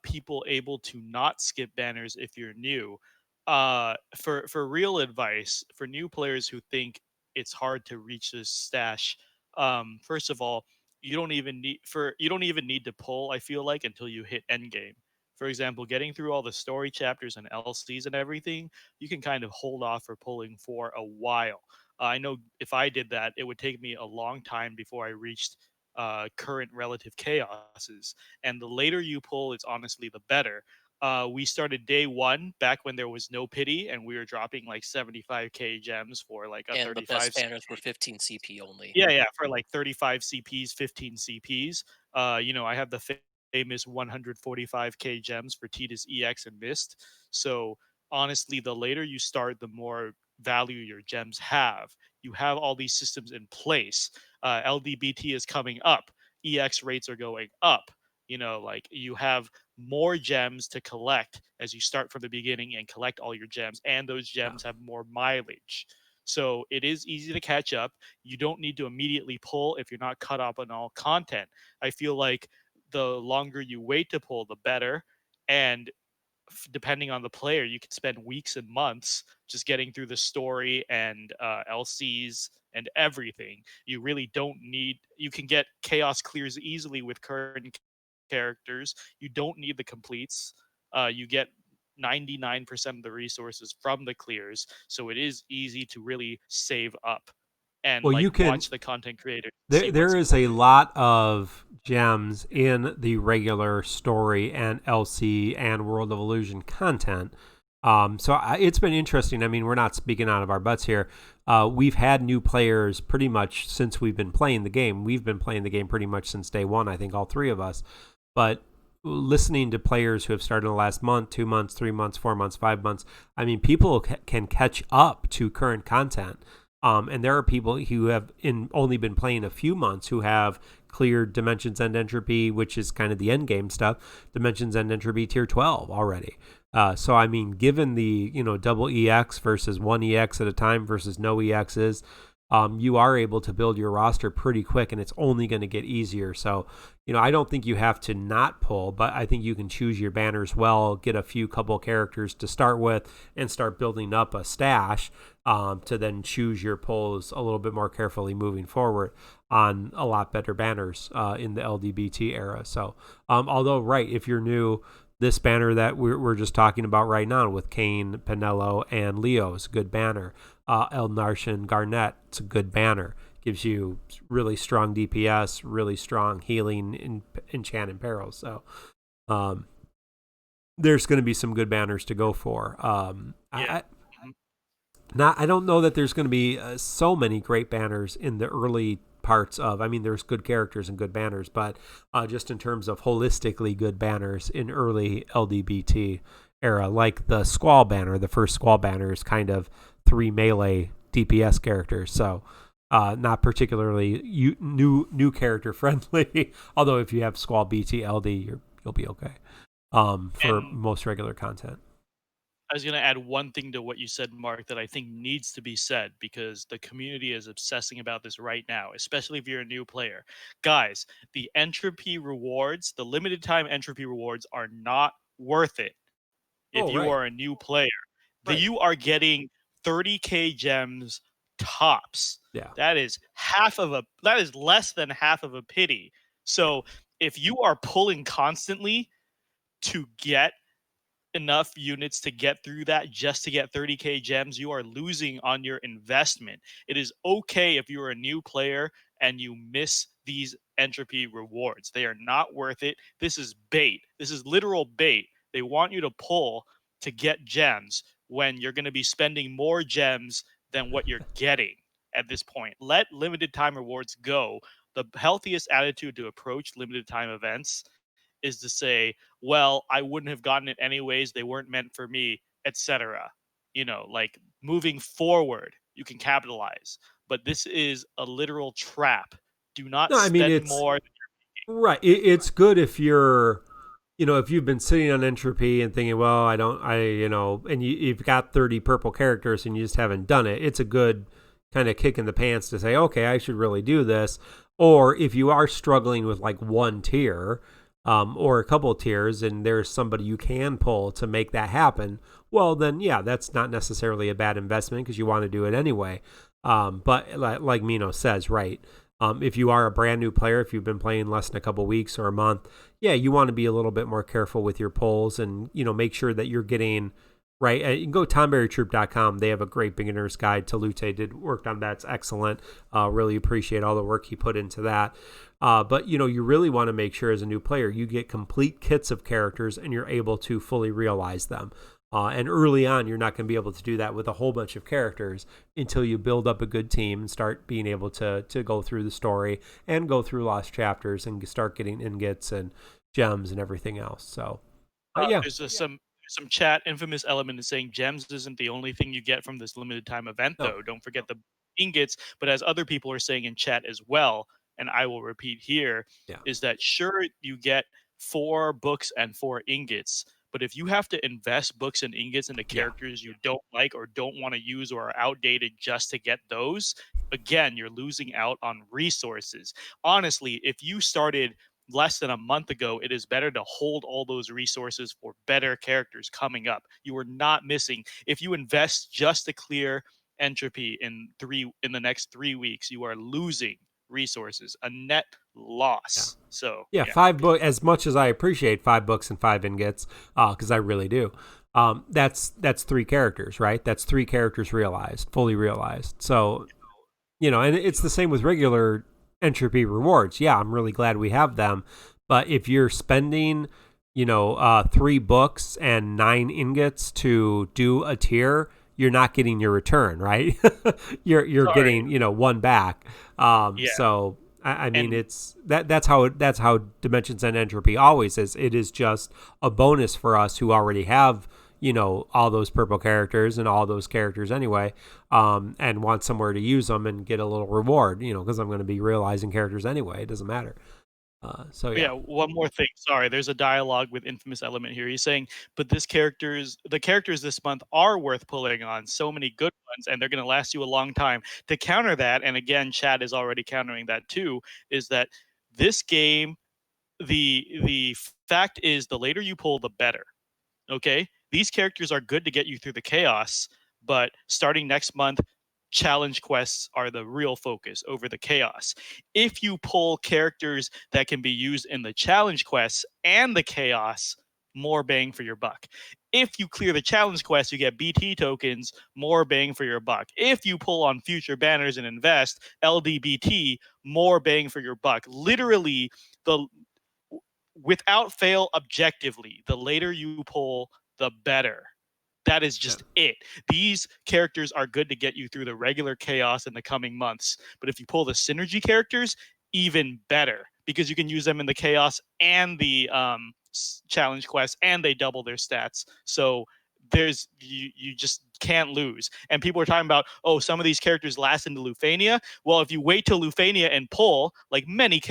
people able to not skip banners if you're new? For real advice for new players who think it's hard to reach this stash, first of all, you don't even need to pull, I feel like, until you hit endgame. For example, getting through all the story chapters and LCs and everything, you can kind of hold off for pulling for a while. I know if I did that, it would take me a long time before I reached current relative chaoses. And the later you pull, it's honestly the better. We started day 1 back when there was no pity, and we were dropping like 75k gems for like a and 35. The best banners were 15 CP only. Yeah, for like 35 CPs, 15 CPs. You know, I have the famous 145k gems for Tidus EX and Mist. So honestly, the later you start, the more value your gems have. You have all these systems in place. LDBT is coming up. EX rates are going up. You know, like you have more gems to collect as you start from the beginning and collect all your gems, and those gems have more mileage. So it is easy to catch up. You don't need to immediately pull if you're not caught up on all content. I feel like the longer you wait to pull, the better. And depending on the player, you can spend weeks and months just getting through the story and LCs and everything. You really don't need. You can get chaos clears easily with current characters. You don't need the completes. You get 99% of the resources from the clears, so it is easy to really save up and you can watch the content creator. There is a lot of gems in the regular story and LC and World of Illusion content. So it's been interesting. I mean, we're not speaking out of our butts here. We've had new players pretty much since we've been playing the game. We've been playing the game pretty much since day 1, I think, all 3 of us. But listening to players who have started in the last month, 2 months, 3 months, 4 months, 5 months, I mean, people can catch up to current content. And there are people who have only been playing a few months who have cleared Dimensions End Entropy, which is kind of the end game stuff, Dimensions End Entropy tier 12 already. So, I mean, given the, double EX versus one EX at a time versus no EXs, you are able to build your roster pretty quick, and it's only going to get easier. So, I don't think you have to not pull, but I think you can choose your banners well, get a couple characters to start with, and start building up a stash to then choose your pulls a little bit more carefully moving forward on a lot better banners in the LDBT era. So, although, right, if you're new, this banner that we're just talking about right now with Kain, Pinello, and Leo is a good banner. Eldnarsh and Garnet, it's a good banner. Gives you really strong DPS, really strong healing in enchant and perils. So there's going to be some good banners to go for. I don't know that there's going to be so many great banners in the early parts of, I mean, there's good characters and good banners, but just in terms of holistically good banners in early LDBT era, like the Squall banner, the first Squall banner is kind of 3 melee DPS characters, so not particularly new character friendly. Although if you have Squall BT LD, you'll be okay for most regular content. I was going to add one thing to what you said, Mark, that I think needs to be said because the community is obsessing about this right now, especially if you're a new player. Guys, the entropy rewards, the limited time entropy rewards are not worth it if you are a new player. Right. You are getting 30k gems tops. Yeah. That is less than half of a pity. So if you are pulling constantly to get enough units to get through that just to get 30k gems, you are losing on your investment. It is okay if you're a new player and you miss these entropy rewards. They are not worth it. This is bait. This is literal bait. They want you to pull to get gems when you're going to be spending more gems than what you're getting at this point. Let limited time rewards go. The healthiest attitude to approach limited time events is to say, well, I wouldn't have gotten it anyways. They weren't meant for me, etc. Like moving forward, you can capitalize. But this is a literal trap. Do not spend more than you're making. Right. It's good if you're, if you've been sitting on entropy and thinking, well, and you've got 30 purple characters and you just haven't done it. It's a good kind of kick in the pants to say, okay, I should really do this. Or if you are struggling with like one tier, or a couple of tiers, and there's somebody you can pull to make that happen, well, then, yeah, that's not necessarily a bad investment because you want to do it anyway. But like Mino says, right, if you are a brand new player, if you've been playing less than a couple weeks or a month, yeah, you want to be a little bit more careful with your pulls and, make sure that you're getting, right, you can go TonberryTroupe.com. They have a great beginner's guide. Teleute worked on that. It's excellent. Really appreciate all the work he put into that. But, you really want to make sure as a new player, you get complete kits of characters and you're able to fully realize them. And early on, you're not going to be able to do that with a whole bunch of characters until you build up a good team and start being able to go through the story and go through lost chapters and start getting ingots and gems and everything else. So, yeah. There's some chat infamous element is saying gems isn't the only thing you get from this limited time event, though. Don't forget the ingots. But as other people are saying in chat as well, and I will repeat here, is that sure, you get 4 books and 4 ingots, but if you have to invest books and ingots into characters you don't like or don't want to use or are outdated just to get those, again, you're losing out on resources. Honestly, if you started less than a month ago, it is better to hold all those resources for better characters coming up. You are not missing. If you invest just to clear entropy in the next 3 weeks, you are losing resources, a net loss. So 5 books, as much as I appreciate 5 books and 5 ingots, because I really do, that's 3 characters, right? That's 3 characters fully realized. So, and it's the same with regular entropy rewards. Yeah, I'm really glad we have them. But if you're spending, 3 books and 9 ingots to do a tier, you're not getting your return, right? you're getting, 1 back. So, I mean, it's that's how Dimensions and Entropy always is. It is just a bonus for us who already have, you know, all those purple characters and all those characters anyway, and want somewhere to use them and get a little reward, you know, because I'm going to be realizing characters anyway. It doesn't matter. So yeah. One more thing. Sorry, there's a dialogue with Infamous Element here. He's saying, but the characters this month are worth pulling on. So many good ones, and they're going to last you a long time. To counter that, and again, Chad is already countering that too, is that this game, the fact is, the later you pull, the better. Okay, these characters are good to get you through the chaos, but starting next month, challenge quests are the real focus over the chaos. If you pull characters that can be used in the challenge quests and the chaos, more bang for your buck. If you clear the challenge quest, you get BT tokens, more bang for your buck. If you pull on future banners and invest, LDBT, more bang for your buck. Literally, without fail, objectively, the later you pull, the better. That is just it. These characters are good to get you through the regular chaos in the coming months. But if you pull the synergy characters, even better, because you can use them in the chaos and the challenge quest, and they double their stats. So there's you just can't lose. And people are talking about, oh, some of these characters last into Lufania. Well, if you wait till Lufania and pull, like many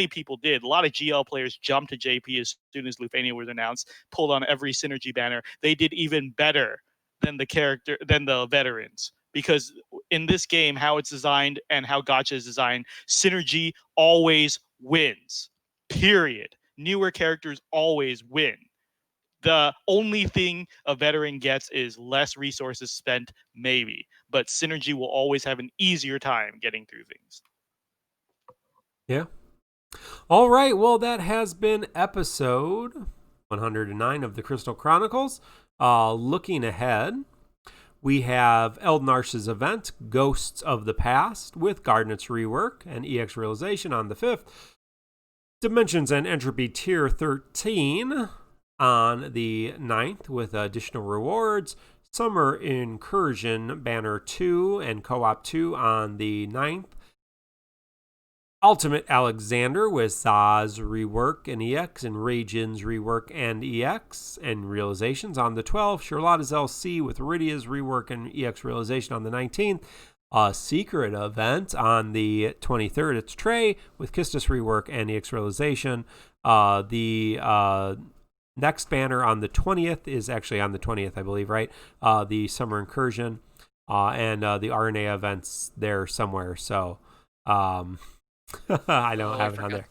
people did, a lot of GL players jumped to JP as soon as Lufania was announced, pulled on every synergy banner. They did even better than the veterans, because in this game, how it's designed and how gacha is designed, synergy always wins. Period. Newer characters always win. The only thing a veteran gets is less resources spent, maybe. But synergy will always have an easier time getting through things. Yeah. All right. Well, that has been episode 109 of the Crystal Chronicles. Looking ahead, we have Eldnarsh's event, Ghosts of the Past, with Garnet's rework and EX realization on the 5th. Dimensions and Entropy Tier 13 on the 9th with additional rewards. Summer Incursion Banner 2 and Co-op 2 on the 9th. Ultimate Alexander with Zaz rework and EX, and Rajin's rework and EX and realizations on the 12th. Charlotta's LC with Iridia's rework and EX realization on the 19th. A secret event on the 23rd. It's Trey with Kistis rework and EX realization. The next banner on the 20th is actually on the 20th, I believe, right? The Summer Incursion and the RNA events there somewhere. So I don't have it on there.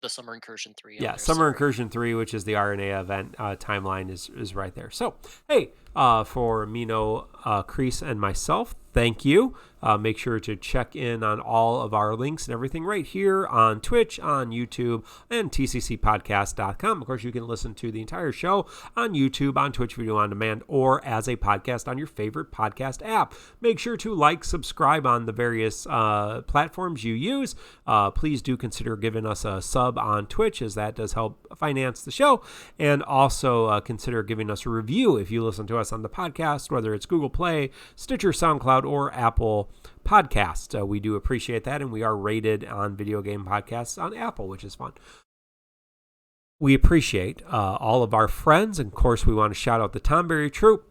The Summer Incursion 3. Yeah, Summer Incursion 3, which is the RNA event timeline, is right there. So, hey, for Mino, Kreese, and myself, thank you. Make sure to check in on all of our links and everything right here on Twitch, on YouTube, and tccpodcast.com. Of course, you can listen to the entire show on YouTube, on Twitch Video On Demand, or as a podcast on your favorite podcast app. Make sure to like, subscribe on the various platforms you use. Please do consider giving us a sub on Twitch, as that does help finance the show. And also consider giving us a review if you listen to us on the podcast, whether it's Google Play, Stitcher, SoundCloud, or Apple Podcast. We do appreciate that, and we are rated on video game podcasts on Apple, which is fun. We appreciate all of our friends, and of course we want to shout out the Tonberry Troupe,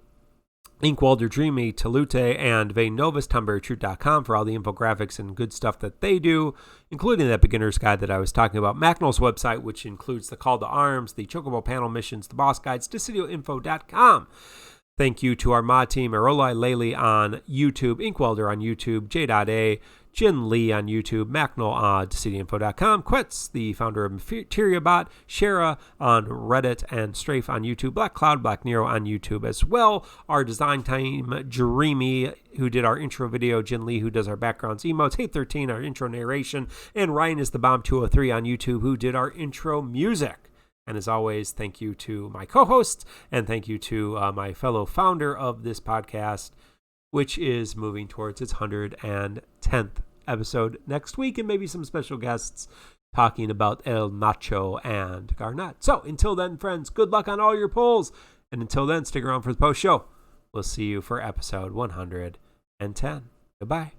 Inkwelder, Dreamy, Teleute, and Vayne Novus, TonberryTroupe.com for all the infographics and good stuff that they do, including that beginner's guide that I was talking about, Macnol's website, which includes the call to arms, the Chocobo panel missions, the boss guides, DecidioInfo.com. Thank you to our mod team, Arolai Laley on YouTube, Inkwelder on YouTube, J.A, Jin Lee on YouTube, Macnol on DecidioInfo.com, Quetz, the founder of MateriaBot, Shara on Reddit, and Strafe on YouTube, Black Cloud, Black Nero on YouTube as well. Our design team, Dreamy, who did our intro video, Jin Lee, who does our backgrounds, emotes, Hate13, our intro narration, and Ryan is the Bomb 203 on YouTube, who did our intro music. And as always, thank you to my co-hosts, and thank you to my fellow founder of this podcast, which is moving towards its 110th episode next week, and maybe some special guests talking about El Nacho and Garnett. So until then, friends, good luck on all your polls. And until then, stick around for the post show. We'll see you for episode 110. Goodbye.